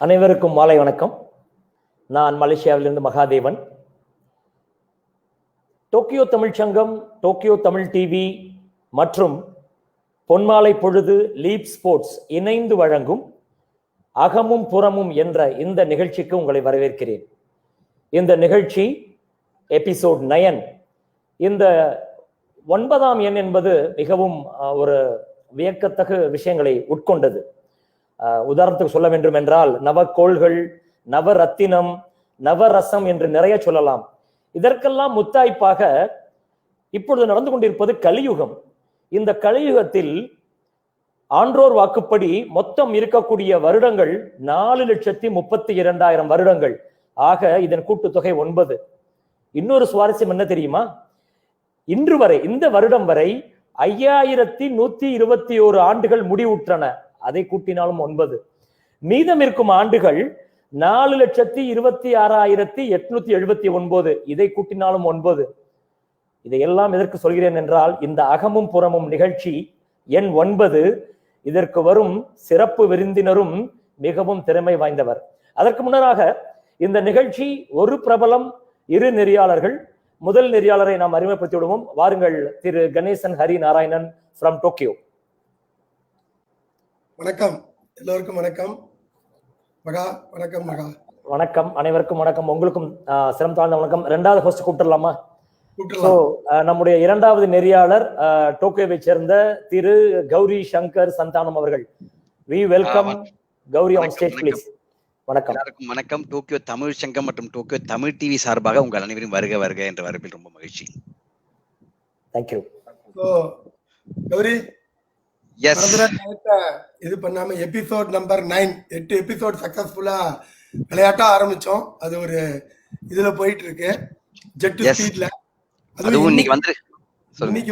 அனைவருக்கும் மாலை வணக்கம். நான் மலேசியாவிலிருந்து மகாதேவன். டோக்கியோ தமிழ் சங்கம், டோக்கியோ தமிழ் டிவி மற்றும் பொன்மாலை பொழுது, லீப் ஸ்போர்ட்ஸ் இணைந்து வழங்கும் அகமும் புறமும் என்ற இந்த நிகழ்ச்சிக்கு உங்களை வரவேற்கிறேன். இந்த நிகழ்ச்சி எபிசோட் 9. இந்த 9ஆம் எண் என்பது மிகவும் ஒரு வியக்கத்தகு விஷயங்களை உட்கொண்டது. உதாரணத்துக்கு சொல்ல வேண்டும் என்றால் நவக்கோள்கள், நவரத்தினம், நவரசம் என்று நிறைய சொல்லலாம். இதற்கெல்லாம் முத்தாய்ப்பாக இப்பொழுது நடந்து கொண்டிருப்பது கலியுகம். இந்த கலியுகத்தில் ஆன்றோர் வாக்குப்படி மொத்தம் இருக்கக்கூடிய வருடங்கள் 4,32,000 வருடங்கள். ஆக இதன் கூட்டுத்தொகை 9. இன்னொரு சுவாரஸ்யம் என்ன தெரியுமா? இன்று வரை, இந்த வருடம் வரை 5,121 ஆண்டுகள் முடிவுற்றன. அதை கூட்டினாலும் 9. மீதம் இருக்கும் ஆண்டுகள் 4,26,879. இதை கூட்டினாலும் 9. இதையெல்லாம் எதற்கு சொல்கிறேன் என்றால், இந்த அகமும் புறமும் நிகழ்ச்சி எண் 9. இதற்கு வரும் சிறப்பு விருந்தினரும் மிகவும் திறமை வாய்ந்தவர். அதற்கு முன்னராக இந்த நிகழ்ச்சி ஒரு பிரபலம், 2 நெறியாளர்கள். முதல் நெறியாளரை நாம் அறிமுகப்படுத்தி விடுவோம். வாருங்கள், திரு கணேசன் ஹரி நாராயணன் ஃப்ரம் டோக்கியோ. வணக்கம், எல்லோருக்கும் வணக்கம். மகா வணக்கம். மகா வணக்கம், அனைவருக்கும் வணக்கம். உங்களுக்கும் சிரம் தாழ்ந்த வணக்கம். 2வது ஹோஸ்ட் கூப்பிட்டுலாமா? நம்முடைய 2வது நெறியாளர் டோக்கியோவை சேர்ந்த திரு கௌரி சங்கர் சந்தானம் அவர்கள். We welcome Gowri on stage please. வணக்கம். வணக்கம். டோக்கியோ தமிழ் சங்கம் மற்றும் டோக்கியோ தமிழ் டிவி சார்பாக உங்கள் அனைவரும் வருக வருக என்ற வரப்பில் ரொம்ப மகிழ்ச்சி. தேங்க்யூ. கௌரி, இது பண்ணாம எபிசோட் நம்பர் 9, 8 எபிசோட் சக்சஸ்ஃபுல்லா விளையாட்டா ஆரம்பிச்சோம். அது ஒரு இதுல போயிட்டு இருக்கு, ஜெட் ஸ்பீட்ல. அதுவும் இன்னைக்கு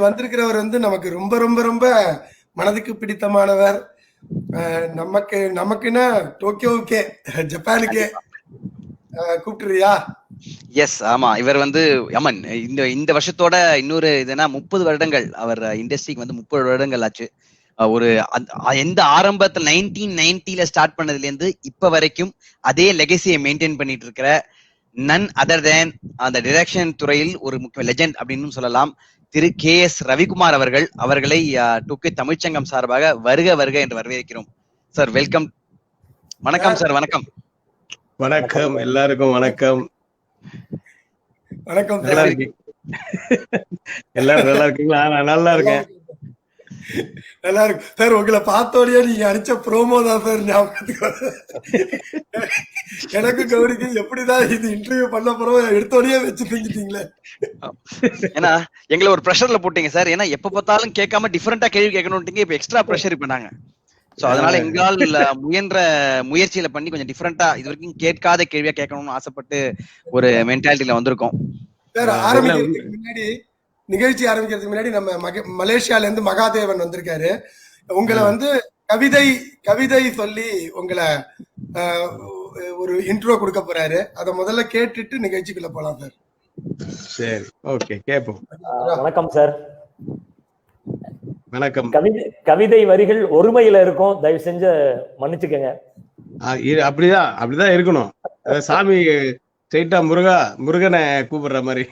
வந்திருக்கிறவர் நமக்கு ரொம்ப ரொம்ப ரொம்ப மனதுக்கு பிடித்தமானவர். நமக்குன்னா டோக்கியோவுக்கே, ஜப்பானுக்கே கூப்பிட்டுறியா? எஸ், ஆமா. இவர் அமன் இந்த வருஷத்தோட இன்னொரு இதுனா 30 வருடங்கள் அவர் இண்டஸ்ட்ரிக்கு 30 வருடங்கள் ஆச்சு. ஒரு எந்த ஆரம்பத்துல 1990ல ஸ்டார்ட் பண்ணதுல இருந்து இப்ப வரைக்கும் அதே லெகசியை மெயின்டைன் பண்ணிட்டு இருக்கிற நன் அதர் தேன் அந்த டிரெக்ஷன் துறையில் ஒரு முக்கிய லெஜெண்ட் அப்படின்னு சொல்லலாம், திரு KS ரவிக்குமார் அவர்களை டோக்கியோ தமிழ்ச்சங்கம் சார்பாக வருக வருக என்று வரவேற்கிறோம். Sir, welcome. வணக்கம் சார். வணக்கம். வணக்கம், எல்லாருக்கும் வணக்கம். வணக்கம். எல்லாரும் நல்லா இருக்கீங்களா? நான் நல்லா இருக்கேன். நல்லா இருக்கு சார். உங்களை பார்த்தோடய நீங்க அடிச்ச ப்ரோமோ தான் சார் ஞாபகத்துக்கு. எனக்கு கௌரிக்கு எப்படிதான் இது இன்டர்வியூ பண்ண போறோம் எடுத்தோடய வச்சு செஞ்சுட்டீங்களே. ஏன்னா எங்களை ஒரு ப்ரெஷர்ல போட்டீங்க சார். ஏன்னா எப்ப பார்த்தாலும் கேட்காம டிஃபரெண்டா கேள்வி கேட்கணும்ட்டீங்க. இப்ப எக்ஸ்ட்ரா ப்ரெஷர் பண்ணாங்க. சோ அதனால எங்களால் முயன்ற முயற்சியில பண்ணி கொஞ்சம் டிஃபரெண்டா, இது வரைக்கும் கேட்காத கேள்வியா கேட்கணும்னு ஆசைப்பட்டு ஒரு மென்டாலிட்டியில வந்திருக்கோம். சார், ஆரம்பிக்கிறதுக்கு முன்னாடி, நிகழ்ச்சி ஆரம்பிக்கிறதுக்கு முன்னாடி நம்ம மலேசியால இருந்து மகாதேவன் வந்திருக்காரு. உங்களை கவிதை சொல்லி உங்களை ஒரு இன்ட்ரோ கொடுக்க போறாரு. அத முதல்ல கேட்டுட்டு நிகழ்ச்சிக்குள்ள போலாம் சார். சரி, ஓகே, கேப்போம். வணக்கம் சார். வணக்கம். கவிதை வரிகள் ஒருமையில இருக்கும், தயவு செஞ்சு மன்னிச்சுக்கங்க. அப்படிதான் இருக்கணும். சாமி ஸ்ட்ரெயிட்டா முருகனை கூப்பிடுற மாதிரி,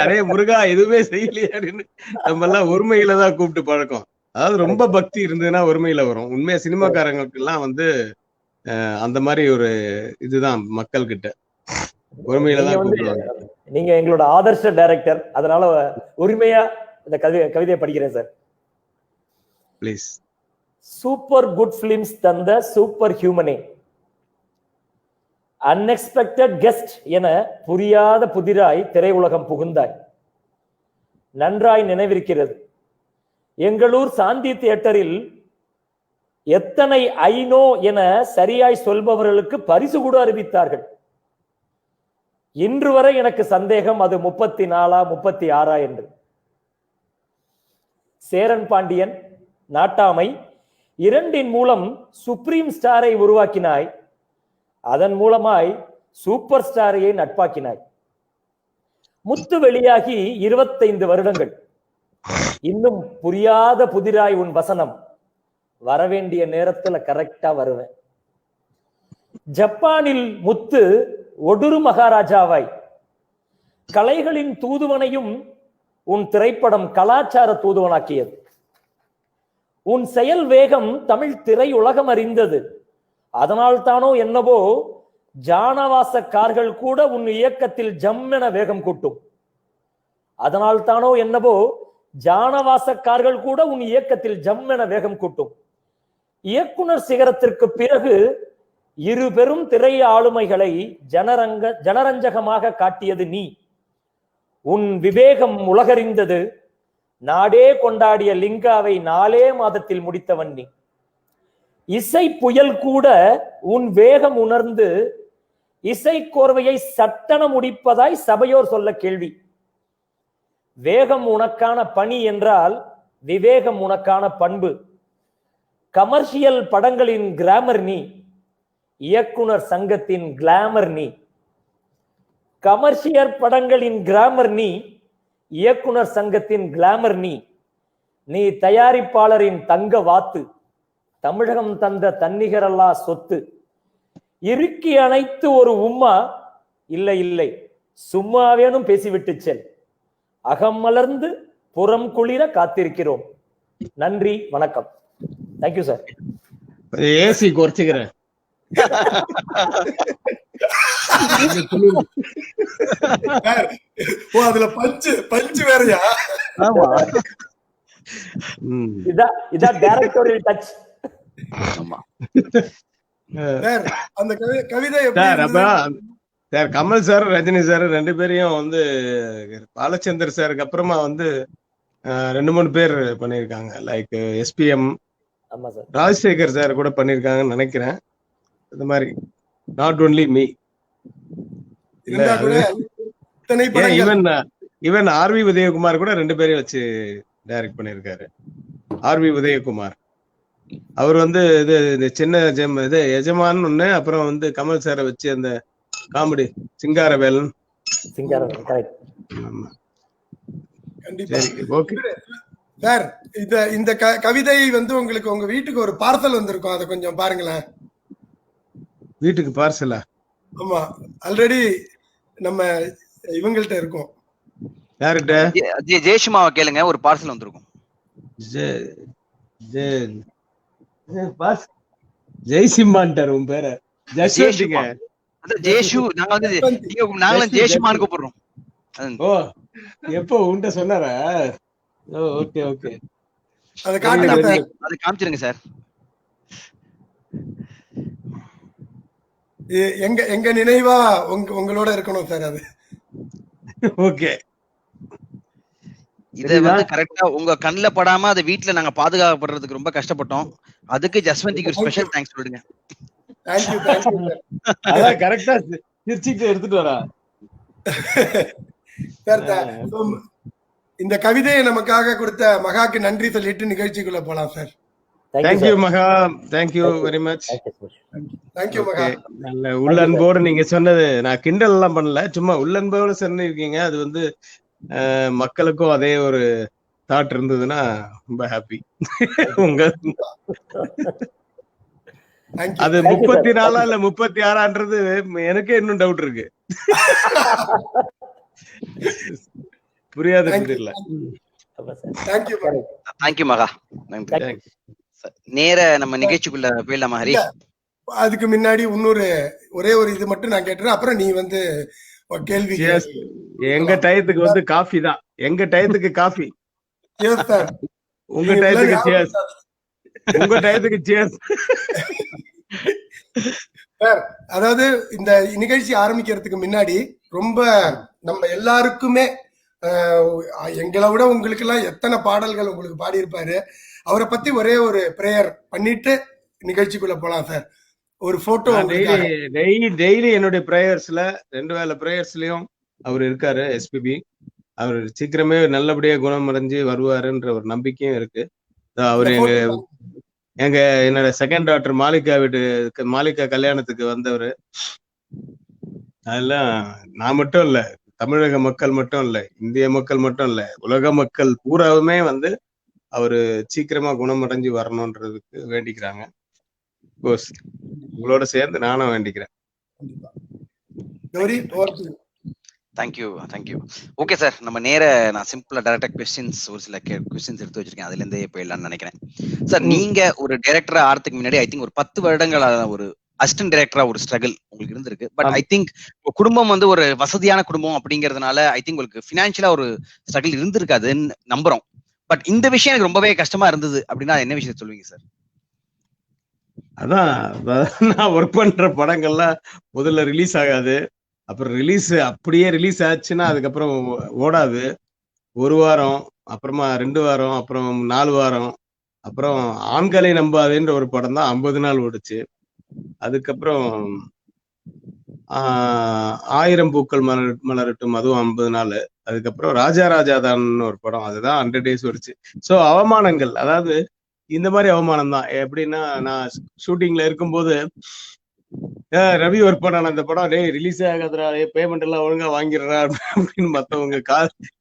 அதே முருகா எதுவுமே செய்யலையே அப்படின்னு நம்ம எல்லாம் ஒருமையில தான் கூப்பிட்டு பழக்கம். அதாவது ரொம்ப பக்தி இருந்ததுன்னா ஒருமையில வரும். உண்மையா சினிமாக்காரங்களுக்கு எல்லாம் அந்த மாதிரி ஒரு இதுதான் மக்கள் கிட்ட ஒருமையில தான் கூப்பிடுவாங்க. நீங்க எங்களோட ஆதர்ஷ டைரக்டர், அதனால உரிமையா இந்த கவிதையை படிக்கிறேன் sir. Please. Super good films தந்த சூப்பர் ஹியூமனே, அன்எக்ஸ்பெக்டட் கெஸ்ட் என புரியாத புதிராய் திரையுலகம் புகுந்தாய். நன்றாய் நினைவிருக்கிறது, எங்களூர் சாந்தி தியேட்டரில் எத்தனை ஐநோ என சரியாய் சொல்பவர்களுக்கு பரிசு கூட அறிவித்தார்கள். இன்று வரை எனக்கு சந்தேகம், அது 34 36 என்று. சேரன் பாண்டியன், நாட்டாமை இரண்டின் மூலம் சுப்ரீம் ஸ்டாரை உருவாக்கினாய். அதன் மூலமாய் சூப்பர் ஸ்டாரையை நட்பாக்கினாய். முத்து வெளியாகி 25 வருடங்கள். இன்னும் புரியாத புதிராய் உன் வசனம். வரவேண்டிய நேரத்துல கரெக்டா வருவேன். ஜப்பானில் முத்து ஒடுரு மகாராஜாவாய். கலைகளின் தூதுவனையும் உன் திரைப்படம் கலாச்சார தூதுவனாக்கியது. உன் செயல் வேகம் தமிழ் திரை உலகம் அறிந்தது. அதனால் தானோ என்னவோ ஜானவாச கார்கள் கூட உன் இயக்கத்தில் ஜம்மென வேகம் கூட்டும். அதனால் தானோ என்னவோ ஜானவாச கார்கள் கூட உன் இயக்கத்தில் ஜம்மென வேகம் கூட்டும். இயக்குனர் சிகரத்திற்கு பிறகு இரு பெரும் திரை ஆளுமைகளை ஜனரஞ்சகமாக காட்டியது நீ. உன் விவேகம் உலகறிந்தது. நாடே கொண்டாடிய லிங்காவை 4 மாதத்தில் முடித்தவன் நீ. இசை புயல் கூட உன் வேகம் உணர்ந்து இசை கோர்வையை சட்டன முடிப்பதாய் சபையோர் சொல்ல கேள்வி. வேகம் உனக்கான பணி என்றால் விவேகம் உனக்கான பண்பு. கமர்ஷியல் படங்களின் கிராமர் நீ, இயக்குனர் சங்கத்தின் கிளாமர் நீ. கமர்ஷியல் படங்களின் கிராமர் நீ, இயக்குனர் சங்கத்தின் கிளாமர் நீ. நீ தயாரிப்பாளரின் தங்க வாத்து, தமிழகம் தந்த தன்னிகரல்லா சொத்து. இறுக்கி அணைத்து ஒரு உம்மா, இல்லை இல்லை சும்மாவேனும் பேசிவிட்டு செல். அகம் மலர்ந்து புறம் குளிர காத்திருக்கிறோம். நன்றி, வணக்கம். Thank you sir. ஏசி குறைச்சுக்கிறேன். அதுல பஞ்சு வேறயா? இதான் டைரக்டோரியல் டச். ஆமா அந்த கவிதை sir Kamal sir Rajini sir 2 பேரையும் வந்து பாலச்சந்தர் சாருக்கு அப்புறமா வந்து 2-3 பேர் பண்ணிருக்காங்க. லைக் எஸ்பிஎம், ராஜசேகர் சார் கூட பண்ணிருக்காங்கன்னு நினைக்கிறேன். இந்த மாதிரி not only me, even RV Udhayakumar கூட 2 பேரையும் வச்சு டைரக்ட் பண்ணிருக்காரு. ஆர்வி உதயகுமார் அவர் வந்து இது சின்ன இது எஜமான் ஒண்ணு, அப்புறம் வந்து கமல் சாரை வச்சு அந்த காமெடி சிங்காரவேலன். சார் இந்த கவிதை வந்து உங்களுக்கு உங்க வீட்டுக்கு ஒரு பார்சல் வந்திருக்கும், அதை கொஞ்சம் பாருங்களேன். வீட்டுக்கு பார்சலா? ஆமா, ஆல்ரெடி நம்ம இவங்கள்ட்ட இருக்கோம். யார்கிட்ட? ஜெயசுமாவை கேளுங்க, ஒரு பார்சல் வந்திருக்கும். ஜெய்சிம்மான்ட்டார் உன் பேர. ஜெயசுங்க ஜெயசு, நாங்களும் ஜெயசுமான்னு கூப்பிடுறோம். ஓ, எப்போ உன்கிட்ட சொன்னாரா? ஓகே ஓகே, அதை காமிச்சிருங்க சார். எங்க நினைவா உங்களோட இருக்கணும் சார் அது. ஓகே, இத வந்து கரெக்டா உங்க கண்ணுல படாம அதை வீட்டுல நாங்க பாதுகாக்கப்படுறதுக்கு ரொம்ப கஷ்டப்பட்டோம். அதுக்கு ஜஸ்வந்திக்கு ஒரு ஸ்பெஷல் தேங்க்ஸ் சொல்லுங்க. அதான் கரெக்டா திருச்சிக்கு எடுத்துட்டு வரா சார். இந்த கவிதையை நமக்காக கொடுத்த மகாக்கு நன்றி சொல்லிட்டு நிகழ்ச்சிக்குள்ள போலாம் சார். தேங்க்யூ மகா, தேங்க்யூ வெரி மச். தேங்க்யூ மகா. நல்ல உள்ளன்போடு நீங்க சொன்னது, நான் கிண்டல் எல்லாம் பண்ணல, சும்மா உள்ளன்போடு சொன்னிருக்கீங்க. அது வந்து மக்களுக்கும் அதே ஒரு தாட் இருந்ததுன்னா ரொம்ப ஹாப்பி. உங்க அது 34 இல்ல 36ன்றது எனக்கே இன்னும் டவுட் இருக்கு. புரியாது இல்ல. தேங்க்யூ மகா. நேர நம்ம நிகழ்ச்சிக்குள்ள போயிடலாமா ஹரி? அதுக்கு முன்னாடி ஒரே ஒரு இது மட்டும் நான் கேட்டுறேன், அப்புறம் நீ வந்து கேள்வி. எங்க டயத்துக்கு வந்து காஃபி தான், எங்க டயத்துக்கு காஃபி. உங்க டயத்துக்கு சியர்ஸ், உங்க டயத்துக்கு சியர்ஸ். சார், அதாவது இந்த நிகழ்ச்சி ஆரம்பிக்கிறதுக்கு முன்னாடி ரொம்ப நம்ம எல்லாருக்குமே எங்களை விட உங்களுக்கு எல்லாம் எத்தனை பாடல்கள் உங்களுக்கு பாடி இருப்பாரு. அவரை பத்தி ஒரே ஒரு பிரேயர் பண்ணிட்டு நிகழ்ச்சிக்குள்ள போலாம் சார். ஒரு போட்டோ. டெய்லி என்னுடைய பிரேயர்ஸ்ல 2 வேளை பிரேயர்ஸ்லயும் அவர் இருக்காரு. எஸ்பிபி அவர் சீக்கிரமே நல்லபடியா குணமடைஞ்சு வருவாருன்ற ஒரு நம்பிக்கையும் இருக்கு. அவரு என்னோட செகண்ட் டாக்டர் மாலிகா கல்யாணத்துக்கு வந்தவர். அதெல்லாம் நான் மட்டும் இல்ல, தமிழக மக்கள் மட்டும் இல்ல, இந்திய மக்கள் மட்டும் இல்ல, உலக மக்கள் பூராவுமே வந்து அவரு சீக்கிரமா குணமடைஞ்சு வரணும்ன்றதுக்கு வேண்டிக்கிறாங்க. கோர்ஸ் உங்களோட சேர்ந்து நானும் வேண்டிக்கிறேன். கண்டிப்பா. Gowri, over to you. Thank you. Okay sir, நம்ம நேர நான் சிம்பிளா டைரக்டா கொஸ்டின்ஸ் ஒரு சில கொஸ்டின்ஸ் எடுத்து வச்சிருக்கேன், அதுல இருந்தே போயிடலாம்னு நினைக்கிறேன். சார், நீங்க ஒரு டைரக்டரா ஆறதுக்கு முன்னாடி ஐ திங்க் ஒரு 10 வருடங்களா ஒரு அசிஸ்டன்ட் டைரக்டரா ஒரு ஸ்ட்ரகிள் உங்களுக்கு இருந்திருக்கு. பட் ஐ திங்க் குடும்பம் வந்து ஒரு வசதியான குடும்பம் அப்படிங்கறதுனால ஐ திங்க் உங்களுக்கு பினான்சியலா ஒரு ஸ்ட்ரகிள் இருந்திருக்காதுன்னு நம்புறோம். பட் இந்த விஷயம் எனக்கு ரொம்பவே கஷ்டமா இருந்தது அப்படின்னா என்ன விஷயத்த சொல்லுவீங்க சார்? அதான் நான் ஒர்க் பண்ற படங்கள்லாம் முதல்ல ரிலீஸ் ஆகாது, அப்புறம் அப்படியே ரிலீஸ் ஆச்சுன்னா அதுக்கப்புறம் ஓடாது. 1 வாரம், அப்புறமா 2 வாரம், அப்புறம் 4 வாரம், அப்புறம் ஆண்களை நம்பாதேன்ற ஒரு படம் தான் 50 நாள் ஓடுச்சு. அதுக்கப்புறம் 1000 பூக்கள் மலரட்டும், அதுவும் 50 நாள். அதுக்கப்புறம் ராஜாதான் ஒரு படம், அதுதான் 100 days ஓடுச்சு. ஸோ அவமானங்கள், அதாவது இந்த மாதிரி அவமானம் தான். எப்படின்னா, நான் ஷூட்டிங்ல இருக்கும்போது ரவி ஒர்க் பண்ணான அந்த படம், டேய் ரிலீஸே ஆகாதுடா, பேமெண்ட் எல்லாம் ஒழுங்கா வாங்கிடுறா அப்படின்னு மத்தவங்க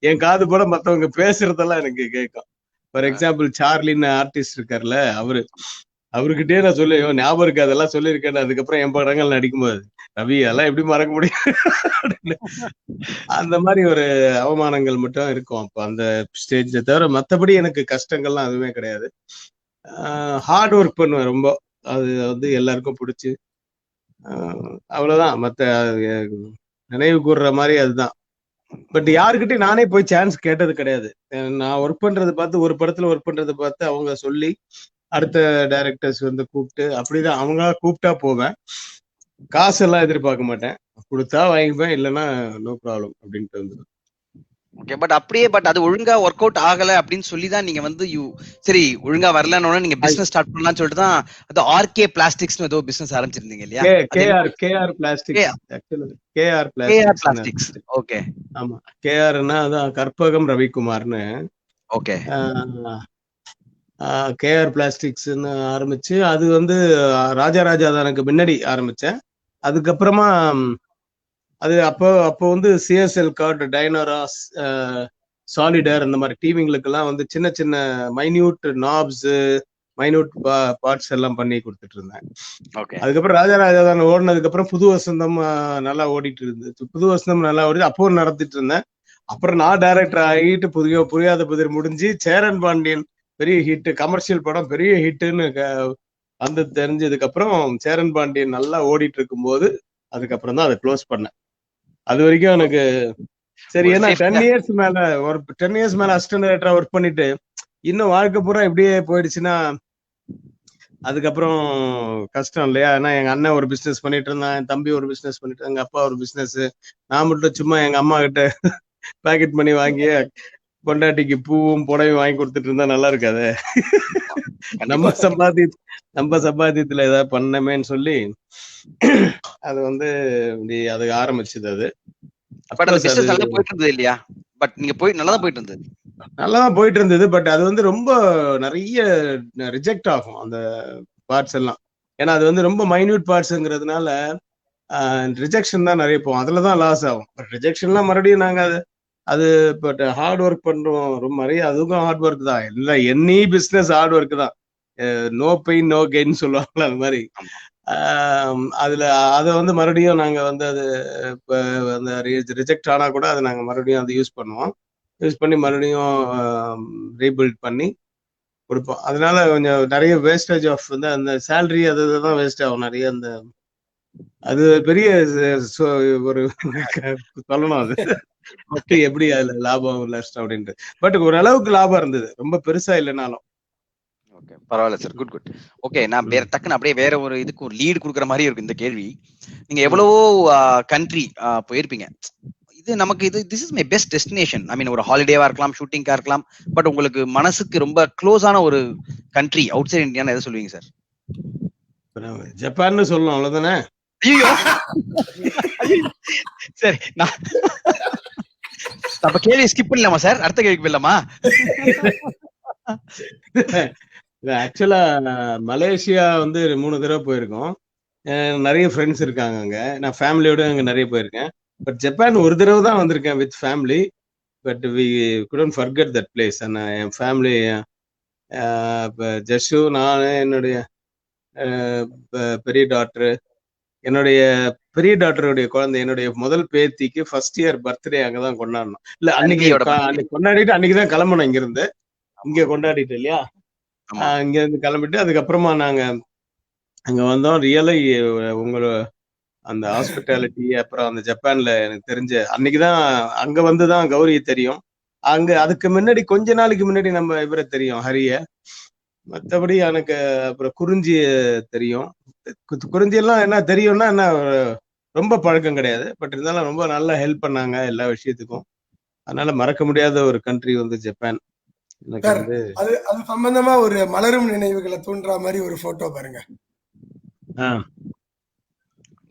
என் காது கூட மத்தவங்க பேசுறதெல்லாம் எனக்கு கேட்கும். ஃபார் எக்ஸாம்பிள் சார்லின்னு ஆர்டிஸ்ட் இருக்காருல்ல, அவர்கிட்டயே நான் சொல்லி ஞாபகம் இருக்கு, அதெல்லாம் சொல்லியிருக்கேன். அதுக்கப்புறம் என் படங்கள் நடிக்கும்போது, ரவி அதெல்லாம் எப்படி மறக்க முடியும்? அந்த மாதிரி ஒரு அவமானங்கள் மட்டும் இருக்கும் அப்ப அந்த ஸ்டேஜ்ல. தவிர மத்தபடி எனக்கு கஷ்டங்கள்லாம் எதுவுமே கிடையாது. ஹார்ட் ஒர்க் பண்ணுவேன் ரொம்ப, அது வந்து எல்லாருக்கும் பிடிச்சி, அவ்வளவுதான். மத்த நினைவு கூர்ற மாதிரி அதுதான். பட் யாருக்கிட்டையும் நானே போய் சான்ஸ் கேட்டது கிடையாது. நான் ஒர்க் பண்றது பார்த்து, ஒரு படத்துல ஒர்க் பண்றதை பார்த்து அவங்க சொல்லி அடுத்த டைரக்டர்ஸ் வந்து கூப்பிட்டு, அப்படிதான் அவங்க கூப்பிட்டா போவேன். காசெல்லாம் எதிர்பார்க்க மாட்டேன், கொடுத்தா வாங்கிப்பேன், இல்லைன்னா நோ ப்ராப்ளம் அப்படின்ட்டு வந்து. ஓகே, பட் அது ஒழுங்கா ஒர்க் அவுட் ஆகல அப்படின்னு சொல்லி தான் நீங்க வந்து சரி ஒழுங்கா வரலன்னு நீங்க பிசினஸ் ஸ்டார்ட் பண்ணலாம்னு சொல்லிட்டு தான் அது ஆர்கே பிளாஸ்டிக்ஸ் ஏதோ பிசினஸ் ஆரம்பிச்சிருந்தீங்க இல்லையா? KR plastics. Actually KR plastics. Okay, ஆமா. கேஆர்னா அதான் கற்பகம் ரவிக்குமார்னு. ஓகே. கேஆர் பிளாஸ்டிக்ஸ்ன்னு ஆரம்பிச்சு, அது வந்து ராஜாதானுக்கு முன்னாடி ஆரம்பிச்சேன். அதுக்கப்புறமா அது அப்போ வந்து சிஎஸ்எல் கார்டு, டைனோராஸ், சாலிடர், இந்த மாதிரி டிவிங்களுக்கு எல்லாம் வந்து சின்ன சின்ன மைன்யூட் நாப்ஸ், மைன்யூட் பார்ட்ஸ் எல்லாம் பண்ணி கொடுத்துட்டு இருந்தேன். அதுக்கப்புறம் ராஜாதான் ஓடினதுக்கு அப்புறம் புது வசந்தம் நல்லா ஓடிட்டு இருந்தது. புது வசந்தம் நல்லா ஓடி அப்போ நடத்திட்டு இருந்தேன். அப்புறம் நான் டைரக்டர் ஆகிட்டு புரியாத புதிர் முடிஞ்சு சேரன் பாண்டியன் பெரிய ஹிட், கமர்ஷியல் படம் பெரிய ஹிட்டுன்னு வந்து தெரிஞ்சதுக்கு அப்புறம் சேரன் பாண்டியன் நல்லா ஓடிட்டு இருக்கும்போது அதுக்கப்புறம் தான் அதை க்ளோஸ் பண்ணேன். அது வரைக்கும் எனக்கு சரி, ஏன்னா 10 years மேல அசிஸ்டன்ட் டைரக்டரா ஒர்க் பண்ணிட்டு இன்னும் வாழ்க்கை பூரா இப்படியே போயிடுச்சுன்னா அதுக்கப்புறம் கஷ்டம் இல்லையா? ஏன்னா எங்க அண்ணன் ஒரு பிசினஸ் பண்ணிட்டு இருந்தான், என் தம்பி ஒரு பிசினஸ் பண்ணிட்டு, எங்க அப்பா ஒரு பிசினஸ், நான் மட்டும் சும்மா எங்க அம்மா கிட்ட பேக்கெட் பண்ணி வாங்கி பொண்டாட்டிக்கு பூவும் புடவையும் வாங்கி கொடுத்துட்டு இருந்தா நல்லா இருக்காது. நம்ம சம்பாத்தியத்துல ஏதாவது பண்ணமேன்னு சொல்லி அது வந்து அது ஆரம்பிச்சது. அது நல்லா போயிட்டு இருந்தது இல்லையா? பட் நீங்க நல்லா போயிட்டு இருந்தது, நல்லாதான் போயிட்டு இருந்தது. பட் அது வந்து ரொம்ப நிறைய ரிஜெக்ட் ஆகும் அந்த பார்ட்ஸ் எல்லாம். ஏன்னா அது வந்து ரொம்ப மைன்யூட் பார்ட்ஸ்ங்கிறதுனால ரிஜெக்ஷன் தான் நிறைய போகும், அதுலதான் லாஸ் ஆகும். பட் ரிஜெக்ஷன்லாம் மறுபடியும் நாங்க அது பட் ஹார்ட் ஒர்க் பண்றோம் ரொம்ப நிறைய. அதுக்கும் ஹார்ட் ஒர்க் தான், இல்ல எனி பிசினஸ் ஹார்ட் ஒர்க் தான். நோ பெயின் நோ கெயின் சொல்லுவாங்களா, அது மாதிரி. அதுல அதை வந்து மறுபடியும் நாங்க வந்து அது அந்த ரிஜெக்ட் ஆனா கூட அதை நாங்க மறுபடியும் அதை யூஸ் பண்ணுவோம். யூஸ் பண்ணி மறுபடியும் ரீபில்ட் பண்ணி கொடுப்போம். அதனால கொஞ்சம் நிறைய வேஸ்டேஜ் ஆஃப் வந்து அந்த சேலரி அதுதான் வேஸ்ட் ஆகும் நிறைய. அந்த அது பெரிய ஒரு சொல்லணும், அது எப்படி அதுல லாபம் நஷ்டம் அப்படின்ட்டு. பட் ஓரளவுக்கு லாபம் இருந்தது, ரொம்ப பெருசா இல்லைனாலும். ஓகே, பரவாயில்ல சார், குட். ஓகே, நான் டக்குன்னு அப்படியே வேற ஒரு இதுக்கு ஒரு லீடு கொடுக்குற மாதிரி இருக்கு இந்த கேள்வி. நீங்க எவ்வளவோ கண்ட்ரி போயிருப்பீங்க, இது நமக்கு this is my best destination, I mean ஒரு ஹாலிடேவா இருக்கலாம், ஷூட்டிங்கா இருக்கலாம், பட் உங்களுக்கு மனசுக்கு ரொம்ப க்ளோஸான ஒரு கண்ட்ரி அவுட் சைட் இந்தியான்னு எதை சொல்லுவீங்க சார்? ஜப்பான்னு சொல்லணும், அவ்வளவுதானே? சரி, நம்ம கேள்வி ஸ்கிப் பண்ணலாமா சார்? அடுத்த கேள்விக்கு போயிடலாமா? ஆக்சுவலா மலேசியா வந்து 3 தடவை போயிருக்கோம், நிறைய ஃப்ரெண்ட்ஸ் இருக்காங்க அங்க, நான் ஃபேமிலியோட அங்க நிறைய போயிருக்கேன். பட் ஜப்பான் ஒரு தடவை தான் வந்திருக்கேன் with family. But we couldn't forget that place. என் ஃபேமிலி ஜஸ்ஸு, நான், என்னுடைய பெரிய டாக்டர், என்னுடைய பெரிய டாக்டருடைய குழந்தை, என்னுடைய முதல் பேத்திக்கு ஃபர்ஸ்ட் இயர் பர்த்டே அங்கதான் கொண்டாடணும். இல்ல அன்னைக்கு அன்னைக்கு கொண்டாடிட்டு அன்னைக்குதான் கிளம்பணும் இங்க இருந்து. இங்க கொண்டாடிட்டு இல்லையா, இங்க இருந்து கிளம்பிட்டு அதுக்கப்புறமா நாங்க அங்க வந்தோம். ரியலி உங்களோட அந்த ஹாஸ்பிட்டாலிட்டி, அப்புறம் அந்த ஜப்பான்ல எனக்கு தெரிஞ்ச அன்னைக்குதான் அங்க வந்துதான் கௌரி தெரியும். அங்க அதுக்கு முன்னாடி கொஞ்ச நாளைக்கு முன்னாடி நம்ம இவரை தெரியும், ஹரிய. மற்றபடி எனக்கு அப்புறம் குறிஞ்சி தெரியும். குறிஞ்சி எல்லாம் என்ன தெரியும்னா என்ன, ரொம்ப பழக்கம் கிடையாது. பட் இருந்தாலும் ரொம்ப நல்லா ஹெல்ப் பண்ணாங்க எல்லா விஷயத்துக்கும். அதனால மறக்க முடியாத ஒரு கண்ட்ரி வந்து ஜப்பான். எனக்கு வந்து அது சம்பந்தமா ஒரு மலரும் நினைவுகளை தூண்டுற மாதிரி ஒரு போட்டோ பாருங்க.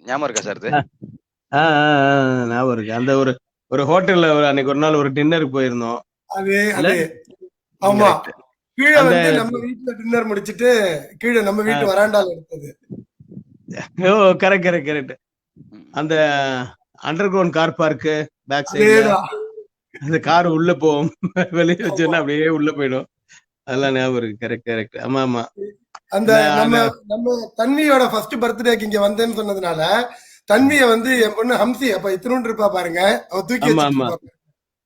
ஞாபகம் இருக்கா சார்? ஞாபகம் இருக்கு. அந்த ஒரு ஹோட்டல்ல அன்னைக்கு ஒரு நாள் ஒரு டின்னருக்கு போயிருந்தோம். ஆமா, கீழே வந்து நம்ம வீட்டுல டின்னர் முடிச்சிட்டு கீழே நம்ம வீட்டு வராண்டால எடுத்தது. Oh correct. அந்த underground car park back சைடுல அந்த கார் உள்ள போவோம், வெளியே வச்சோன்னா அப்படியே உள்ள போயிடும். அதெல்லாம் ஞாபகம் இருக்கு. கரெக்ட். ஆமா. அந்த நம்ம தன்வியோட ஃபர்ஸ்ட் பர்த்டேக்கு இங்க வந்தேன்னு சொன்னதுனால தன்விய வந்து என் பொண்ணு ஹம்சி அப்ப இத்தினூண்டு இருப்பா பாருங்க, அவ தூக்கி வச்சிருப்பா.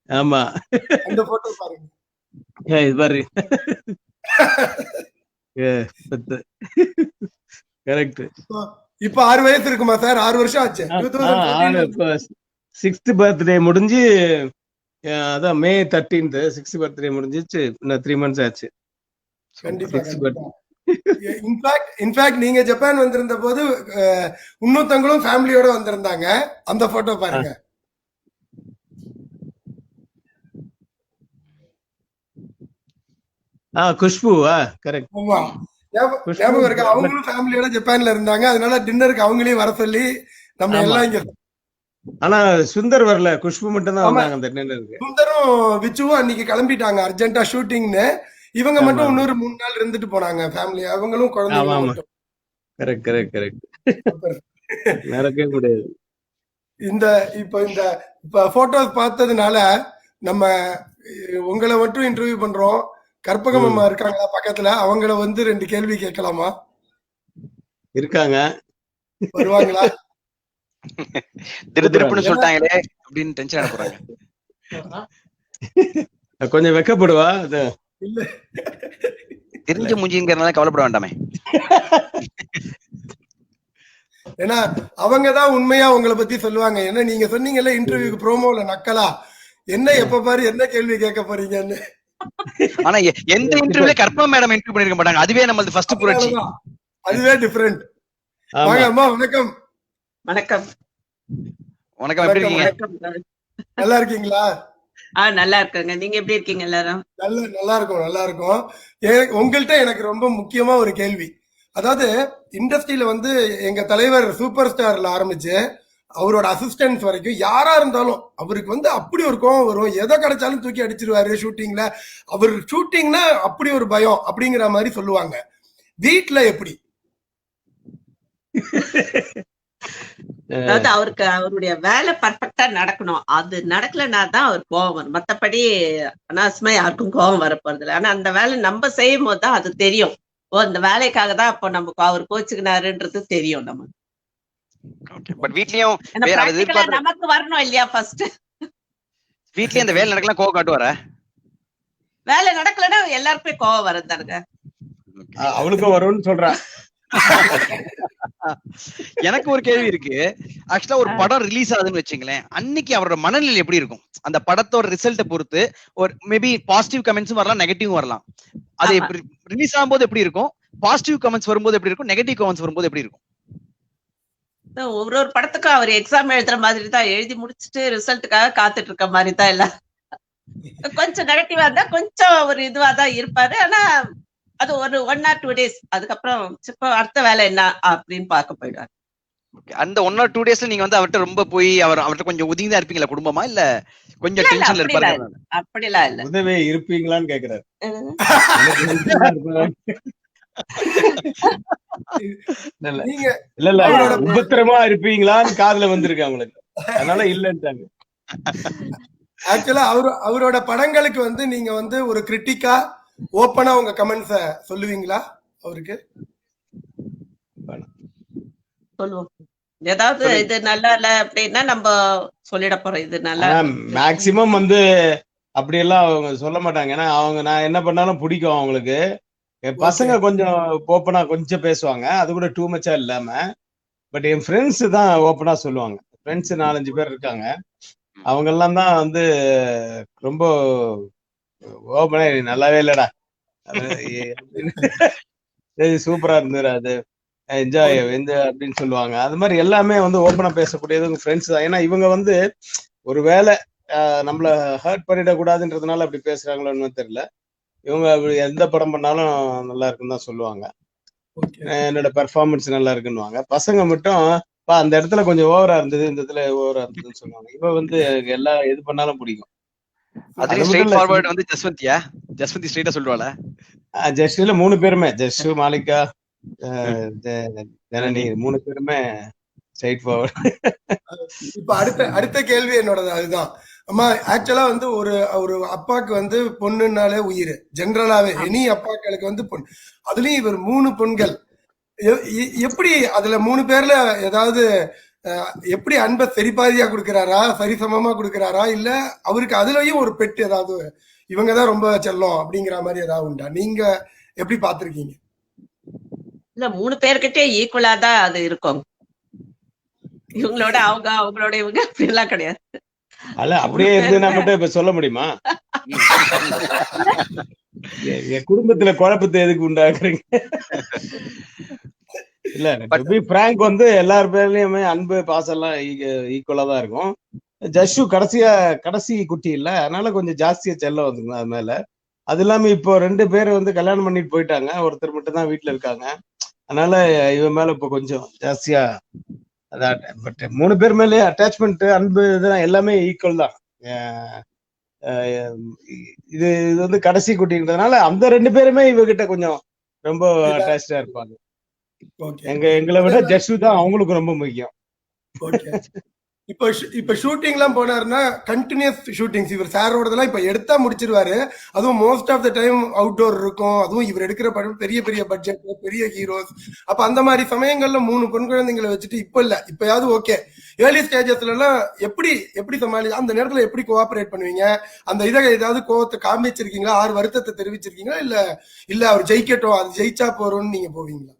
ஆமா, அந்த போட்டோ பாருங்க. இது பாரு. கரெக்ட். இப்ப 6 வயசு இருக்குமா சார்? 6 வருஷம் ஆச்சு. 6th பர்த்டே முடிஞ்சு, அதான் May 13th 6th பர்த்டே முடிஞ்சிச்சு. இன்னும் 3 months ஆச்சு. கண்டிப்பா. இன்ஃபேக்ட் நீங்க ஜப்பான் வந்திருந்த போது இன்னொருத்தவங்களும் ஃபேமிலியோட வந்திருந்தாங்க. அந்த போட்டோ பாருங்க. குஷ்பு. கரெக்ட். ஆமா, ஞாபகம் இருக்கு. அவங்களும் ஃபேமிலியோட ஜப்பான்ல இருந்தாங்க. அதனால டின்னருக்கு அவங்களையும் வர சொல்லி நம்ம எல்லாம் இங்க. ஆனா சுந்தர் வரல, குஷ்பு மட்டும் தான் வந்தாங்க அந்த டின்னருக்கு. சுந்தரும் விச்சுவும் அன்னைக்கு கிளம்பிட்டாங்க அர்ஜென்ட்டா ஷூட்டிங்னு. இவங்க மட்டும் இன்னொரு 3 நாள் இருந்துட்டு போனாங்க ஃபேமிலி. அவங்களும் குழந்தைகளும். கரெக்ட். நடக்கவே முடியாது. இப்ப போட்டோஸ் பார்த்ததுனால நம்ம உங்களை மட்டும் இன்டர்வியூ பண்றோம். கற்பகம் அம்மா இருக்காங்களா பக்கத்துல? அவங்கள வந்து 2 கேள்வி கேட்கலாமா? இருக்காங்க, வருவாங்களா? திருப்புன்னு சொல்லிட்டாங்களே அப்படின்னு டென்ஷன் ஆன போறாங்க. கொஞ்சம் வெக்கப்படுவா. இல்ல, தெரிஞ்ச மூஞ்சிங்கிறதுனால கவலைப்பட வேண்டாமே. ஏன்னா அவங்கதான் உண்மையா உங்களை பத்தி சொல்லுவாங்க. ஏன்னா நீங்க சொன்னீங்கல்ல இன்டர்வியூக்கு ப்ரோமோல நக்கலா, என்ன எப்ப பாரு என்ன கேள்வி கேட்க போறீங்கன்னு. ஆனா எந்த இன்டர்வியூல கற்பகம் மேடம் இன்டர்வியூ பண்ணிருக்க மாட்டாங்க. அதுவே நம்மளது ஃபர்ஸ்ட் புரட்சி. அதுவே டிஃபரெண்ட். வாங்க அம்மா. வணக்கம். வணக்கம். எப்படி இருக்கீங்க? நல்லா இருக்கீங்களா? நல்லா இருக்கேங்க. நீங்க எப்படி இருக்கீங்க எல்லாரும்? நல்லா இருக்கும். உங்கள்கிட்ட எனக்கு ரொம்ப முக்கியமா ஒரு கேள்வி. அதாவது இண்டஸ்ட்ரியில வந்து எங்க தலைவர் சூப்பர் ஸ்டார்ல ஆரம்பிச்சு அவரோட அசிஸ்டன்ஸ் வரைக்கும் யாரா இருந்தாலும் அவருக்கு வந்து அப்படி ஒரு கோவம் வரும். எதை கிடைச்சாலும் தூக்கி அடிச்சிருவாரு ஷூட்டிங்ல. அவர் ஷூட்டிங்னா அப்படி ஒரு பயம் அப்படிங்கிற மாதிரி சொல்லுவாங்க. வீட்டுல எப்படி? அதாவது அவருக்கு அவருடைய வேலை பர்ஃபெக்டா நடக்கணும். அது நடக்கலன்னா தான் அவர் கோவம் வரும். மத்தபடி அனாவசியமா யாருக்கும் கோவம் வர போறது இல்லை. ஆனா அந்த வேலை நம்ம செய்யும் போது தான் அது தெரியும். அந்த வேலைக்காக தான் அப்போ நமக்கு அவர் கோச்சுக்கினாருன்றது தெரியும் நமக்கு. பட் வீட்லயும் நமக்கு வரணும் இல்லையா? ஃபர்ஸ்ட் வீட்லயும் அந்த வேலை நடக்கலாம் கோவம் காட்டுவாரா? வேலை நடக்கலன்னா எல்லாருக்குமே கோவம் வரதானுங்க. அவளுக்கும் வரும்னு சொல்றா. எனக்கு ஒரு கேள்வி இருக்கு. ஆக்சுவலா ஒரு படம் ரிலீஸ் ஆகுதுன்னு வச்சுங்களேன், அன்னைக்கு அவரோட மனநிலை எப்படி இருக்கும்? அந்த படத்தோட ரிசல்ட்டை பொறுத்து ஒரு மேபி பாசிட்டிவ் கமெண்ட்ஸும் வரலாம், நெகட்டிவ் வரலாம். அது எப்படி ரிலீஸ் ஆகும்போது எப்படி இருக்கும்? பாசிட்டிவ் கமெண்ட்ஸ் வரும்போது எப்படி இருக்கும்? நெகட்டிவ் கமெண்ட்ஸ் வரும்போது எப்படி இருக்கும்? ஒரு படத்துக்கும் அவர் எக்ஸாம் எழுதுற மாதிரி தான், எழுதி முடிச்சுட்டு ரிசல்ட்டுக்காக காத்துட்டு இருக்க மாதிரி தான் எல்லாம். கொஞ்சம் நெகட்டிவா இருந்தா கொஞ்சம் ஒரு இதுவா தான் இருப்பாரு. ஆனா அது ஒரு 1 or 2 days, அதுக்கப்புறம் அடுத்த வேலை என்ன அப்படின்னு பார்க்க போயிடுவாரு. அந்த 1 or 2 daysல நீங்க வந்து அவர்கிட்ட ரொம்ப போய் அவர்கிட்ட கொஞ்சம் ஒதுங்கி தான் இருப்பீங்களா குடும்பமா, இல்ல கொஞ்சம் டென்ஷன்ல இருப்பாரு? அப்படிலாம் இல்ல. உதவே இருப்பீங்களான்னு கேக்குறாரு. இல்ல உபத்திரமா இருப்பீங்களான்னு காதுல வந்திருக்கு அவங்களுக்கு, அதனால இல்லன்ட்டாங்க. ஆக்சுவலா அவரோட படங்களுக்கு வந்து நீங்க வந்து ஒரு கிரிட்டிக்கா ஓப்பனா உங்க கமெண்ட்ஸ சொல்லுவீங்களா அவருக்கு? சொல்லுவோம். ஏதாவது இது நல்லா இல்ல அப்படின்னா நம்ம சொல்லிட போறோம் இது நல்லா ஆனா இருக்கு. மேக்சிமம் வந்து அப்படியெல்லாம் அவங்க சொல்ல மாட்டாங்க. ஏன்னா அவங்க நான் என்ன பண்ணாலும் பிடிக்கும் அவங்களுக்கு. என் பசங்க கொஞ்சம் ஓப்பனா கொஞ்சம் பேசுவாங்க. அது கூட டூ மச்சா இல்லாம. பட் என் ஃப்ரெண்ட்ஸ் தான் ஓப்பனா சொல்லுவாங்க. ஃப்ரெண்ட்ஸ் 4-5 பேர் இருக்காங்க. அவங்க எல்லாம் தான் வந்து ரொம்ப ஓப்பனா நல்லாவே இல்லடா சூப்பரா இருந்தது அது என்ஜாய் அப்படின்னு சொல்லுவாங்க. அது மாதிரி எல்லாமே வந்து ஓப்பனா பேசக்கூடியது உங்க ஃப்ரெண்ட்ஸ் தான். ஏன்னா இவங்க வந்து ஒரு வேலை நம்மள ஹர்ட் பண்ணிடக்கூடாதுன்றதுனால அப்படி பேசுறாங்களோன்னு தெரியல. இவங்க எந்த படம் பண்ணாலும் நல்லா இருக்குன்னு தான் சொல்லுவாங்க. என்னோட பெர்ஃபார்மன்ஸ் நல்லா இருக்குன்னுவாங்க. பசங்க மட்டும் அந்த இடத்துல கொஞ்சம் ஓவரா இருந்தது, இந்த இடத்துல ஓவரா இருந்ததுன்னு சொல்லுவாங்க. இவ வந்து எல்லா எது பண்ணாலும் பிடிக்கும். அதுலயும் ஸ்ட்ரைட் ஃபார்வர்ட் வந்து ஜஸ்வந்தியா? ஜஸ்வந்தி ஸ்ட்ரைட்டா சொல்லுவாளா? ஜஸ்ட்ல 3 பேருமே ஜஸ்ட், மாலிகா, ஜனனி 3 பேருமே ஸ்ட்ரைட் ஃபார்வர்ட். இப்ப அடுத்த கேள்வி என்னோடது அதுதான். அம்மா ஆக்சுவலா வந்து ஒரு ஒரு அப்பாக்கு வந்து பொண்ணுனாலே உயிர், ஜெனரலாவே எனி அப்பாக்களுக்கு வந்து பொண்ணு. அதுலயும் இவர் 3 பெண்கள். எப்படி அதுல 3 பேர்ல ஏதாவது எப்படி அன்பை சரிபாதியா கொடுக்கிறாரா, சரிசமமா கொடுக்கிறாரா, இல்ல அவருக்கு அதுலயும் ஒரு பெட்டு ஏதாவது இவங்கதான் ரொம்ப செல்லம் அப்படிங்கிற மாதிரி ஏதாவது உண்டா? நீங்க எப்படி பாத்திருக்கீங்க? இல்ல 3 பேர்கிட்டே ஈக்குவலா தான் அது இருக்கும். இவங்களோட அவங்க, அவங்களோட இவங்க அப்படி எல்லாம் கிடையாது. அல்ல அப்படியே இருந்ததுன்னா மட்டும் இப்ப சொல்ல முடியுமா? என் குடும்பத்துல குழப்பத்தை எதுக்கு உண்டாக்குறீங்க? இல்ல டு பி பிராங்க் வந்து எல்லார் பேர்லயுமே அன்பு பாசம் எல்லாம் ஈக்குவலா தான் இருக்கும். ஜஸ்ஸு கடைசி குட்டி இல்ல, அதனால கொஞ்சம் ஜாஸ்தியா செல்லம் வந்துங்க அது மேல. அது இல்லாம இப்போ 2 பேர் வந்து கல்யாணம் பண்ணிட்டு போயிட்டாங்க. ஒருத்தர் மட்டும் தான் வீட்டுல இருக்காங்க. அதனால இவன் மேல இப்போ கொஞ்சம் ஜாஸ்தியா அதான். பட் 3 பேர் மேலே அட்டாச்மெண்ட், அன்பு இதெல்லாம் எல்லாமே ஈக்குவல் தான். இது வந்து கடைசி குட்டின்றதுனால அந்த 2 பேருமே இவகிட்ட கொஞ்சம் ரொம்ப அட்டாச்சா இருப்பாங்க. எங்களை விட ஜஸ்ஸு தான் அவங்களுக்கு ரொம்ப முக்கியம். இப்ப ஷூட்டிங் எல்லாம் போனாருன்னா கண்டினியூஸ் ஷூட்டிங்ஸ் இவர் சாரோடதெல்லாம் இப்ப எடுத்தா முடிச்சிருவாரு. அதுவும் most of the time outdoor இருக்கும். அதுவும் இவர் எடுக்கிற படம் பெரிய பெரிய பட்ஜெட், பெரிய ஹீரோஸ். அப்ப அந்த மாதிரி சமயங்கள்ல 3 பெண் குழந்தைங்களை வச்சுட்டு இப்ப இல்ல, இப்பயாவது ஓகே, ஏர்லி ஸ்டேஜஸ்ல எல்லாம் எப்படி சமாளி, அந்த நேரத்துல எப்படி கோஆபரேட் பண்ணுவீங்க? அந்த இதை ஏதாவது கோவத்தை காமிச்சிருக்கீங்களா? 6 வருத்தத்தை தெரிவிச்சிருக்கீங்களா? இல்ல அவர் ஜெயிக்கட்டும், அது ஜெயிச்சா போறோம்னு நீங்க போவீங்களா?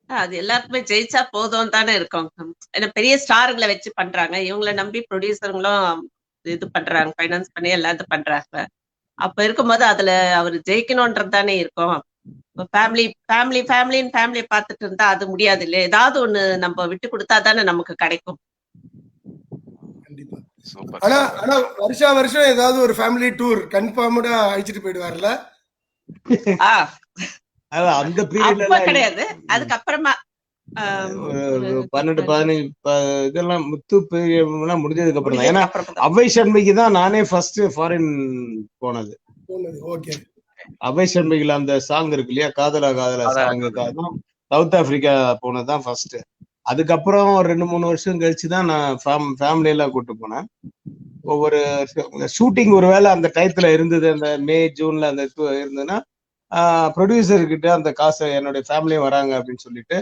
அது எல்லாருக்குமே ஜெயிச்சா போதும் தானே இருக்கும். ஏன்னா பெரிய ஸ்டார்களை வச்சு பண்றாங்க. இவங்களை நம்பி ப்ரொடியூசருங்களும் இது பண்றாங்க, ஃபைனான்ஸ் பண்ணி எல்லாம் இது பண்றாங்க. அப்ப இருக்கும்போது அதுல அவர் ஜெயிக்கணும்ன்றது தானே இருக்கும். ஃபேமிலியை பார்த்துட்டு இருந்தா அது முடியாது இல்ல. ஏதாவது ஒண்ணு நம்ம விட்டு கொடுத்தா தானே நமக்கு கிடைக்கும். ஆனா வருஷம் ஏதாவது ஒரு ஃபேமிலி டூர் கன்ஃபார்ம்டா அழைச்சிட்டு போயிடுவார்ல? அந்த பீரியட்ல கிடையாது, அதுக்கப்புறமா 12-15 இதெல்லாம் முத்து பீரியட் முடிஞ்சதுக்கு அப்புறம் தான். ஏன்னா அவ்வை சண்முகி தான் நானே ஃபர்ஸ்ட் ஃபாரின் போனது. அவ்வை சண்முகில அந்த சாங் இருக்கு இல்லையா, காதலா காதலா சாங்குக்காக தான் சவுத் ஆப்பிரிக்கா போனதுதான் ஃபர்ஸ்ட். அதுக்கப்புறம் ஒரு 2-3 வருஷம் கழிச்சுதான் நான் ஃபேமிலி எல்லாம் கூட்டு போனேன். ஒவ்வொரு ஷூட்டிங் ஒருவேளை அந்த டயத்துல இருந்தது, அந்த மே ஜூன்ல அந்த இருந்ததுன்னா ப்ரொடியூசர் கிட்ட அந்த காசை என்னுடைய ஃபேமிலியும் வராங்க அப்படின்னு சொல்லிட்டு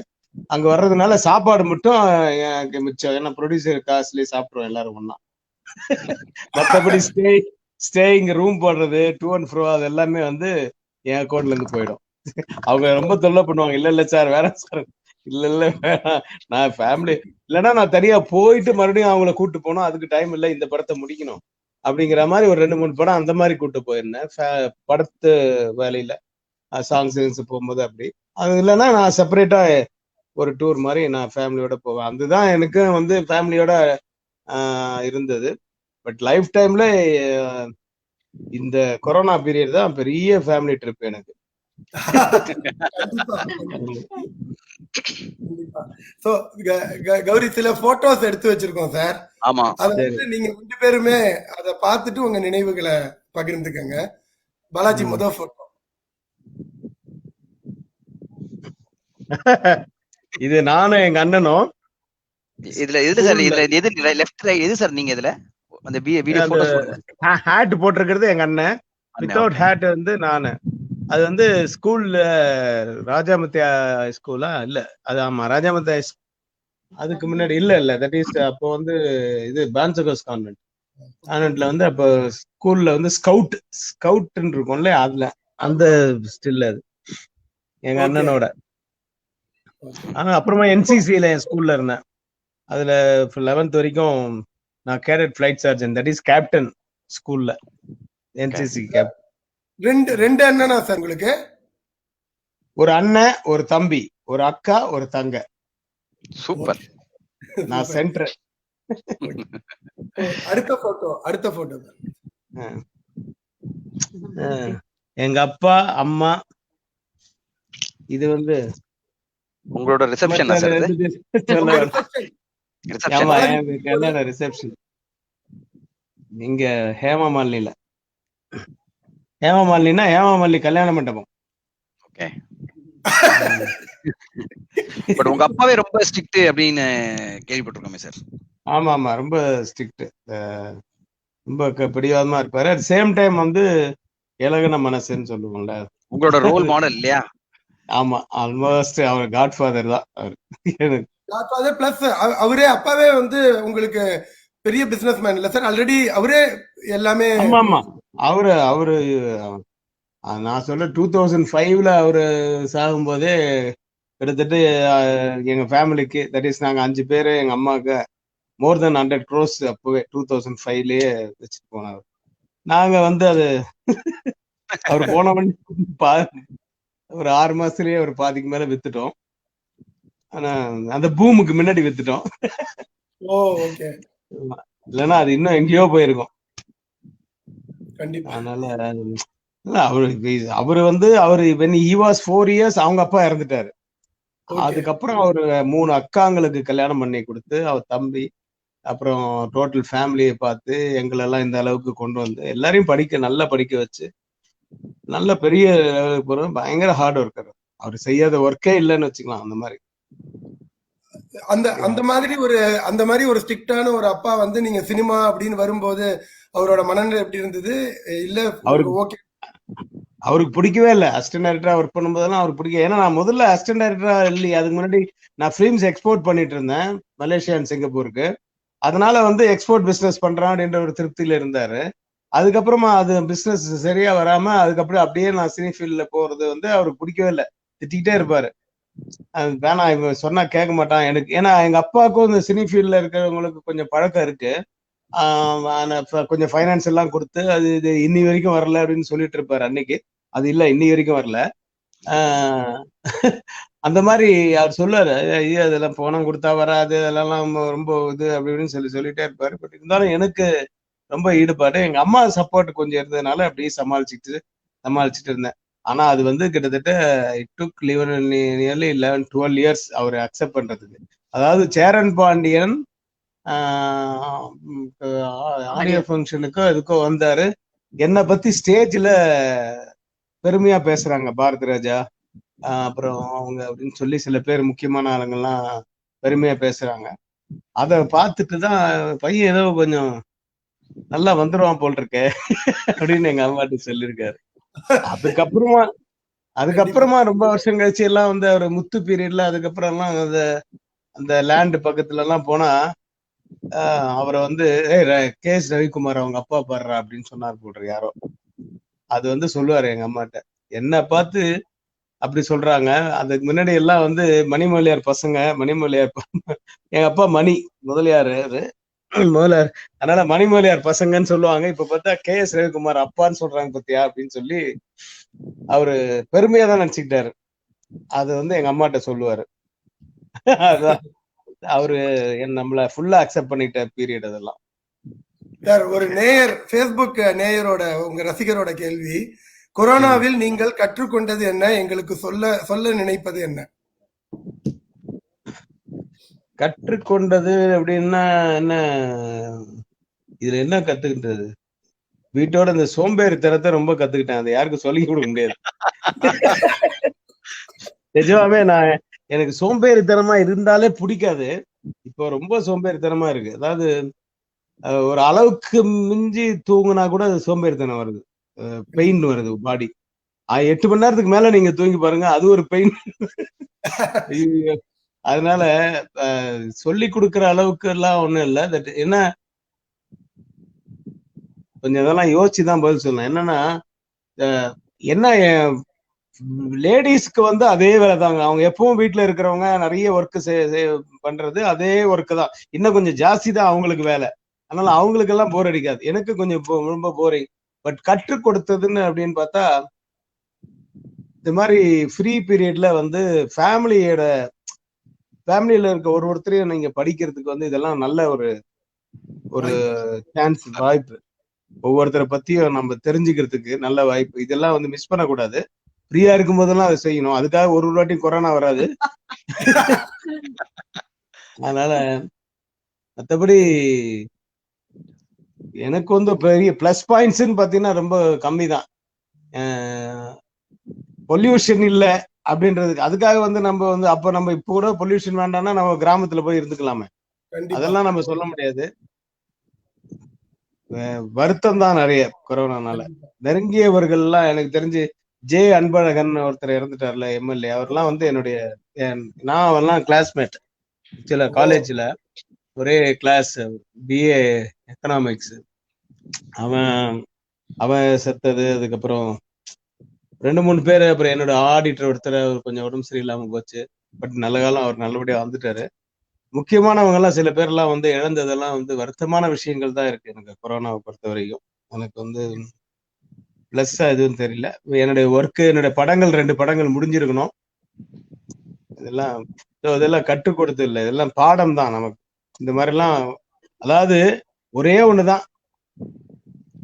அங்க வர்றதுனால சாப்பாடு மட்டும் எனக்கு மிச்சம். ஏன்னா ப்ரொடியூசர் காசுலயே சாப்பிடுவோம் எல்லாரும் ஒண்ணா. மற்றபடி ஸ்டேயிங், ரூம் போடுறது, டூ அண்ட் ஃப்ரோ அது எல்லாமே வந்து என் அக்கௌண்ட்ல இருந்து போயிடும். அவங்க ரொம்ப தொல்லை பண்ணுவாங்க. இல்ல சார் வேணாம் சார், இல்ல வேணாம், நான் ஃபேமிலி இல்லைன்னா நான் தனியா போயிட்டு மறுபடியும் அவங்கள கூட்டு போனோம், அதுக்கு டைம் இல்லை, இந்த படத்தை முடிக்கணும் அப்படிங்கிற மாதிரி ஒரு 2-3 படம் அந்த மாதிரி கூட்டு போயிருந்தேன் படத்து வேலையில, சாங்ஸ் போகும்போது. அப்படி அது இல்லைன்னா நான் செப்பரேட்டா ஒரு டூர் மாதிரி நான் ஃபேமிலியோட போவேன். அதுதான் எனக்கு வந்து ஃபேமிலியோட இருந்தது. பட் லைஃப் டைம்ல இந்த கொரோனா பீரியட் தான் பெரிய ஃபேமிலி ட்ரிப் எனக்கு. கௌரி, சில போட்டோஸ் எடுத்து வச்சிருக்கோம் சார். ஆமா, நீங்க 2 பேருமே அதை பார்த்துட்டு உங்க நினைவுகளை பகிர்ந்துக்கங்க. பாலாஜி முதல் போட்டோ. இது நானும் எங்க அண்ணனும். இதுல எது சார், இதுல எது லெஃப்ட் ரைட் எது சார்? நீங்க இதுல அந்த வீடியோ போட்டோஸ் ஹேட் போட்டிருக்கிறது எங்க அண்ணன், வித்தவுட் ஹேட் வந்து நானு. அது ஸ்கூல்ல ராஜாமத்தியா ஸ்கூலா இல்ல, அது ஆமா ராஜாமத்தியா அதுக்கு முன்னாடி இல்ல தட் இஸ் அப்போ வந்து இது பான்சகோஸ் கான்வென்ட்ல வந்து அப்போ ஸ்கூல்ல வந்து ஸ்கவுட்ன்னு இருக்கும்ல, அதுல அந்த ஸ்டில் அது எங்க Okay. அண்ணனோட. Okay. ஆனா அப்புறமா என்சிசில என் ஸ்கூல்ல இருந்தேன். அதுல 11th வரைக்கும் நான் cadet flight surgeon, that is captain ஸ்கூல்ல, என்சிசி கேப்டன். ரெண்டு அண்ணனா சார் உங்களுக்கு? ஒரு அண்ணன், ஒரு தம்பி, ஒரு அக்கா, ஒரு தங்க. சூப்பர். நான் சென்டர். அடுத்த போட்டோ எங்க அப்பா அம்மா. இது வந்து உங்களோட ரிசப்ஷன் சார் இது? ஆமா, என் கல்யாண ரிசப்ஷன் இங்க ஹேமமாலினில. ஹேமமாலினினா ஹேமமாலினி கல்யாண மண்டபம். ஓகே. பட் உங்க அப்பாவே ரொம்ப ஸ்ட்ரிக்ட் அப்படின்னு கேள்விப்பட்டிருக்கோமே சார். ஆமா ஆமா, ரொம்ப ஸ்ட்ரிக்ட், ரொம்ப பிடிவாதமா இருப்பாரு. அட் சேம் டைம் வந்து இலகுன மனசுன்னு சொல்லுவோம்ல. உங்களோட ரோல் மாடல் இல்லையா? ஆமா, ஆல்மோஸ்ட் அவர் காட்ஃபாதர் தான் அவர். காட்ஃபாதர் பிளஸ் அவரே அப்பாவே வந்து உங்களுக்கு பெரிய பிசினஸ் மேன் இல்ல சார்? ஆல்ரெடி அவரே எல்லாமே. ஆமா ஆமா, அவரு நான் சொல்ல 2005ல அவரு சாகும் போதே கிட்டத்தட்ட எங்க ஃபேமிலிக்கு, தட் இஸ் நாங்க 5 பேரு, எங்க அம்மாவுக்கு மோர் தென் 100 crores அப்பவே 2005லயே வச்சுட்டு போனார். நாங்க வந்து அது அவர் போனவன் ஒரு 6 மாசத்துலயே ஒரு பாதிக்கு மேல வித்துட்டோம். ஆனா அந்த பூமுக்கு முன்னாடி வித்துட்டோம். இல்லைன்னா அது இன்னும் எங்கேயோ போயிருக்கும். அதனால அவரு வந்து when he was 4 years அவங்க அப்பா இறந்துட்டாரு. அதுக்கப்புறம் அவரு 3 அக்காங்களுக்கு கல்யாணம் பண்ணி கொடுத்து, அவர் தம்பி, அப்புறம் டோட்டல் ஃபேமிலியை பார்த்து எங்களெல்லாம் இந்த அளவுக்கு கொண்டு வந்து எல்லாரையும் நல்லா படிக்க வச்சு நல்ல பெரிய லெவலுக்கு போற பயங்கர ஹார்ட் ஒர்க்கர். அவர் செய்யாத ஒர்க்கே இல்லைன்னு வச்சுக்கலாம். அந்த மாதிரி அந்த மாதிரி ஒரு ஸ்ட்ரிக்டான ஒரு அப்பா வந்து நீங்க சினிமா அப்படின்னு வரும்போது அவரோட மனநிலை எப்படி இருந்தது? இல்ல அவருக்கு பிடிக்கவே இல்லை. அசிஸ்டன்ட் டைரக்டரா ஒர்க் பண்ணும்போதெல்லாம் அவருக்கு பிடிக்கும். ஏன்னா நான் முதல்ல அசிஸ்டன்ட் டைரக்டரா இல்லையே, அதுக்கு முன்னாடி நான் ஃபிலிம்ஸ் எக்ஸ்போர்ட் பண்ணிட்டு இருந்தேன் மலேசியா அண்ட் சிங்கப்பூருக்கு. அதனால வந்து எக்ஸ்போர்ட் பிசினஸ் பண்றான் அப்படின்ற ஒரு திருப்தியில இருந்தாரு. அதுக்கப்புறமா அது பிசினஸ் சரியா வராம அதுக்கப்புறம் அப்படியே நான் சினி ஃபீல்ட்ல போறது வந்து அவருக்கு பிடிக்கவே இல்லை. திட்டிகிட்டே இருப்பாரு. வேணாம், இவன் சொன்னா கேட்க மாட்டான் எனக்கு. ஏன்னா எங்க அப்பாவுக்கும் இந்த சினி ஃபீல்ட்ல இருக்கிறவங்களுக்கு கொஞ்சம் பழக்கம் இருக்கு. கொஞ்சம் ஃபைனான்ஸ் எல்லாம் கொடுத்து அது இது இன்னி வரைக்கும் வரல அப்படின்னு சொல்லிட்டு இருப்பாரு அன்னைக்கு. அது இல்ல, இன்னி வரைக்கும் வரல. அந்த மாதிரி அவர் சொல்லுவாரு, ஐயோ அதெல்லாம் பணம் கொடுத்தா வராது, அதெல்லாம் ரொம்ப இது அப்படி இப்படின்னு சொல்லிட்டே இருப்பாரு. பட் இருந்தாலும் எனக்கு ரொம்ப ஈடுபாடு. எங்க அம்மா சப்போர்ட் கொஞ்சம் இருந்ததுனால அப்படியே சமாளிச்சுட்டு இருந்தேன். ஆனா அது வந்து கிட்டத்தட்ட இட் டுக் நியர்லி 11-12 years அவர் அக்செப்ட் பண்றதுக்கு. அதாவது சேரன் பாண்டியன் ஆடியோ ஃபங்க்ஷனுக்கோ எதுக்கோ வந்தாரு. என்னை பத்தி ஸ்டேஜ்ல பெருமையா பேசுறாங்க, பாரதி ராஜா அப்புறம் அவங்க அப்படின்னு சொல்லி சில பேர் முக்கியமான ஆளுங்கள்லாம் பெருமையா பேசுறாங்க. அதை பார்த்துட்டு தான் பையன் ஏதோ கொஞ்சம் நல்லா வந்துருவான் போல் இருக்க அப்படின்னு எங்க அம்மாட்ட சொல்லியிருக்காரு. அதுக்கப்புறமா ரொம்ப வருஷம் கழிச்சு எல்லாம் வந்து அவர் முத்து பீரியட்ல அதுக்கப்புறம் எல்லாம் அந்த லேண்ட் பக்கத்துல எல்லாம் போனா அவரை வந்து KS ரவிக்குமார் அவங்க அப்பா பாடுறா அப்படின்னு சொன்னார் போடுற யாரோ. அது வந்து சொல்லுவாரு எங்க அம்மாட்ட, என்ன பார்த்து அப்படி சொல்றாங்க. அதுக்கு முன்னாடி எல்லாம் வந்து மணிமொழியார் பசங்க, எங்க அப்பா மணி முதலியார், அதனால மணிமொழியார் பசங்கன்னு சொல்லுவாங்க. இப்ப பார்த்தா KS ரவிக்குமார் அப்பான்னு சொல்றாங்க பத்தியா அப்படின்னு சொல்லி அவரு பெருமையா தான் நினைச்சுக்கிட்டாரு. அது வந்து எங்க அம்மாட்ட சொல்லுவாரு. அதான் அவரு நம்மள ஃபுல்லா அக்செப்ட் பண்ணிட்ட பீரியட் அதெல்லாம். ஒரு நேயர், ஃபேஸ்புக் நேயரோட உங்க ரசிகரோட கேள்வி, கொரோனாவில் நீங்கள் கற்றுக்கொண்டது என்ன, எங்களுக்கு சொல்ல நினைப்பது என்ன? கற்றுக்கொண்டது அப்படின்னா என்ன, இதுல என்ன கத்துக்கிட்டது? வீட்டோட இந்த சோம்பேறித்தனத்தை ரொம்ப கத்துக்கிட்டேன். அதை யாருக்கும் சொல்லி கொடுக்க முடியாது. நிஜமாவே எனக்கு சோம்பேறித்தனமா இருந்தாலே பிடிக்காது. இப்போ ரொம்ப சோம்பேறித்தனமா இருக்கு. அதாவது ஒரு அளவுக்கு மிஞ்சி தூங்குனா கூட அது சோம்பேறித்தனம் வருது, பெயின் வருது பாடி. 8 மணி நேரத்துக்கு மேல நீங்க தூங்கி பாருங்க, அது ஒரு பெயின். அதனால சொல்லி கொடுக்குற அளவுக்கு எல்லாம் ஒண்ணும் இல்லை. தட் என்ன கொஞ்சம் இதெல்லாம் யோசிச்சுதான் பதில் சொல்லணும். என்னன்னா என்ன லேடிஸ்க்கு வந்து அதே வேலை தாங்க. அவங்க எப்பவும் வீட்டுல இருக்கிறவங்க நிறைய ஒர்க் பண்றது அதே ஒர்க்கு தான். இன்னும் கொஞ்சம் ஜாஸ்தி தான் அவங்களுக்கு வேலை. அதனால அவங்களுக்கு எல்லாம் போர் அடிக்காது. எனக்கு கொஞ்சம் ரொம்ப போரிங். பட் கற்றுக் கொடுத்ததுன்னு அப்படின்னு பார்த்தா இந்த மாதிரி ஃப்ரீ பீரியட்ல வந்து ஃபேமிலியில இருக்க ஒருத்தரையும் நீங்க படிக்கிறதுக்கு வந்து இதெல்லாம் நல்ல ஒரு சான்ஸ், வாய்ப்பு. ஒவ்வொருத்தரை பத்தியும் நம்ம தெரிஞ்சுக்கிறதுக்கு நல்ல வாய்ப்பு. இதெல்லாம் வந்து மிஸ் பண்ணக்கூடாது. ஃப்ரீயா இருக்கும் போதெல்லாம் அதை செய்யணும். அதுக்காக ஒரு வாட்டி கொரோனா வராது. அதனால மற்றபடி எனக்கு வந்து பெரிய பிளஸ் பாயிண்ட்ஸ்ன்னு பாத்தீங்கன்னா ரொம்ப கம்மி தான். பொல்யூஷன் இல்லை அப்படின்றதுக்கு அதுக்காக வந்து நம்ம வந்து அப்ப நம்ம இப்ப கூட பொல்யூஷன் வேண்டாம்னா நம்ம கிராமத்துல போய் இருந்துக்கலாமே. அதெல்லாம் நம்ம சொல்ல முடியாது. வருத்தம் தான் நிறைய கொரோனானால. நெருங்கியவர்கள் எல்லாம் எனக்கு தெரிஞ்சு ஜே அன்பழகன் ஒருத்தர் இறந்துட்டார்ல, எம்எல்ஏ. அவர்லாம் வந்து என்னுடைய நான் அவர்லாம் கிளாஸ்மேட். சில காலேஜ்ல ஒரே கிளாஸ், பிஏ எக்கனாமிக்ஸ். அவன் செத்தது. அதுக்கப்புறம் 2-3 பேர். அப்புறம் என்னோட ஆடிட்டர் ஒருத்தர் கொஞ்சம் உடம்பு சரியில்லாம போச்சு. பட் நல்ல காலம் அவர் நல்லபடியா வந்துட்டாரு. முக்கியமானவங்க எல்லாம் சில பேர்லாம் வந்து இழந்ததெல்லாம் வந்து வருத்தமான விஷயங்கள் தான் இருக்கு. எனக்கு கொரோனாவை பொறுத்த வரைக்கும் எனக்கு வந்து பிளஸ்ஸா எதுவும் தெரியல. என்னுடைய ஒர்க்கு, என்னுடைய படங்கள் 2 படங்கள் முடிஞ்சிருக்கணும். இதெல்லாம் கற்றுக் கொடுத்து இல்லை, இதெல்லாம் பாடம் தான் நமக்கு. இந்த மாதிரிலாம் அதாவது ஒரே ஒண்ணுதான்,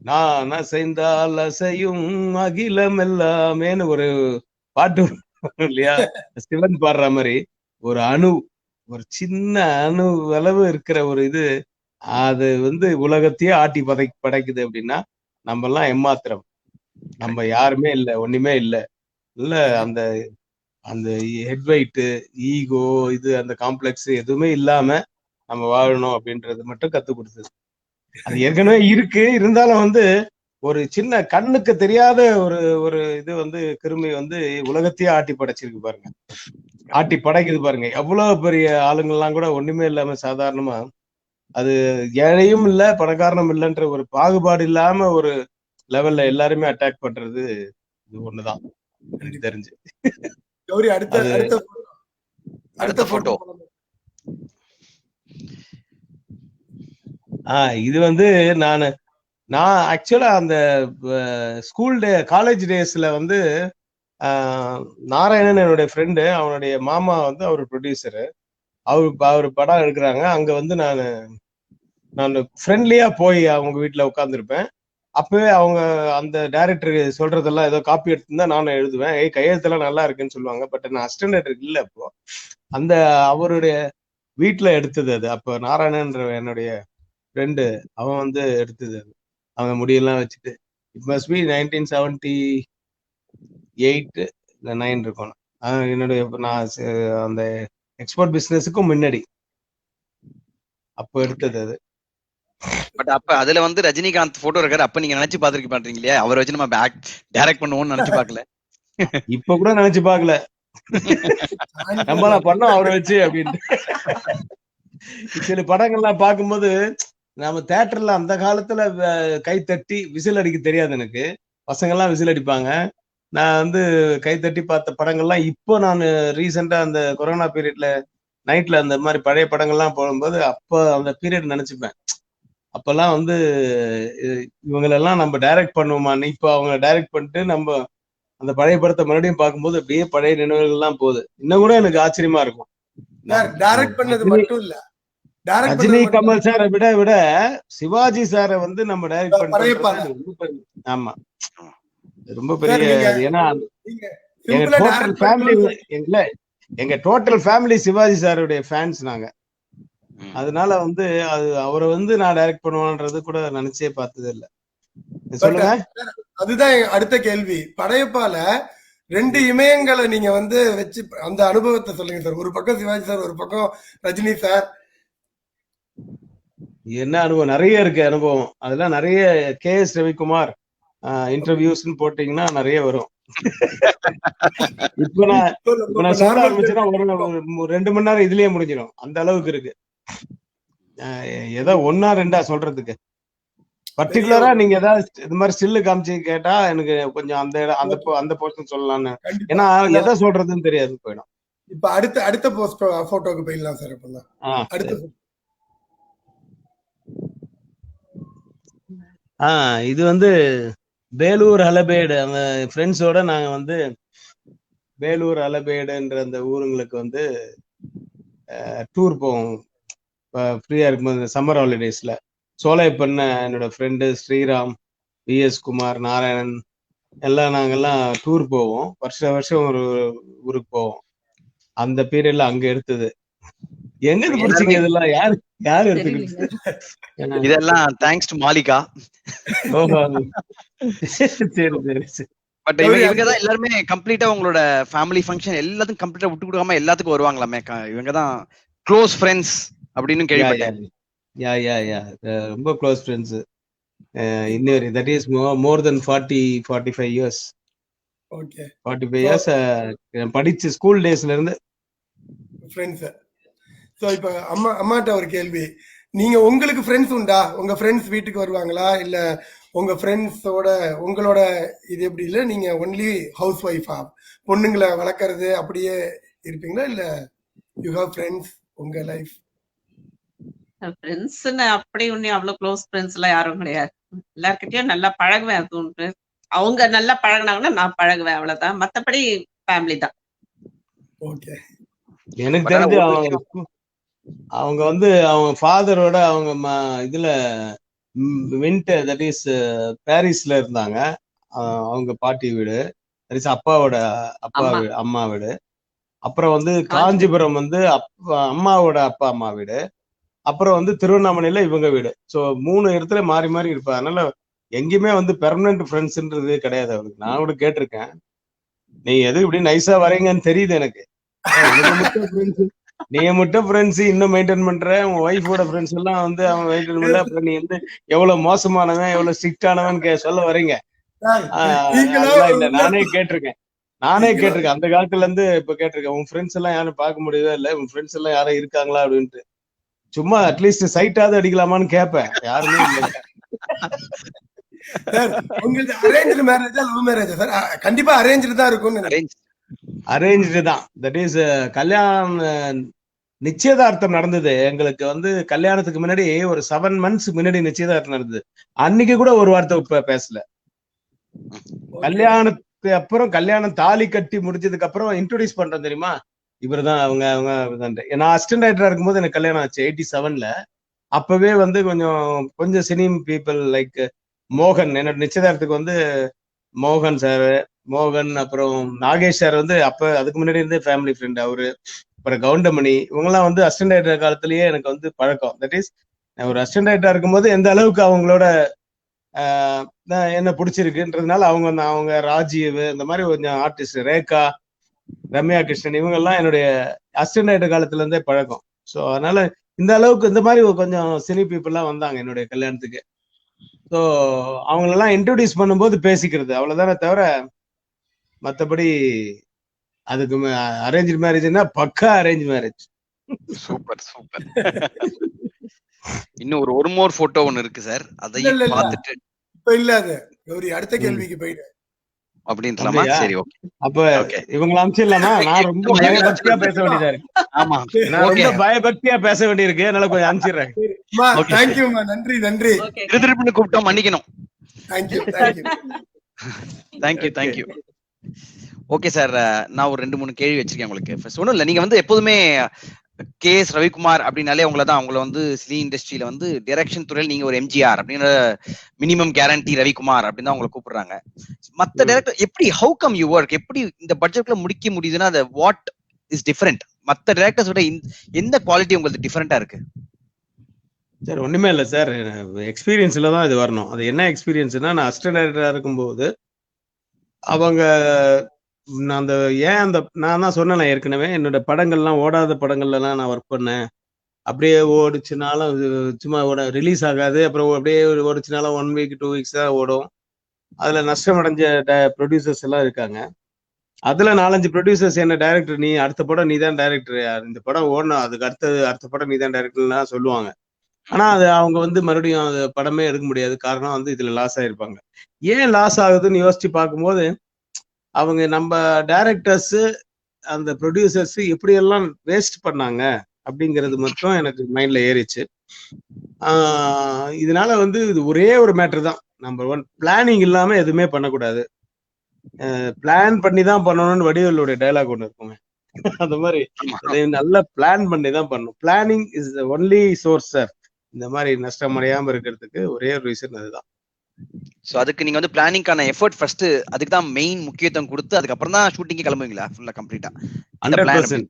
நான் அசைந்தால் அசையும் அகிலம் எல்லாமேன்னு ஒரு பாட்டு இல்லையா, சிவன் பாடுற மாதிரி. ஒரு சின்ன அணு அளவு இருக்கிற ஒரு இது, அது வந்து உலகத்தையே ஆட்டி படைக்குது அப்படின்னா நம்ம எல்லாம் ஏமாத்திரம். நம்ம யாருமே இல்லை, ஒண்ணுமே இல்லை. இல்ல அந்த அந்த ஹெட் வெயிட், ஈகோ, இது அந்த காம்ப்ளெக்ஸ் எதுவுமே இல்லாம நம்ம வாழணும் அப்படின்றது மட்டும் கத்து கொடுத்தது. அது ஏற்கனவே இருக்கு. இருந்தாலும் வந்து ஒரு சின்ன கண்ணுக்கு தெரியாத ஒரு இது வந்து கிருமி வந்து உலகத்தையே ஆட்டி படைச்சிருக்கு பாருங்க. ஆட்டி படைக்குது பாருங்க. எவ்வளவு பெரிய ஆளுங்கள்லாம் கூட ஒண்ணுமே இல்லாம சாதாரணமா, அது ஏழையும் இல்ல பணக்காரனும் இல்லைன்ற ஒரு பாகுபாடு இல்லாம ஒரு லெவல்ல எல்லாருமே அட்டாக் பண்றது இது ஒண்ணுதான் எனக்கு தெரிஞ்சு. கௌரி, அடுத்த போட்டோ. இது வந்து நான் ஆக்சுவலா அந்த ஸ்கூல் காலேஜ் டேஸ்ல வந்து நாராயணன் என்னுடைய ஃப்ரெண்டு, அவனுடைய மாமா வந்து அவர் ப்ரொடியூசரு. அவர் படம் எடுக்கிறாங்க. அங்க வந்து நான் ஃப்ரெண்ட்லியா போய் அவங்க வீட்டுல உட்காந்துருப்பேன். அப்பவே அவங்க அந்த டைரக்டர் சொல்றதெல்லாம் ஏதோ காப்பி எடுத்துருந்தா நானும் எழுதுவேன். கையெழுத்தெல்லாம் நல்லா இருக்குன்னு சொல்லுவாங்க. பட் நான் அசிஸ்டன்ட் டைரக்டர் இல்லை அப்போ. அந்த அவருடைய வீட்டுல எடுத்தது அது. அப்போ நாராயணன்ற என்னுடைய ஃப்ரெண்டு, அவன் வந்து எடுத்தது அது. அவங்க முடியெல்லாம் வச்சுட்டு இட் மஸ்ட் பி 1978 இல்லை 9 இருக்கணும். என்னுடைய நான் அந்த எக்ஸ்போர்ட் பிசினஸுக்கும் முன்னாடி அப்போ எடுத்தது அது. பட் அப்ப அதுல வந்து ரஜினிகாந்த் போட்டோ இருக்காரு. அப்ப நீங்க நினைச்சு பாத்துருக்க மாட்டீங்க இல்லையா, அவரை வச்சு நம்ம டைரக்ட் பண்ணுவோம்னு நினைச்சு பாக்கல. இப்ப கூட நினைச்சு பாக்கல, நம்ம பண்ணோம் அவரை வச்சு அப்படின்னு. சில படங்கள்லாம் பார்க்கும்போது நம்ம தியேட்டர்ல அந்த காலத்துல கை தட்டி விசில் அடிக்க தெரியாது எனக்கு. பசங்க எல்லாம் விசில் அடிப்பாங்க. நான் வந்து கை தட்டி பார்த்த படங்கள்லாம் இப்போ நான் ரீசெண்டா அந்த கொரோனா பீரியட்ல நைட்ல அந்த மாதிரி பழைய படங்கள்லாம் போகும்போது அப்ப அந்த பீரியட் நினைச்சுப்பேன். அப்பெல்லாம் வந்து இவங்களெல்லாம் நம்ம டைரக்ட் பண்ணுவோமான்னு. இப்போ அவங்க டைரக்ட் பண்ணிட்டு நம்ம அந்த பழைய படத்தை மறுபடியும் பார்க்கும்போது அப்படியே பழைய நினைவுகள்லாம் போகுது. இன்னும் கூட எனக்கு ஆச்சரியமா இருக்கும். டைரக்ட் பண்ணது மட்டும் இல்ல, ரஜினி கமல் சாரை விட சிவாஜி சாரை வந்து நம்ம டைரக்ட் பண்றது. ஆமா, ரொம்ப பெரிய. ஏன்னா எங்க டோட்டல் ஃபேமிலி சிவாஜி சாருடைய ஃபேன்ஸ் நாங்க. அதனால வந்து அவரை வந்து நான் டைரக்ட் பண்ணுவான்றது கூட நினைச்சே பார்த்தது இல்ல. சொல்லுங்க. அதுதான் அடுத்த கேள்வி. படையப்பால 2 இமயங்களை நீங்க வந்து வச்சு அந்த அனுபவத்தை சொல்லுங்க சார். ஒரு பக்கம் சிவாஜி சார், ஒரு பக்கம் ரஜினி சார். என்ன அனுபவம்? நிறைய இருக்கு அனுபவம். அதெல்லாம் நிறைய. KS ரவிக்குமார் இன்டர்வியூஸ்ன்னு போட்டீங்கன்னா நிறைய வரும். இப்ப நான் சொல்ல ஆரம்பிச்சேன்னா ஒரு 2 மணி நேரம் இதுலயே முடிஞ்சிடும். அந்த அளவுக்கு இருக்கு. ஏதோ 1 or 2 சொல்றதுக்கு. பர்டிகுலரா நீங்க ஏதாவது இது மாதிரி ஸ்டில்லு காமிச்சு கேட்டா எனக்கு கொஞ்சம் அந்த போர்ஷன் சொல்லலாம்னு. ஏன்னா எதை சொல்றதுன்னு தெரியாது போயிடும். இப்ப அடுத்த போட்டோக்கு போயிடலாம் சார். இப்ப அடுத்த இது வந்து வேலூர் அலபேடு அந்த ஃப்ரெண்ட்ஸோட நாங்க வந்து வேலூர் அலபேடுன்ற அந்த ஊருங்களுக்கு வந்து டூர் போவோம். ஃப்ரீயா இருக்கும்போது சம்மர் ஹாலிடேஸ்ல சோலைப்பண்ண என்னோட ஃப்ரெண்டு ஸ்ரீராம், VS குமார், நாராயணன் எல்லாம் நாங்கெல்லாம் டூர் போவோம். வருஷம் ஒரு ஊருக்கு போவோம். அந்த பீரியட்ல அங்க எடுத்தது. எங்க பிடிச்சிங்க இதெல்லாம்? யாரு எடுத்துக்கிட்டு? இதெல்லாம் தேங்க்ஸ் டு மாலிகா. சரி. பட் இவங்கதான் எல்லாருமே கம்ப்ளீட்டா உங்களோட ஃபேமிலி ஃபங்க்ஷன் எல்லாத்துக்கும் கம்ப்ளீட்டா விட்டு கொடுக்காம எல்லாத்துக்கும் வருவாங்களாமே. இவங்கதான் க்ளோஸ் ஃப்ரெண்ட்ஸ் அப்படின்னு கேள்விப்பட்டேன். ரொம்ப க்ளோஸ் ஃப்ரெண்ட்ஸ். இன்னொரு that is more then 45 years. Okay, 45 years படிச்சு ஸ்கூல் டேஸ்ல இருந்து ஃப்ரெண்ட்ஸ். சோ இப்ப அம்மாட்ட ஒரு கேள்வி. நீங்க உங்களுக்கு ஃப்ரெண்ட்ஸ் உண்டா? உங்க ஃப்ரெண்ட்ஸ் வீட்டுக்கு வருவாங்களா? இல்ல உங்க ஃப்ரெண்ட்ஸோட உங்களோட இது எப்படி? இல்ல நீங்க ஒன்லி ஹவுஸ் ஒய்ஃபா? பொண்ணுங்களை வளர்க்கறது அப்படியே இருப்பீங்களா? இல்ல யூ ஹேவ் ஃப்ரெண்ட்ஸ் உங்க லைஃப்? ஃப்ரெண்ட்ஸ்ன்னு அப்படி ஒன்னும் அவ்வளவு க்ளோஸ் ஃப்ரெண்ட்ஸ் எல்லாம் யாரும் கிடையாது. எல்லார்கிட்டயும் நல்லா பழகுவேன். அது உண்டு. அவங்க நல்லா பழகினாங்கன்னா நான் பழகுவேன், அவ்வளவுதான். மத்தபடி ஃபேமிலி தான். ஓகே. எனக்கு தெரிஞ்சு அவங்க வந்து அவங்க ஃபாதரோட அவங்க இதுல வின்டர் தட் இஸ் பாரிஸ்ல இருந்தாங்க. அவங்க பாட்டி வீடு, அப்பாவோட அம்மா வீடு. அப்புறம் வந்து காஞ்சிபுரம் வந்து அம்மாவோட அப்பா அம்மா வீடு. அப்புறம் வந்து திருவண்ணாமலையில இவங்க வீடு. ஸோ 3 இடத்துல மாறி மாறி இருப்பா. அதனால எங்கேயுமே வந்து பெர்மனன்ட் ஃப்ரெண்ட்ஸ்ன்றது கிடையாது அவளுக்கு. நான் கூட கேட்டிருக்கேன், நீ எது இப்படி நைஸா வரீங்கன்னு தெரியுது எனக்கு. நீ மட்டும் ஃப்ரெண்ட்ஸ் இன்னும் மெயின்டைன் பண்ற, உன் ஒய்ஃபோட ஃப்ரெண்ட்ஸ் எல்லாம் வந்து அவன் மெயின்டைன் பண்ணல. அப்புறம் நீ வந்து எவ்வளவு மோசமானவன் எவ்வளவு ஸ்ட்ரிக்ட் ஆனவன் சொல்ல வரீங்க. இல்ல, நானே கேட்டிருக்கேன். அந்த காலத்துல இருந்து இப்ப கேட்டிருக்கேன், உன் ஃப்ரெண்ட்ஸ் எல்லாம் யாரும் பார்க்க முடியவே இல்லை, உன் ஃப்ரெண்ட்ஸ் எல்லாம் யாரும் இருக்காங்களா அப்படின்ட்டு. சும்மா அட்லீஸ்ட் சைட்டாவது அடிக்கலாமான்னு கேட்பேன். யாருமே இல்லை. உங்களுக்கு அரேஞ்ச்டு மேரேஜா லவ் மேரேஜா சார்? கண்டிப்பா அரேஞ்ச்டு தான் இருக்கும். அரேஞ்ச்டு தான். தட் இஸ் கல்யாணம் நிச்சயதார்த்தம் நடந்தது எங்களுக்கு வந்து கல்யாணத்துக்கு முன்னாடி ஒரு 7 months முன்னாடி நிச்சயதார்த்தம் நடந்தது. அன்னைக்கு கூட ஒரு வார்த்தை பேசல. கல்யாணத்துக்கு அப்புறம் கல்யாணம் தாலி கட்டி முடிஞ்சதுக்கு அப்புறம் இன்ட்ரோடியூஸ் பண்றோம் தெரியுமா, இவர்தான் அவங்க. நான் அசிஸ்டன்ட் டைரக்டரா இருக்கும்போது எனக்கு கல்யாணம் ஆச்சு 87ல. அப்பவே வந்து கொஞ்சம் சினிம் பீப்புள் லைக் மோகன், என்னோட நிச்சயதார்த்தத்துக்கு வந்து மோகன் அப்புறம் நாகேஷ் சார் வந்து அப்ப அதுக்கு முன்னாடி இருந்தே ஃபேமிலி ஃப்ரெண்ட் அவரு. அப்புறம் கவுண்டமணி, இவங்கெல்லாம் வந்து அசிஸ்டன்ட் டைரக்டர் காலத்திலேயே எனக்கு வந்து பழக்கம். தட் இஸ் ஒரு அசிஸ்டன்ட் டைரக்டரா இருக்கும்போது எந்த அளவுக்கு அவங்களோட என்ன பிடிச்சிருக்குன்றதுனால அவங்க ராஜீவ் இந்த மாதிரி கொஞ்சம் ஆர்டிஸ்ட், ரேகா, ரம்யா கிருஷ்ணன், இவங்கெல்லாம் என்னுடைய அசிஸ்டன்ட் டைரக்டர் காலத்துல இருந்தே பழக்கம். ஸோ அதனால இந்த அளவுக்கு இந்த மாதிரி கொஞ்சம் சினி பீப்புள்லாம் வந்தாங்க என்னுடைய கல்யாணத்துக்கு. ஸோ அவங்களெல்லாம் இன்ட்ரோடியூஸ் பண்ணும்போது பேசிக்கிறது அவ்வளவுதானே தவிர மற்றபடி அதுக்கு அரேஞ்ச் மேரேஜ்னா பக்கா அரேஞ்ச் மேரேஜ். சூப்பர். இன்னும் ஒரு மோர் போட்டோ ஒன்னு இருக்கு சார், அதையும் பார்த்துட்டு இப்ப இல்ல அது அடுத்த கேள்விக்கு போயிடு அப்படின்றலாமா? சரி, ஓகே. அப்ப இவங்களை அனுப்பிச்சிடலாமா? நான் ரொம்ப பயபக்தியா பேச வேண்டியதா இருக்கு. ஆமா, நான் ரொம்ப பயபக்தியா பேச வேண்டியிருக்கு. அதனால கொஞ்சம் அனுப்பிச்சிடுறேன். தேங்க்யூமா, நன்றி. திருப்பி கூப்பிட்டோம், மன்னிக்கணும். தேங்க்யூ. ஓகே சார், நான் ஒரு 2-3 கேள்வி வச்சிருக்கேன் உங்களுக்கு. ஃபர்ஸ்ட் ஒன்றும் இல்லை, நீங்க வந்து எப்போதுமே KS ரவிக்குமார் அப்படின்னாலே அவங்கள வந்து சினி இண்டஸ்ட்ரியில வந்து டைரக்ஷன் துறையில் நீங்க ஒரு MGR அப்படின்ற மினிமம் கேரண்டி ரவிக்குமார் அப்படின்னு தான் அவங்களை கூப்பிடுறாங்க. மத்த டைரக்டர் எப்படி, ஹவு கம் யூ ஒர்க், எப்படி இந்த பட்ஜெட்ல முடிக்க முடியுதுன்னா அது வாட் இஸ் டிஃபரெண்ட்? மத்த டைரக்டர்ஸ் விட எந்த குவாலிட்டி உங்களுக்கு டிஃபரெண்டா இருக்கு? சார் ஒண்ணுமே இல்லை சார், எக்ஸ்பீரியன்ஸ்ல தான் இது வரணும். அது என்ன எக்ஸ்பீரியன்ஸ்னா, நான் அசிஸ்டன்ட் டைரக்டரா இருக்கும்போது அவங்க நான் தான் சொன்னேன் ஏற்கனவே, என்னோட படங்கள்லாம் ஓடாத படங்கள்லாம் நான் ஒர்க் பண்ணேன். அப்படியே ஓடிச்சுனாலும் சும்மா ரிலீஸ் ஆகாது. அப்புறம் அப்படியே ஓடிச்சுனாலும் 1 week 2 weeks தான் ஓடும். அதுல நஷ்டம் அடைஞ்ச ப்ரொடியூசர்ஸ் எல்லாம் இருக்காங்க. அதுல 4-5 ப்ரொடியூசர்ஸ் என்ன டைரக்டர், நீ அடுத்த படம் நீ தான் டைரக்டர், இந்த படம் ஓடணும், அதுக்கு அடுத்த படம் நீ தான் டைரக்டர்லாம் சொல்லுவாங்க. ஆனா அது அவங்க வந்து மறுபடியும் அது படமே எடுக்க முடியாது. காரணம் வந்து இதுல லாஸ் ஆயிருப்பாங்க. ஏன் லாஸ் ஆகுதுன்னு யோசிச்சு பார்க்கும்போது, அவங்க நம்ம டைரக்டர்ஸ் அந்த ப்ரொடியூசர்ஸ் எப்படியெல்லாம் வேஸ்ட் பண்ணாங்க அப்படிங்கிறது மட்டும் எனக்கு மைண்ட்ல ஏறிச்சு. இதனால வந்து இது ஒரே ஒரு மேட்டர் தான். நம்பர் 1, பிளானிங் இல்லாம எதுவுமே பண்ணக்கூடாது. பிளான் பண்ணி தான் பண்ணணும்னு வடிவேலுடைய டயலாக் ஒண்ணு இருக்குங்க. அந்த மாதிரி நல்லா பிளான் பண்ணி தான் பண்ணணும். Planning is the only source sir. இந்த மாதிரி நஷ்டம் அடையாம இருக்கிறதுக்கு ஒரே ஒரு ரீசன் அதுதான். சோ அதுக்கு நீங்க வந்து பிளானிங்கான எஃபோர்ட் ஃபர்ஸ்ட், அதுக்கு தான் மெயின் முக்கியத்துவம் கொடுத்து அதுக்கப்புறம் தான் ஷூட்டிங்கே கிளம்புவீங்களா ஃபுல்லா கம்ப்ளீட்டா? 100%.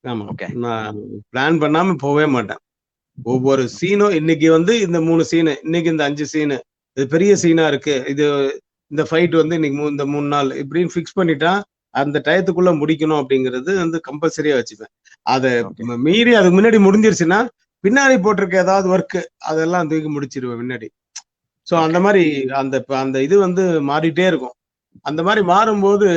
ஆமா, நான் பிளான் பண்ணாம போவே மாட்டேன். ஒவ்வொரு சீனும் இன்னைக்கு வந்து இந்த 3 சீனு, இன்னைக்கு இந்த 5 சீனு, இது பெரிய சீனா இருக்கு, இது இந்த ஃபைட் வந்து இன்னைக்கு இந்த 3 நாள் இப்படின்னு ஃபிக்ஸ் பண்ணிட்டா அந்த டயத்துக்குள்ள முடிக்கணும் அப்படிங்கிறது வந்து கம்பல்சரியா வச்சுப்பேன். அதை மீறி அதுக்கு முன்னாடி முடிஞ்சிருச்சுன்னா பின்னாடி போட்டிருக்க ஏதாவது ஒர்க் அதெல்லாம் தூக்கி முடிச்சிருவேன் முன்னாடி. ஸோ அந்த மாதிரி அந்த இது வந்து மாறிட்டே இருக்கும். அந்த மாதிரி மாறும்போது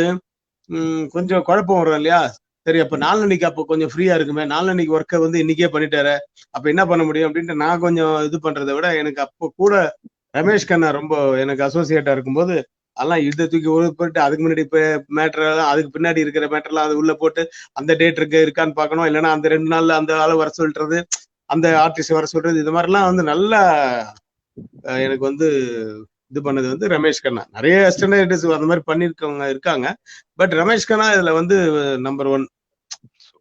கொஞ்சம் குழப்பம் வரும் இல்லையா? சரி, அப்ப நாளன்னைக்கு அப்போ கொஞ்சம் ஃப்ரீயா இருக்குமே, நாளன்னைக்கு ஒர்க்கை வந்து இன்னைக்கே பண்ணிட்டாரு, அப்ப என்ன பண்ண முடியும் அப்படின்ட்டு நான் கொஞ்சம் இது பண்றதை விட, எனக்கு அப்போ கூட ரமேஷ் கண்ணா ரொம்ப எனக்கு அசோசியேட்டா இருக்கும்போது அதெல்லாம் இதை தூக்கி போயிட்டு அதுக்கு முன்னாடி மேட்டர் அதுக்கு பின்னாடி இருக்கிற மேட்டர்லாம் அது உள்ள போட்டு அந்த டேட் இருக்கான்னு பார்க்கணும், இல்லைன்னா அந்த 2 நாள்ல அந்த ஆளு வர சொல்றது, அந்த ஆர்டிஸ்ட் வர சொல்றது, இது மாதிரிலாம் வந்து நல்லா எனக்கு வந்து இது பண்ணது வந்து ரமேஷ் கண்ணா. நிறைய அசிஸ்டன்ட் அந்த மாதிரி பண்ணிருக்கவங்க இருக்காங்க. பட் ரமேஷ் கண்ணா இதுல வந்து நம்பர் 1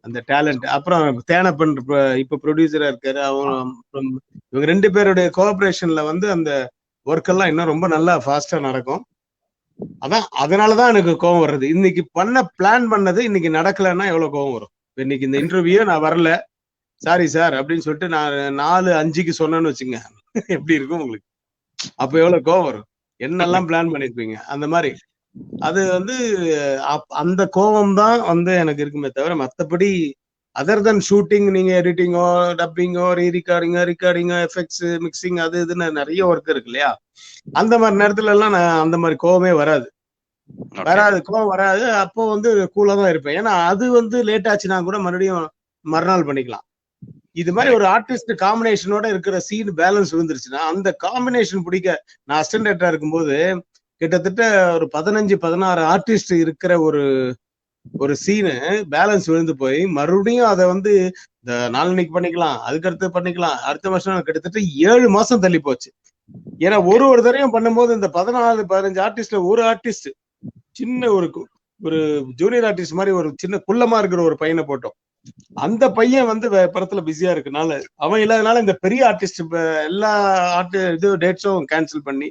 அந்த டேலண்ட். அப்புறம் தேனப்பன் இப்ப ப்ரொடியூசரா இருக்காரு. இவங்க 2 பேருடைய கோஆபரேஷன்ல வந்து அந்த ஒர்க் எல்லாம் இன்னும் ரொம்ப நல்லா ஃபாஸ்டா நடக்கும். அதனாலதான் எனக்கு கோவம் வர்றது. இன்னைக்கு பிளான் பண்ணது இன்னைக்கு நடக்கலன்னா எவ்வளவு கோவம் வரும். இன்னைக்கு இந்த இன்டர்வியூ நான் வரல, சாரி சார் அப்படின்னு சொல்லிட்டு நான் 4:05க்கு சொன்னேன்னு வச்சுங்க, எப்படி இருக்கும் உங்களுக்கு? அப்ப எவ்வளவு கோவம் வரும். என்னெல்லாம் பிளான் பண்ணிருப்பீங்க. அந்த மாதிரி அது வந்து அந்த கோவம் தான் வந்து எனக்கு இருக்குமே தவிர, மற்றபடி அதர் தன் ஷூட்டிங், நீங்க எடிட்டிங்கோ டப்பிங்கோ ரெக்கார்டிங்கோ எஃபெக்ட்ஸ் மிக்சிங் அது இதுன்னு நிறைய ஒர்க் இருக்கு இல்லையா? அந்த மாதிரி நேரத்துல எல்லாம் நான் அந்த மாதிரி கோவமே வராது. கோவம் வராது. அப்போ வந்து கூலா தான் இருப்பேன். ஏன்னா அது வந்து லேட் ஆச்சுன்னா கூட மறுபடியும் மறுநாள் பண்ணிக்கலாம். இது மாதிரி ஒரு ஆர்டிஸ்ட் காம்பினேஷனோட இருக்கிற சீன் பேலன்ஸ் விழுந்துருச்சுன்னா அந்த காம்பினேஷன் பிடிக்க, நான் அசிஸ்டன்ட் டைரக்டரா இருக்கும்போது கிட்டத்தட்ட ஒரு 15-16 ஆர்டிஸ்ட் இருக்கிற ஒரு சீனு பேலன்ஸ் விழுந்து போய் மறுபடியும் அதை வந்து இந்த நாளன்னைக்கு பண்ணிக்கலாம், அதுக்கடுத்து பண்ணிக்கலாம், அடுத்த வருஷம் கிட்டத்தட்ட 7 மாசம் தள்ளி போச்சு. ஏன்னா ஒரு தடவையும் பண்ணும்போது இந்த 14-15 ஆர்டிஸ்ட்ல ஒரு ஆர்டிஸ்ட் சின்ன ஒரு ஜூனியர் ஆர்டிஸ்ட் மாதிரி ஒரு சின்ன குள்ளமா இருக்கிற ஒரு பையனை போட்டோம். அந்த பையன் வந்து படத்துல பிஸியா இருக்கனால, அவன் இல்லாதனால இந்த பெரிய ஆர்டிஸ்ட் எல்லா டேட்ஸும் கேன்சல் பண்ணி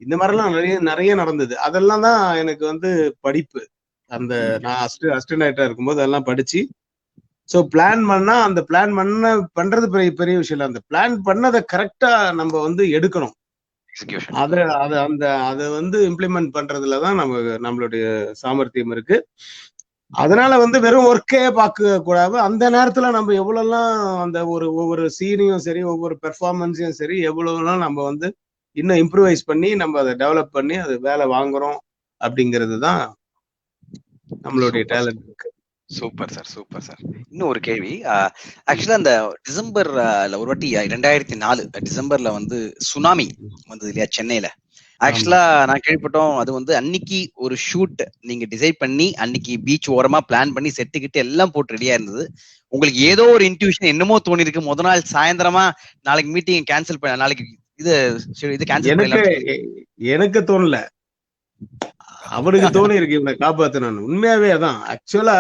இந்த மாதிரிலாம் நிறைய நடந்தது. அதெல்லாம் தான் எனக்கு வந்து படிப்பு. அந்த நான் அசிஸ்டன்ட் டைரக்டரா இருக்கும்போது அதெல்லாம் படிச்சு, சோ பிளான் பண்ணா அந்த பிளான் பண்றது பெரிய விஷயம் இல்லை. அந்த பிளான் பண்ணதை கரெக்டா நம்ம வந்து எடுக்கணும். அதை வந்து இம்ப்ளிமெண்ட் பண்றதுலதான் நம்மளுடைய சாமர்த்தியம் இருக்கு. அதனால வந்து வெறும் ஒர்க்கே பார்க்க கூடாது. அந்த நேரத்துல நம்ம எவ்வளவுலாம் அந்த ஒவ்வொரு சீனையும் சரி, ஒவ்வொரு பெர்ஃபார்மன்ஸையும் சரி, எவ்வளவுலாம் நம்ம வந்து இன்னும் இம்ப்ரூவைஸ் பண்ணி நம்ம அதை டெவலப் பண்ணி அது வேலை வாங்குறோம் அப்படிங்கிறது தான் நம்மளுடைய டேலண்ட் இருக்கு. Super sir. இன்னும் ஒரு கேள்வி. ஆக்சுவலா அந்த டிசம்பர்ல ஒரு வாட்டி 2004 டிசம்பர்ல வந்து சுனாமி வந்தது இல்லையா சென்னையில? ஆக்சுவலா நான் கேள்விப்பட்டோம், அது வந்து அன்னைக்கு ஒரு ஷூட் நீங்க டிசைட் பண்ணி அன்னைக்கு பீச் ஓரமா பிளான் பண்ணி செட்டுக்கிட்டு எல்லாம் போட்டு ரெடியா இருந்தது. உங்களுக்கு ஏதோ ஒரு இன்ட்யூஷன் என்னமோ தோணி இருக்கு, முத நாள் சாயந்தரமா நாளைக்கு மீட்டிங் கேன்சல் பண்ண, நாளைக்கு இது கேன்சல் பண்ணல. எனக்கு தோணல, அவனுக்கு தோணி இருக்கு இவனை காப்பாத்தணும். உண்மையாவே அதான். ஆக்சுவலா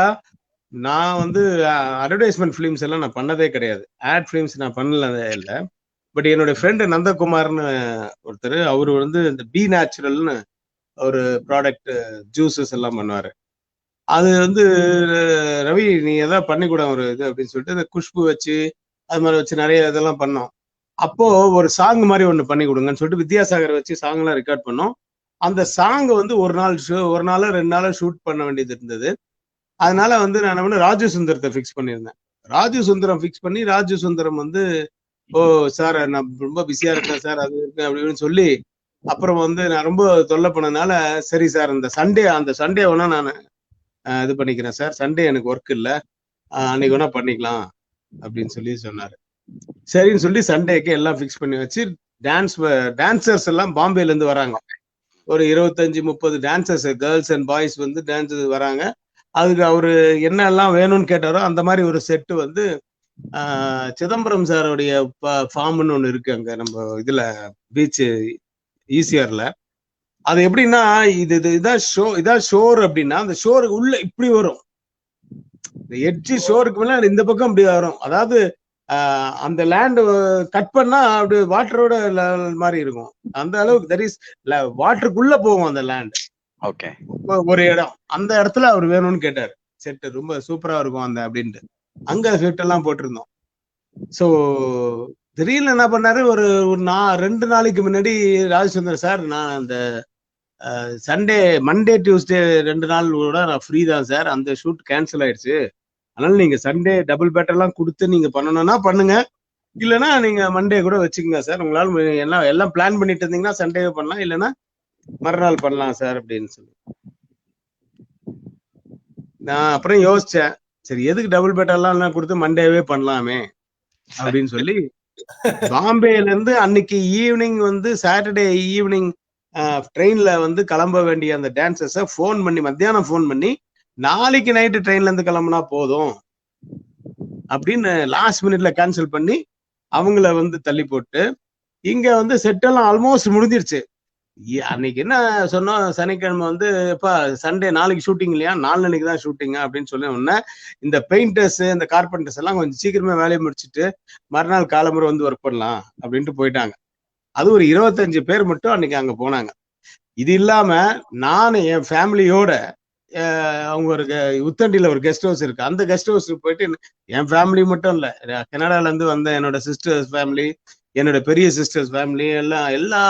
நான் வந்து அட்வர்டைஸ்மெண்ட் பிலிம்ஸ் எல்லாம் நான் பண்ணதே கிடையாது. ஆட் பிலிம்ஸ் நான் பண்ணதே இல்லை. பட் என்னுடைய ஃப்ரெண்டு நந்தகுமார்னு ஒருத்தர், அவரு வந்து இந்த பி நேச்சுரல்னு ஒரு ப்ராடக்ட் ஜூசஸ் எல்லாம் பண்ணுவாரு. அது வந்து ரவி நீ எதாவது பண்ணி கூட ஒரு இது அப்படின்னு சொல்லிட்டு இந்த குஷ்பு வச்சு அது மாதிரி வச்சு நிறைய இதெல்லாம் பண்ணோம். அப்போ ஒரு சாங் மாதிரி ஒண்ணு பண்ணி கொடுங்கன்னு சொல்லிட்டு வித்யாசாகர் வச்சு சாங் எல்லாம் ரெக்கார்ட் பண்ணோம். அந்த சாங் வந்து ஒரு நாள் 2 நாள் ஷூட் பண்ண வேண்டியது இருந்தது. அதனால வந்து நான் வந்து ராஜு சுந்தரத்தை ஃபிக்ஸ் பண்ணியிருந்தேன். ராஜு சுந்தரம் ஃபிக்ஸ் பண்ணி, ராஜு சுந்தரம் வந்து ஓ சார் நான் ரொம்ப பிஸியா இருக்கேன் சார் அது இருக்கு அப்படின்னு சொல்லி அப்புறம் வந்து நான் ரொம்ப தொல்லை பண்ணனால, சரி சார் அந்த சண்டே வேணா நான் இது பண்ணிக்கிறேன் சார், சண்டே எனக்கு ஒர்க் இல்லை, அன்னைக்கு வேணா பண்ணிக்கலாம் அப்படின்னு சொல்லி சொன்னாரு. சரின்னு சொல்லி சண்டேக்கு எல்லாம் ஃபிக்ஸ் பண்ணி வச்சு டான்சர்ஸ் எல்லாம் பாம்பேல இருந்து வராங்க. ஒரு 25-30 டான்சர்ஸ், கேர்ள்ஸ் அண்ட் பாய்ஸ் வந்து டான்ஸ் வராங்க. அதுக்கு அவரு என்ன எல்லாம் வேணும்னு கேட்டாரோ அந்த மாதிரி ஒரு செட்டு வந்து சிதம்பரம் சாருடைய ஃபார்ம்னு ஒண்ணு இருக்கு அங்க நம்ம இதுல பீச் ஈசிஆர்ல. அது எப்படின்னா இதான் ஷோர் அப்படின்னா அந்த ஷோருக்கு உள்ள இப்படி வரும், இந்த எட்ஜி ஷோருக்கு மேல இந்த பக்கம் இப்படி வரும். அதாவது அந்த லேண்ட் கட் பண்ணா அப்படி வாட்டரோட லெவல் மாதிரி இருக்கும். அந்த அளவுக்கு தட் இஸ் வாட்டருக்குள்ள போகும் அந்த லேண்ட். ஓகே, ஒரு இடம், அந்த இடத்துல அவர் வேணும்னு கேட்டாரு. செட்டு ரொம்ப சூப்பரா இருக்கும் அந்த அப்படின்ட்டு அங்க செட் எல்லாம் போட்டிருந்தோம். ஸோ திடீர்னு என்ன பண்ணாரு, ஒரு 2 நாளைக்கு முன்னாடி ராஜச்சந்திரன் சார், நான் அந்த சண்டே மண்டே டியூஸ்டே 2 நாள் கூட நான் ஃப்ரீ தான் சார், அந்த ஷூட் கேன்சல் ஆயிடுச்சு, அதனால நீங்க சண்டே டபுள் பேட்டர்லாம் கொடுத்து நீங்க பண்ணணும்னா பண்ணுங்க, இல்லைன்னா நீங்க மண்டே கூட வச்சுக்கோங்க சார், உங்களால எல்லாம் பிளான் பண்ணிட்டு இருந்தீங்கன்னா சண்டேவே பண்ணலாம், இல்லைன்னா மறுநாள் பண்ணலாம் சார் அப்படின்னு சொல்லி. நான் அப்புறம் யோசிச்சேன், சரி எதுக்கு டபுள் பேட்டர்லாம் கொடுத்து மண்டேவே பண்ணலாமே அப்படின்னு சொல்லி பாம்பேல இருந்து அன்னைக்கு ஈவினிங் வந்து சாட்டர்டே ஈவினிங் ட்ரெயின்ல வந்து கிளம்ப வேண்டிய அந்த டான்சர்ஸை மத்தியானம் ஃபோன் பண்ணி நாளைக்கு நைட்டு ட்ரெயின்ல இருந்து கிளம்புனா போதும் அப்படின்னு லாஸ்ட் மினிட்ல கேன்சல் பண்ணி அவங்கள வந்து தள்ளி போட்டு இங்க வந்து செட்டெல்லாம் ஆல்மோஸ்ட் முடிஞ்சிருச்சு. அன்னைக்கு என்ன சொன்னோம், சனிக்கிழமை வந்து எப்பா சண்டே நாளைக்கு ஷூட்டிங் இல்லையா, 4 நாளைக்கு தான் ஷூட்டிங் அப்படின்னு சொல்லி உடனே இந்த பெயிண்டர்ஸ் இந்த கார்பெண்டர்ஸ் எல்லாம் கொஞ்சம் சீக்கிரமே வேலையை முடிச்சுட்டு மறுநாள் காலம்புரை வந்து ஒர்க் பண்ணலாம் அப்படின்ட்டு போயிட்டாங்க. அது ஒரு 25 பேர் மட்டும் அன்னைக்கு அங்க போனாங்க. இது இல்லாம நான் என் ஃபேமிலியோட அவங்க ஒரு உத்தண்டியில ஒரு கெஸ்ட் ஹவுஸ் இருக்கு, அந்த கெஸ்ட் ஹவுஸுக்கு போயிட்டு என் ஃபேமிலி மட்டும் இல்ல, கனடால இருந்து வந்த என்னோட சிஸ்டர்ஸ் ஃபேமிலி, என்னோட பெரிய சிஸ்டர்ஸ் ஃபேமிலி எல்லா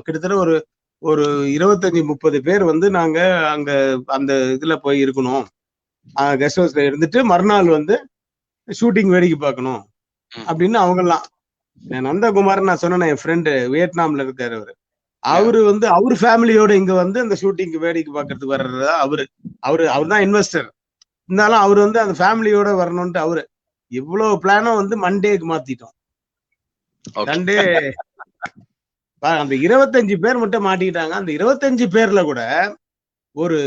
கிட்டத்தட்ட ஒரு 25-30 பேர் வந்து நாங்க அங்க அந்த இதுல போய் இருக்கணும், கெஸ்ட் ஹவுஸ்ல இருந்துட்டு மறுநாள் வந்து ஷூட்டிங் வேடிக்கை பார்க்கணும் அப்படின்னு அவங்கெல்லாம். நந்தகுமார் நான் சொன்னேன், என் ஃப்ரெண்டு வியட்நாம்ல இருக்காரு, அவரு வந்து அவர் ஃபேமிலியோட இங்க வந்து அந்த ஷூட்டிங்க்கு வேடிக்கை பார்க்கறதுக்கு வர்றதா அவர் தான் இன்வெஸ்டர், இருந்தாலும் அவர் வந்து அந்த ஃபேமிலியோட வரணும்ட்டு அவரு இவ்வளவு பிளானும் வந்து மண்டேக்கு மாத்திட்டோம். சண்டே அந்த 25 பேர் மட்டும் மாட்டிக்கிட்டாங்க. அந்த 25 பேர்ல கூட ஒரு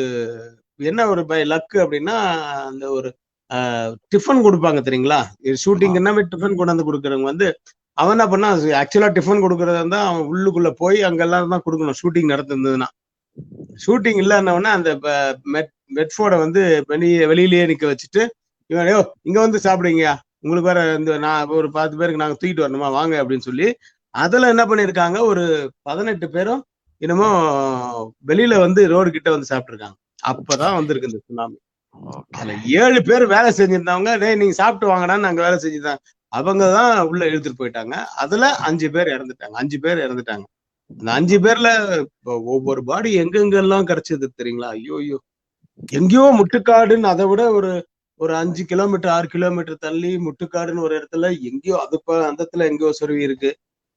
என்ன ஒரு பை லக்கு அப்படின்னா, அந்த ஒரு டிஃபன் கொடுப்பாங்க தெரியுங்களா, ஷூட்டிங்னா டிஃபன் கொண்டாந்து கொடுக்குறவங்க வந்து அவன் என்ன பண்ணா, ஆக்சுவலா டிஃபன் கொடுக்கறதா இருந்தா அவன் உள்ளுக்குள்ள போய் அங்கெல்லாம் தான் கொடுக்கணும் ஷூட்டிங் நடத்திருந்ததுன்னா. ஷூட்டிங் இல்லைன்னா அந்த மெட்ஃபோர்டை வந்து வெளியிலேயே நிக்க வச்சுட்டு இவன் இங்க வந்து சாப்பிடுங்க, உங்களுக்கு வேற இந்த நான் ஒரு 10 பேருக்கு நாங்க தூக்கிட்டு வரணுமா வாங்க அப்படின்னு சொல்லி அதுல என்ன பண்ணிருக்காங்க, ஒரு 18 பேரும் என்னமோ வெளியில வந்து ரோடு கிட்ட வந்து சாப்பிட்டுருக்காங்க. அப்பதான் வந்திருக்கு இந்த சுனாமி. அதுல 7 பேர் வேலை செஞ்சிருந்தவங்க, நீங்க சாப்பிட்டு வாங்கடான்னு நாங்க வேலை செஞ்சுதான் அவங்கதான் உள்ள இழுத்துட்டு போயிட்டாங்க. அதுல 5 பேர் இறந்துட்டாங்க. அந்த 5 பேர்ல ஒவ்வொரு பாடி எங்கெங்கெல்லாம் கிடைச்சது தெரியுங்களா? ஐயோ எங்கேயோ முட்டுக்காடுன்னு, அதை விட ஒரு 5 கிலோமீட்டர் 6 கிலோமீட்டர் தள்ளி முட்டுக்காடுன்னு ஒரு இடத்துல எங்கேயோ அந்த இடத்துல எங்கேயோ சொருவி இருக்கு,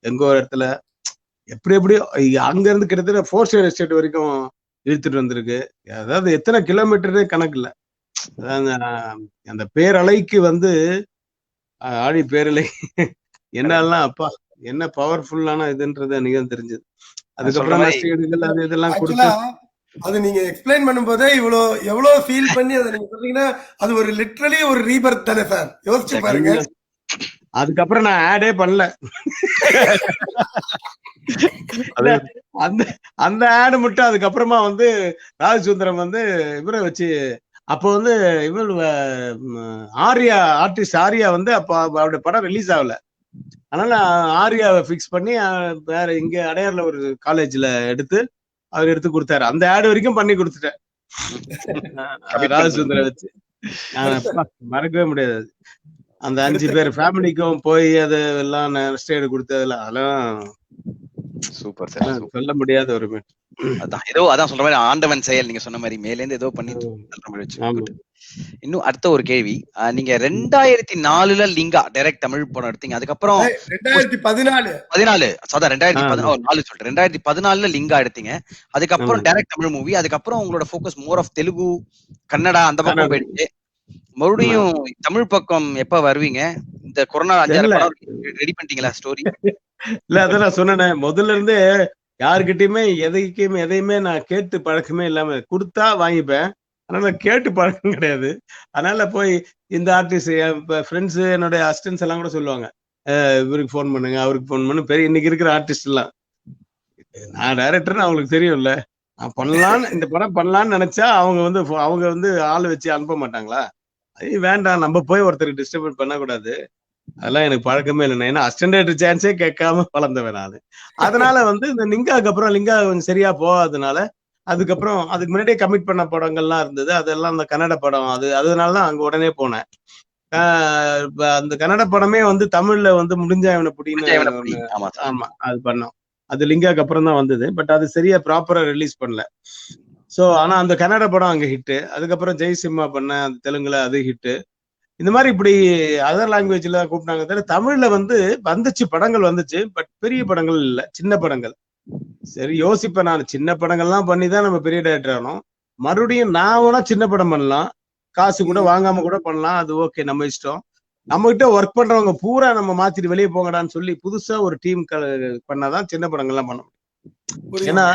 எங்கோ ஒரு இடத்துல எப்படியோ அங்க இருந்து கிட்டத்தட்ட 4 ஸ்டேட் எஸ்டேட் வரைக்கும் இழுத்துட்டு வந்திருக்கு. அதாவது எத்தனை கிலோமீட்டரே கணக்கு இல்லை. அந்த பேரலைக்கு வந்து ஆடி பேரலை என்னெல்லாம் அப்பா என்ன பவர்ஃபுல்லான இதுன்றது அன்னைக்கு தெரிஞ்சது. அதுக்கப்புறம் அது இதெல்லாம் கொடுத்து அது நீங்க எக்ஸ்பிளைன் பண்ணும்போதே எவ்வளவு ஃபீல் பண்ணி அதை நீங்க சொன்னீங்கன்னா அது ஒரு லிட்டரலி ஒரு ரீபர்த் தானே சார், யோசிச்சு பாருங்க. அதுக்கப்புறம் நான் ஆடே பண்ணல, அந்த ஆடு மட்டும். அதுக்கப்புறமா வந்து ராஜசுந்தரம் வந்து இவரை வச்சு, அப்போ வந்து இவர் ஆர்டிஸ்ட் ஆர்யா வந்து அப்போ அவருடைய படம் ரிலீஸ் ஆகல, அதனால ஆர்யாவை பிக்ஸ் பண்ணி வேற இங்க அடையாறுல ஒரு காலேஜ்ல அவர் எடுத்து கொடுத்தாரு. அந்த ஆடு வரைக்கும் பண்ணி கொடுத்துட்டேன் ராஜசுந்தரம் வச்சு. மறக்கவே முடியாது. அந்த 5 பேர் ஃபேமிலிக்கும் போய் அது எல்லாம் ஸ்டேடு கொடுத்ததுல அதெல்லாம் சூப்பர் சார், சொல்ல முடியாத ஒரு அதான் சொல்ற மாதிரி ஆண்டவன் செயல், நீங்க சொன்ன மாதிரி மேலேந்து ஏதோ பண்ணி இன்னும் அடுத்த ஒரு கேள்வி. நீங்க 2004 லிங்கா டைரக்ட் தமிழ் படம் எடுத்தீங்க. அதுக்கப்புறம் 2014 அதான் 2014 சொல்றேன். 2014 லிங்கா எடுத்தீங்க. அதுக்கப்புறம் டைரக்ட் தமிழ் மூவி. அதுக்கப்புறம் உங்களோட focus more of Telugu, Kannada அந்த பக்கம் போயிடுச்சு. மறுபடியும் தமிழ் பக்கம் எப்ப வருவீங்க? இந்த கொரோனா 5-6 படம் ரெடி பண்ணிட்டீங்களா ஸ்டோரி? இல்ல அதான் நான் சொன்னேன், முதல்ல இருந்தே யாருக்கிட்டயுமே எதையுமே நான் கேட்டு பழக்கமே இல்லாம கொடுத்தா வாங்கிப்பேன். ஆனா நான் கேட்டு பழக்கம் கிடையாது. அதனால போய் இந்த ஆர்டிஸ்ட் என் ஃப்ரெண்ட்ஸ் என்னுடைய அசிஸ்டன்ஸ் எல்லாம் கூட சொல்லுவாங்க, இவருக்கு ஃபோன் பண்ணுங்க, அவருக்கு ஃபோன் பண்ணு. பெரிய இன்னைக்கு இருக்கிற ஆர்டிஸ்ட் எல்லாம் நான் டைரக்டர்னு அவங்களுக்கு தெரியும்ல, நான் பண்ணலான்னு இந்த படம் பண்ணலான்னு நினைச்சா அவங்க வந்து ஆள் வச்சு அனுப்ப மாட்டாங்களா? வேண்டாம், நம்ம போய் ஒருத்தருக்கு டிஸ்டர்ப் பண்ணக்கூடாது. அதெல்லாம் எனக்கு பழக்கமே இல்லை. ஏன்னா அஸ்டண்டர்ட் சான்ஸே கேட்காம வளர்ந்தவன் நான். அதனால வந்து இந்த லிங்காக்கு அப்புறம் லிங்கா கொஞ்சம் சரியா போகாதனால அதுக்கப்புறம் அதுக்கு முன்னாடியே கமிட் பண்ண படங்கள்லாம் இருந்தது. அதெல்லாம் அந்த கன்னட படம் அதனாலதான் அங்க உடனே போனேன். அந்த கன்னட படமே வந்து தமிழ்ல வந்து முடிஞ்சா இவனை புடின்னு ஆமா அது பண்ணோம். அது லிங்காக்கு அப்புறம் தான் வந்தது. பட் அது சரியா ப்ராப்பரா ரிலீஸ் பண்ணல. சோ ஆனா அந்த கன்னட படம் அங்க ஹிட்டு. அதுக்கப்புறம் ஜெய் சிம்மா பண்ண அந்த தெலுங்குல அது ஹிட்டு. இந்த மாதிரி இப்படி அதர் லாங்குவேஜ்ல கூப்பிட்டாங்க தவிர தமிழ்ல வந்து வந்துச்சு, படங்கள் வந்துச்சு. பட் பெரிய படங்கள் இல்ல, சின்ன படங்கள். சரி யோசிப்பேன் நான், சின்ன படங்கள்லாம் பண்ணிதான் நம்ம பெரிய டைரக்டர் ஆனோம். மறுபடியும் நான் வேணா சின்ன படம் பண்ணலாம், காசு கூட வாங்காம கூட பண்ணலாம், அது ஓகே, நம்ம இஷ்டம். நம்ம கிட்ட ஒர்க் பண்றவங்க பூரா நம்ம மாத்திட்டு வெளியே போங்கடான்னு சொல்லி புதுசா ஒரு டீம் பண்ணாதான் சின்ன படங்கள்லாம் பண்ண முடியும். ஏன்னா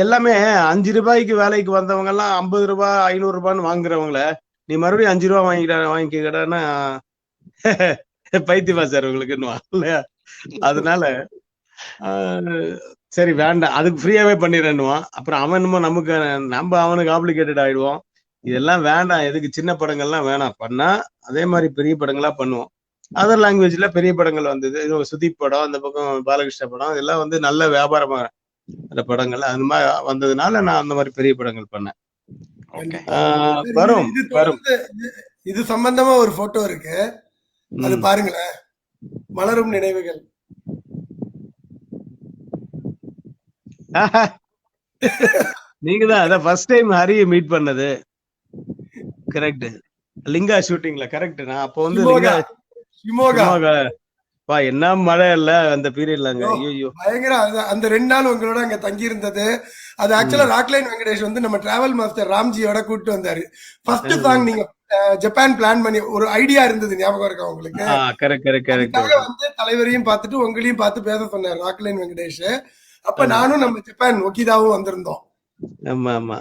எல்லாமே 5 ரூபாய்க்கு வேலைக்கு வந்தவங்க எல்லாம் 50 ரூபாய் 500 ரூபான்னு வாங்குறவங்கள நீ மறுபடியும் 5 ரூபா வாங்கிக்கடான்னா பைத்தியமா சார் உங்களுக்கு இல்லையா? அதனால சரி வேண்டாம், அதுக்கு ஃப்ரீயாவே பண்ணிடுறேன்னுவான். அப்புறம் அவனுமோ நம்ம அவனுக்கு ஆப்ளிகேட்டட் ஆயிடுவோம். இதெல்லாம் வேண்டாம், எதுக்கு சின்ன படங்கள்லாம் வேணாம், பண்ணா அதே மாதிரி பெரிய படங்களா பண்ணுவோம். அதர் லாங்குவேஜ்ல பெரிய படங்கள் வந்தது. சுதீப் படம், அந்த பக்கம் பாலகிருஷ்ண படம், இதெல்லாம் வந்து நல்ல வியாபாரமா அந்த படங்கள் அந்த மாதிரி வந்ததுனால நான் அந்த மாதிரி பெரிய படங்கள் பண்ணேன். வரும். இது சம்பந்தமா ஒரு போட்டோ இருக்கு, அது பாருங்களேன். மலரும் நினைவுகள். நீங்கதான் அதான் ஃபர்ஸ்ட் டைம் ஹரியை மீட் பண்ணது. கரெக்ட், லிங்கா ஷூட்டிங்ல. கரெக்ட். நான் அப்போ வந்து என்ன மழை இல்ல அந்த பீரியட்லங்க, ஐயோ பயங்கர. அந்த 2 நாள் உங்களோட அங்க தங்கி இருந்தது, அது ஆக்சுவலா ராக்லைன் வெங்கடேஷ் வந்து நம்ம டிராவல் மாஸ்டர் ராம்ஜியோட கூட்டு வந்தாரு. ஃபர்ஸ்ட் சாங் நீங்க ஜப்பான் பிளான் பண்ணி ஒரு ஐடியா இருந்தது, ஞாபகம் இருக்கா உங்களுக்கு? வந்து தலைவரையும் பார்த்துட்டு உங்களையும் பார்த்து பேச சொன்னார் ராக்லைன் வெங்கடேஷ். அப்ப நானும் நம்ம ஜப்பான் ஒகிதாவும் வந்திருந்தோம். ஆமா ஆமா.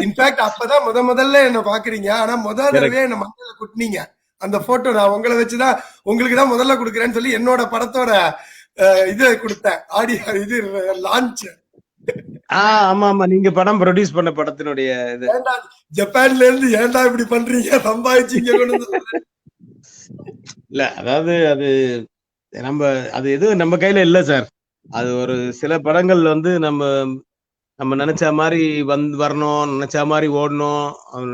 இன்ஃபேக்ட் அப்பதான் முதல்ல என்ன பாக்குறீங்க. ஆனா முதல்ல என்ன மக்களை குட்டினீங்க. அந்த போட்டோ நான் உங்களை வச்சுதான் உங்களுக்கு தான் முதல்ல கொடுக்குறேன்னு சொல்லி என்னோட படத்தோட இது கொடுத்தேன், ஆடியோ இது லான்ச். ஆமா ஆமா, நீங்க படம் ப்ரொடியூஸ் பண்ண படத்தினுடைய இது. ஜப்பான்ல இருந்து ஏன்டா இப்படி பண்றீங்க, சம்பாதிச்சீங்க. இல்ல அதாவது அது எதுவும் நம்ம கையில இல்ல சார். அது ஒரு சில படங்கள் வந்து நம்ம நினைச்ச மாதிரி வரணும், நினைச்ச மாதிரி ஓடணும்,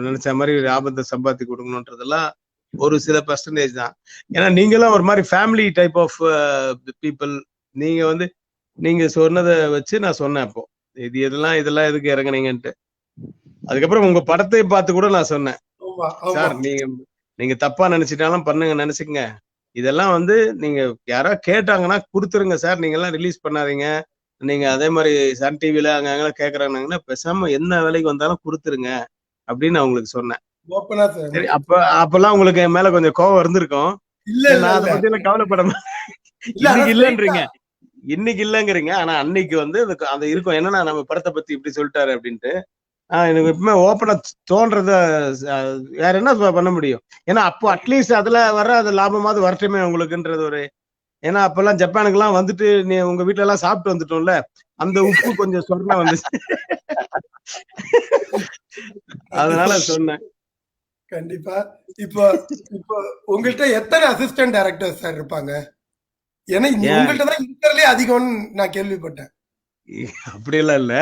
நினைச்ச மாதிரி ஆபத்தை சம்பாத்தி கொடுக்கணும்ன்றதெல்லாம் ஒரு சில பெர்சன்டேஜ் தான். ஏன்னா நீங்களும் ஒரு மாதிரி ஃபேமிலி டைப் ஆஃப் பீப்புள். நீங்க சொன்னதை வச்சு நான் சொன்னேன் அப்போ இதெல்லாம் எதுக்கு இறங்குனீங்கன்ட்டு. அதுக்கப்புறம் உங்க படத்தை பார்த்து கூட நான் சொன்னேன், சார் நீங்க தப்பா நினைச்சிட்டாலும் பண்ணுங்க, நினைச்சுக்கங்க. இதெல்லாம் வந்து நீங்க யாராவது கேட்டாங்கன்னா கொடுத்துருங்க சார், நீங்க எல்லாம் ரிலீஸ் பண்ணாதீங்க. நீங்க அதே மாதிரி சன் டிவில அங்க கேக்குறாங்கன்னா பேசாம என்ன வேலைக்கு வந்தாலும் கொடுத்துருங்க அப்படின்னு அவங்களுக்கு சொன்னேன். சரி, அப்பெல்லாம் உங்களுக்கு என் மேல கொஞ்சம் கோவம் இருந்திருக்கும். நான் அதை பத்தி எல்லாம் கவலைப்பட இல்லன்றீங்க, இன்னைக்கு இல்லங்கிறீங்க. ஆனா அன்னைக்கு வந்து அது இருக்கும். என்னன்னா நம்ம படத்தை பத்தி இப்படி சொல்லிட்டாரு அப்படின்ட்டு எனக்கு எப்பவுமே ஓப்பனா தோன்றத. வேற என்ன பண்ண முடியும்? ஏன்னா அப்போ அட்லீஸ்ட் அதுல வர அது லாபமாவது வரட்டுமே உங்களுக்குன்றது ஒரு. ஏன்னா அப்பெல்லாம் ஜப்பானுக்கு எல்லாம் வந்துட்டு நீ உங்க வீட்டுல எல்லாம் சாப்பிட்டு வந்துட்டோம்ல, அந்த உப்பு கொஞ்சம் சொன்னா வந்துச்சு. அதனால சொன்னேன். கண்டிப்பா. இப்போ உங்கள்கிட்ட எத்தனை அசிஸ்டன்ட் டைரக்டர் சார் இருப்பாங்க? ஏன்னா உங்கள்கிட்ட தான் இருக்கிறதுலே அதிகம்னு நான் கேள்விப்பட்டேன். அப்படி எல்லாம் இல்ல,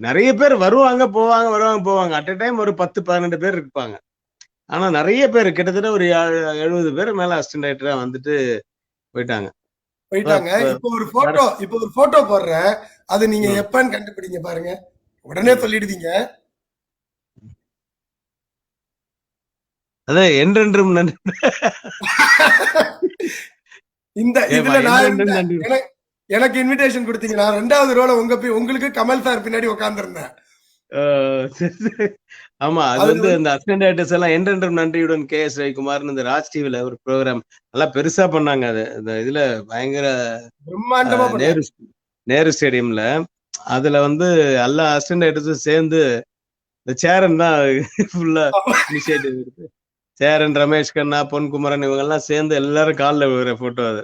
நிறைய பேர் வருவாங்க போவாங்க. அட் எ டைம் ஒரு 10-12 பேர் இருப்பாங்க. ஆனா நிறைய பேர் கிட்டத்தட்ட ஒரு 70 பேர் மேல அசிஸ்டன்ட் டைரக்டரா வந்துட்டு போயிட்டாங்க. இப்போ ஒரு போட்டோ போடுறேன், அது நீங்க எப்பன்னு கண்டுபிடிங்க பாருங்க, உடனே சொல்லிடுவீங்க. அதான் என்றென்றும் நன்றி. இந்த ஏமா, இதுல நான் என்றென்றும் நன்றி. எனக்கு இன்விடேஷன் கொடுத்தீங்க. நான் 2வது ரோல உங்களுக்கு கமல் சார் பின்னாடி உட்கார்ந்துருந்தேன். சரி, சரி. ஆமா, அது வந்து இந்த அசிஸ்டன்ட் டைரக்டர்ஸ் எல்லாம் என்றென்றும் நன்றியுடன் KS ரவிக்குமார்னு இந்த ராஜ் டிவில ஒரு ப்ரோக்ராம் நல்லா பெருசா பண்ணாங்க. அது இந்த இதுல பயங்கர பிரம்மாண்டமா பண்ணாரு. நேரு ஸ்டேடியம்ல. அதுல வந்து எல்லா அசிஸ்டன்ட் டைரக்டர்ஸும் சேர்ந்து இந்த சேரன் தான் ஃபுல்லா இனிஷியேட்டிவ் இருக்கு. சேரன், ரமேஷ் கண்ணா, பொன்குமரன் இவங்க எல்லாம் சேர்ந்து எல்லாரும் காலில் விழுகிற போட்டோ அது.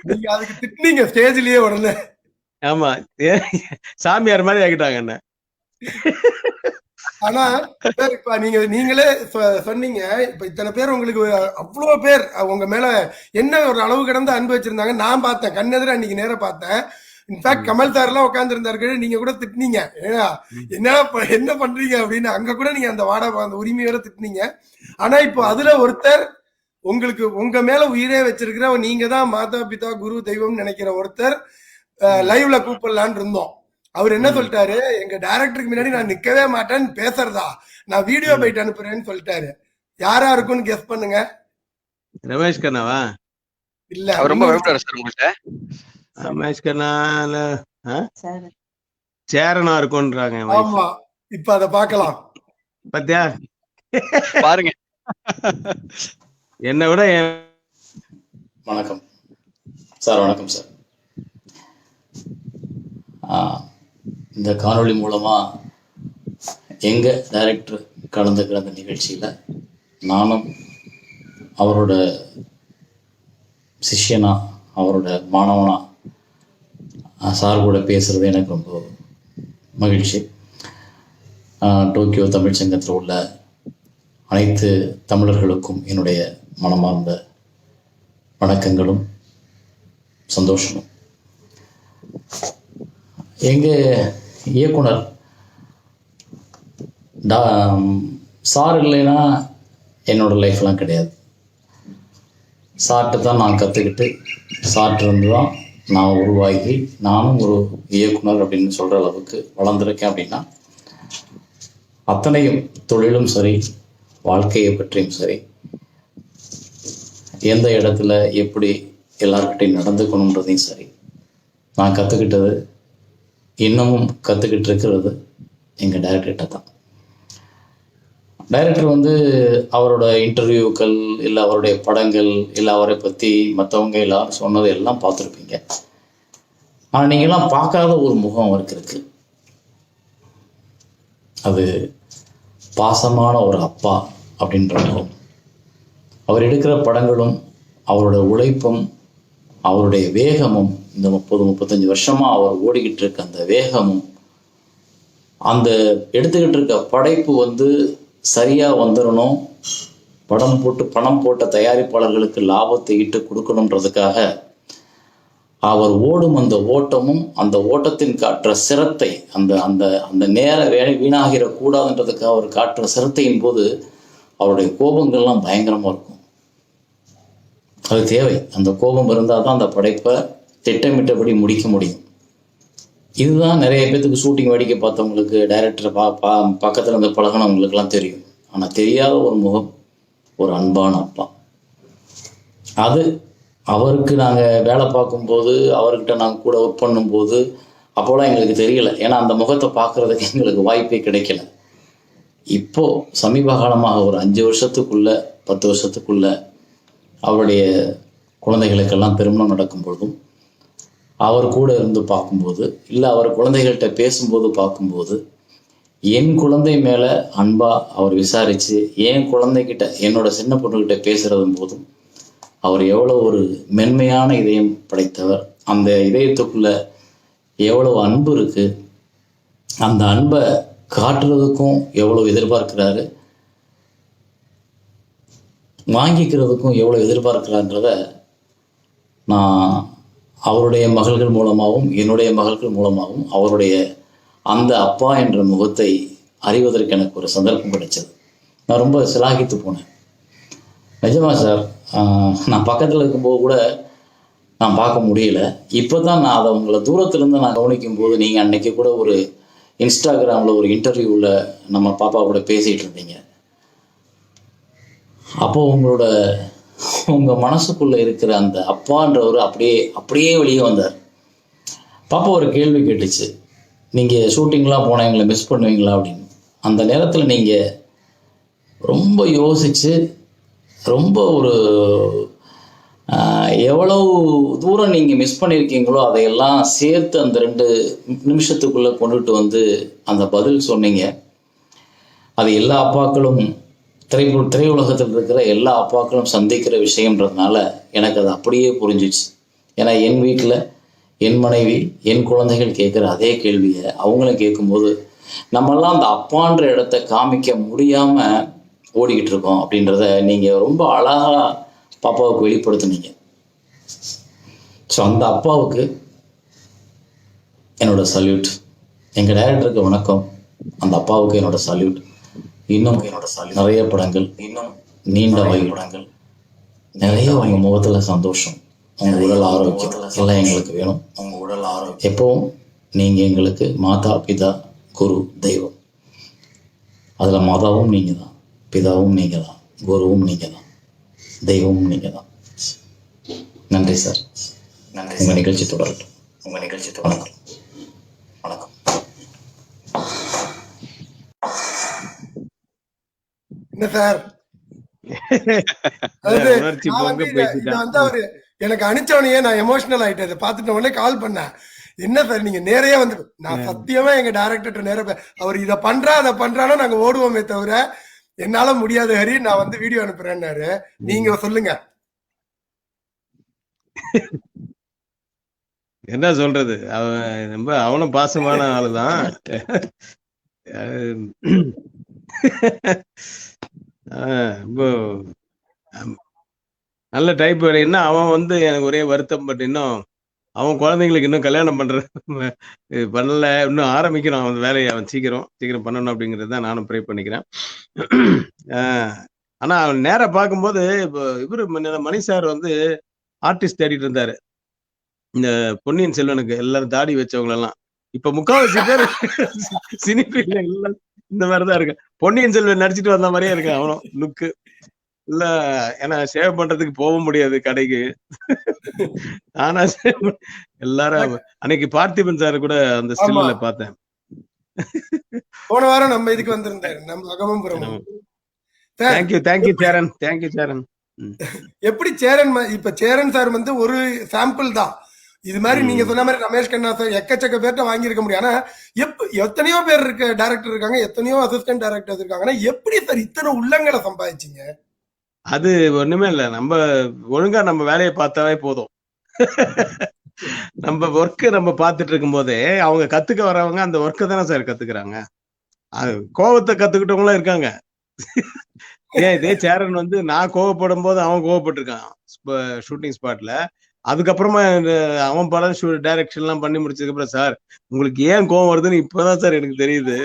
நீங்க அதுக்கு திட்டினீங்க ஸ்டேஜ்லயே உடனே. ஆமா, சாமியார் மாதிரி ஆக்கிட்டாங்க என்ன. ஆனா இப்ப நீங்களே சொன்னீங்க, இப்ப இத்தனை பேர் உங்களுக்கு அவ்வளவு பேர் உங்க மேல என்ன ஒரு அளவு கடந்த அன்பு வச்சிருந்தாங்க. நான் பார்த்தேன், கண்ணெதிர அன்னைக்கு நேரம் பார்த்தேன். இன்ஃபேக்ட் கமல் சார் எல்லாம் உட்கார்ந்து இருந்தாரு, நீங்க கூட திட்டினீங்க, என்ன பண்றீங்க அப்படின்னு. அங்க கூட நீங்க அந்த உரிமையோட திட்டினீங்க. ஆனா இப்போ அதுல ஒருத்தர் உங்களுக்கு உங்க மேல உயிரே வச்சிருக்கிற, நீங்க தான் மாதா பிதா குரு தெய்வம் நினைக்கிற ஒருத்தர் லைவ்ல கூப்பிடலான்னு இருந்தோம். அவர் என்ன சொல்லிட்டாரு, எங்க டைரக்டருக்கு முன்னாடி நான் நிக்கவே மாட்டேன்னு பேசுறதா, நான் வீடியோ போயிட்டு அனுப்புறேன்னு சொல்லிட்டாரு. யாரா இருக்கும்னு கெஸ் பண்ணுங்க. ரமேஷ் கண்ணாவா? இல்ல, அவர் ரொம்ப பயப்படுறாரு சார் உங்கள்கிட்ட. ரமேஷ் கண்ணா சேரனா இருக்கும்ன்றாங்க. ஆமா, இப்ப அத பாக்கலாம். பாத்தியா பாருங்க. என்னை விட வணக்கம் சார். வணக்கம் சார். இந்த காணொளி மூலமா எங்க டைரக்டர் கலந்துக்கிற அந்த நிகழ்ச்சியில நானும் அவரோட சிஷ்யனா, அவரோட மாணவனா சார் கூட பேசுறது எனக்கு ரொம்ப மகிழ்ச்சி. டோக்கியோ தமிழ் சங்கத்தில் உள்ள அனைத்து தமிழர்களுக்கும் என்னுடைய மனமார்ந்த வணக்கங்களும் சந்தோஷமும். எங்க இயக்குனர் சார் இல்லைன்னா என்னோட லைஃப்லாம் கிடையாது. சார்ட்டு தான் நான் கற்றுக்கிட்டு, சார்ட்டு இருந்து தான் நான் உருவாகி நானும் ஒரு இயக்குனர் அப்படின்னு சொல்கிற அளவுக்கு வளர்ந்துருக்கேன். அப்படின்னா அத்தனையும் தொழிலும் சரி, வாழ்க்கையை பற்றியும் சரி, எந்த இடத்துல எப்படி எல்லார்கிட்டையும் நடந்துக்கணுன்றதையும் சரி, நான் கற்றுக்கிட்டது, இன்னமும் கற்றுக்கிட்டு இருக்கிறது எங்கள் டைரக்டர்கிட்ட தான். டைரக்டர் வந்து அவரோட இன்டர்வியூக்கள் இல்லை அவருடைய படங்கள் இல்லை அவரை பற்றி மற்றவங்க எல்லாரும் சொன்னது எல்லாம் பார்த்துருப்பீங்க. ஆனால் நீங்கள்லாம் பார்க்காத ஒரு முகம் அவருக்கு இருக்கு. அது பாசமான ஒரு அப்பா அப்படின்ற முகம். அவர் எடுக்கிற படங்களும் அவரோட உழைப்பும் அவருடைய வேகமும், இந்த 30-35 வருஷமா அவர் ஓடிக்கிட்டு இருக்க அந்த வேகமும், அந்த எடுத்துக்கிட்டு இருக்க படைப்பு வந்து சரியா வந்துடணும், பணம் போட்ட தயாரிப்பாளர்களுக்கு லாபத்தை ஈட்டு கொடுக்கணுன்றதுக்காக அவர் ஓடும் அந்த ஓட்டமும், அந்த ஓட்டத்தின் காட்டுற சிரத்தை, அந்த அந்த அந்த நேர வீணாகிடக்கூடாதுன்றதுக்காக அவர் காட்டுற சிரத்தையின் போது அவருடைய கோபங்கள்லாம் பயங்கரமா இருக்கும். அது தேவை. அந்த கோபம் இருந்தால் தான் அந்த படைப்பை திட்டமிட்டபடி முடிக்க முடியும். இதுதான் நிறைய பேத்துக்கு ஷூட்டிங் வேடிக்கை பார்த்தவங்களுக்கு, டைரக்டரை பக்கத்தில் இருந்து பழகினவங்களுக்கெல்லாம் தெரியும். ஆனால் தெரியாத ஒரு முகம், ஒரு அன்பான அப்பா. அது அவருக்கு நாங்கள் வேலை பார்க்கும்போது, அவர்கிட்ட நாங்கள் கூட ஒர்க் பண்ணும்போது அப்போலாம் எங்களுக்கு தெரியலை. ஏன்னா அந்த முகத்தை பார்க்குறதுக்கு எங்களுக்கு வாய்ப்பே கிடைக்கல. இப்போது சமீப காலமாக ஒரு 5 வருஷத்துக்குள்ள 10 வருஷத்துக்குள்ள அவருடைய குழந்தைகளுக்கெல்லாம் திருமணம் நடக்கும் பொழுதும், அவர் கூட இருந்து பார்க்கும்போது, இல்லை அவர் குழந்தைகள்கிட்ட பேசும்போது பார்க்கும்போது, என் குழந்தை மேலே அன்பா அவர் விசாரித்து, என் குழந்தைகிட்ட, என்னோட சின்ன பொண்ணுகிட்ட பேசுகிறதும் போதும் அவர் எவ்வளோ ஒரு மென்மையான இதயம் படைத்தவர், அந்த இதயத்துக்குள்ள எவ்வளோ அன்பு இருக்கு, அந்த அன்பை காட்டுறதுக்கும் எவ்வளோ எதிர்பார்க்கிறாரு, வாங்கிக்கிறதுக்கும் எவ்வளோ எதிர்பார்க்கிறான்றத நான் அவருடைய மகள்கள் மூலமாகவும் என்னுடைய மகள்கள் மூலமாகவும் அவருடைய அந்த அப்பா என்ற முகத்தை அறிவதற்கு எனக்கு ஒரு சந்தர்ப்பம் கிடைச்சது. நான் ரொம்ப சிலாகித்து போனேன். நிஜமா சார், நான் பக்கத்தில் இருக்கும்போது கூட நான் பார்க்க முடியல. இப்போ தான் நான் அதை உங்களை தூரத்துலேருந்து நான் கவனிக்கும் போது, நீங்கள் அன்னைக்கு கூட ஒரு இன்ஸ்டாகிராமில் ஒரு இன்டர்வியூவில் நம்ம பாப்பா கூட பேசிகிட்டு இருந்தீங்க. அப்போ உங்க மனசுக்குள்ள இருக்கிற அந்த அப்பான்றவர் அப்படியே வெளியே வந்தார். பாப்பா ஒரு கேள்வி கேட்டுச்சு, நீங்க ஷூட்டிங்லாம் போனா எங்களை மிஸ் பண்ணுவீங்களா அப்படின்னு. அந்த நேரத்துல நீங்க ரொம்ப யோசிச்சு ரொம்ப ஒரு எவ்வளவு தூரம் நீங்கள் மிஸ் பண்ணியிருக்கீங்களோ அதையெல்லாம் சேர்த்து அந்த 2 நிமிஷத்துக்குள்ளே கொண்டுட்டு வந்து அந்த பதில் சொன்னீங்க. அது எல்லா அப்பாக்களும் திரையுலகத்தில் இருக்கிற எல்லா அப்பாக்களும் சந்திக்கிற விஷயம்ன்றதுனால எனக்கு அது அப்படியே புரிஞ்சிச்சு. ஏன்னா என் வீட்டில் என் மனைவி என் குழந்தைகள் கேட்குற அதே கேள்வியை அவங்களும் கேட்கும்போது நம்மெல்லாம் அந்த அப்பான்ற இடத்த காமிக்க முடியாமல் ஓடிக்கிட்டு இருக்கோம் அப்படின்றத நீங்கள் ரொம்ப அழகாக பாப்பாவுக்கு வெளிப்படுத்துனீங்க. ஸோ அந்த அப்பாவுக்கு என்னோட சல்யூட். எங்கள் டைரக்டருக்கு வணக்கம், அந்த அப்பாவுக்கு என்னோட சல்யூட். இன்னும் நிறைய படங்கள், இன்னும் நீண்ட வயது படங்கள், நிறைய உங்க முகத்தில் சந்தோஷம், உங்கள் உடல் ஆரோக்கியம் எல்லாம் எங்களுக்கு வேணும். உங்கள் உடல் ஆரோக்கியம் எப்பவும் நீங்கள் எங்களுக்கு மாதா பிதா குரு தெய்வம். அதில் மாதாவும் நீங்கள் தான், பிதாவும் நீங்கள் தான், குருவும் நீங்கள் தான், தெய்வமும் நீங்கள் தான். நன்றி சார். நன்றி. உங்கள் நிகழ்ச்சி தொடரட்டும். வணக்கம். வணக்கம். என்ன சார் அவரு எனக்கு அனுப்பிச்சவனையே நான் எமோஷனல் ஆயிட்டேன். அதை பார்த்துட்ட உடனே கால் பண்ணேன், என்ன சார் நீங்க நேரையே வந்து, நான் சத்தியமா எங்க டைரக்டர் நேர அவர் இதை பண்றா அதை பண்றானோ நாங்க ஓடுவோமே தவிர என்னால முடியாது ஹரி, நான் வந்து வீடியோ அனுப்புறேன்னாரு. நீங்க சொல்லுங்க. என்ன சொல்றது, அவனும் பாசமான ஆளுதான். ரொம்ப நல்ல டைப். என்ன அவன் வந்து எனக்கு ஒரே வருத்தம், பட் இன்னும் அவன் குழந்தைங்களுக்கு இன்னும் கல்யாணம் பண்ணல, இன்னும் ஆரம்பிக்கிறான் அவன் வேலையை. அவன் சீக்கிரம் பண்ணணும் அப்படிங்கிறது தான் நானும் ப்ரே பண்ணிக்கிறேன். ஆனா அவன் நேர பார்க்கும்போது இப்போ இவரு மணி சார் வந்து ஆர்டிஸ்ட் தேடிட்டு இருந்தாரு. இந்த பொன்னியின் செல்வனுக்கு எல்லாரும் தாடி வச்சவங்க எல்லாம் இப்ப முக்காவாசி பேர் சினிஃபீல்ட்ல எல்லாம் இந்த மாதிரிதான் இருக்கு. பொன்னியின் செல்வன் நடிச்சிட்டு வந்த மாதிரியே இருக்கு அவனும் லுக்கு. இல்ல ஏன்னா சேவ் பண்றதுக்கு போக முடியாது கடைக்கு. ஆனா எல்லாரும் அன்னைக்கு பார்த்திபன் சார் கூட அந்த ஸ்டில்ல பார்த்தேன். போன வாரம் நம்ம இதுக்கு வந்திருந்தாரு, நம்ம அகமபுரம். தேங்க்யூ சேரன். எப்படி சேரன், இப்ப சேரன் சார் வந்து ஒரு சாம்பிள் தான். இது மாதிரி நீங்க சொன்ன மாதிரி ரமேஷ் கண்ணா சார் எக்கச்சக்க பேர்ட்ட வாங்கியிருக்க முடியும். ஆனா எத்தனையோ பேர் டைரக்டர் இருக்காங்க, எத்தனையோ அசிஸ்டன்ட் டைரக்டர்ஸ் இருக்காங்க. ஆனா எப்படி சார் இத்தனை உள்ளங்களை சம்பாதிச்சீங்க? அது ஒண்ணுமே இல்ல, நம்ம ஒழுங்கா நம்ம வேலையை பார்த்தாவே போதும். நம்ம ஒர்க்கு நம்ம பார்த்துட்டு இருக்கும் போதே அவங்க கத்துக்க வரவங்க அந்த ஒர்க்கை தானே சார் கத்துக்கிறாங்க. கோவத்தை கத்துக்கிட்டவங்களும் இருக்காங்க. இதே சேரன் வந்து நான் கோவப்படும் போது அவன் கோவப்பட்டிருக்கான் ஷூட்டிங் ஸ்பாட்ல. அதுக்கப்புறமா அவன் படம் டைரக்ஷன் எல்லாம் பண்ணி முடிச்சதுக்கு அப்புறம், சார் உங்களுக்கு ஏன் கோவம் வருதுன்னு இப்பதான் சார் எனக்கு தெரியுது,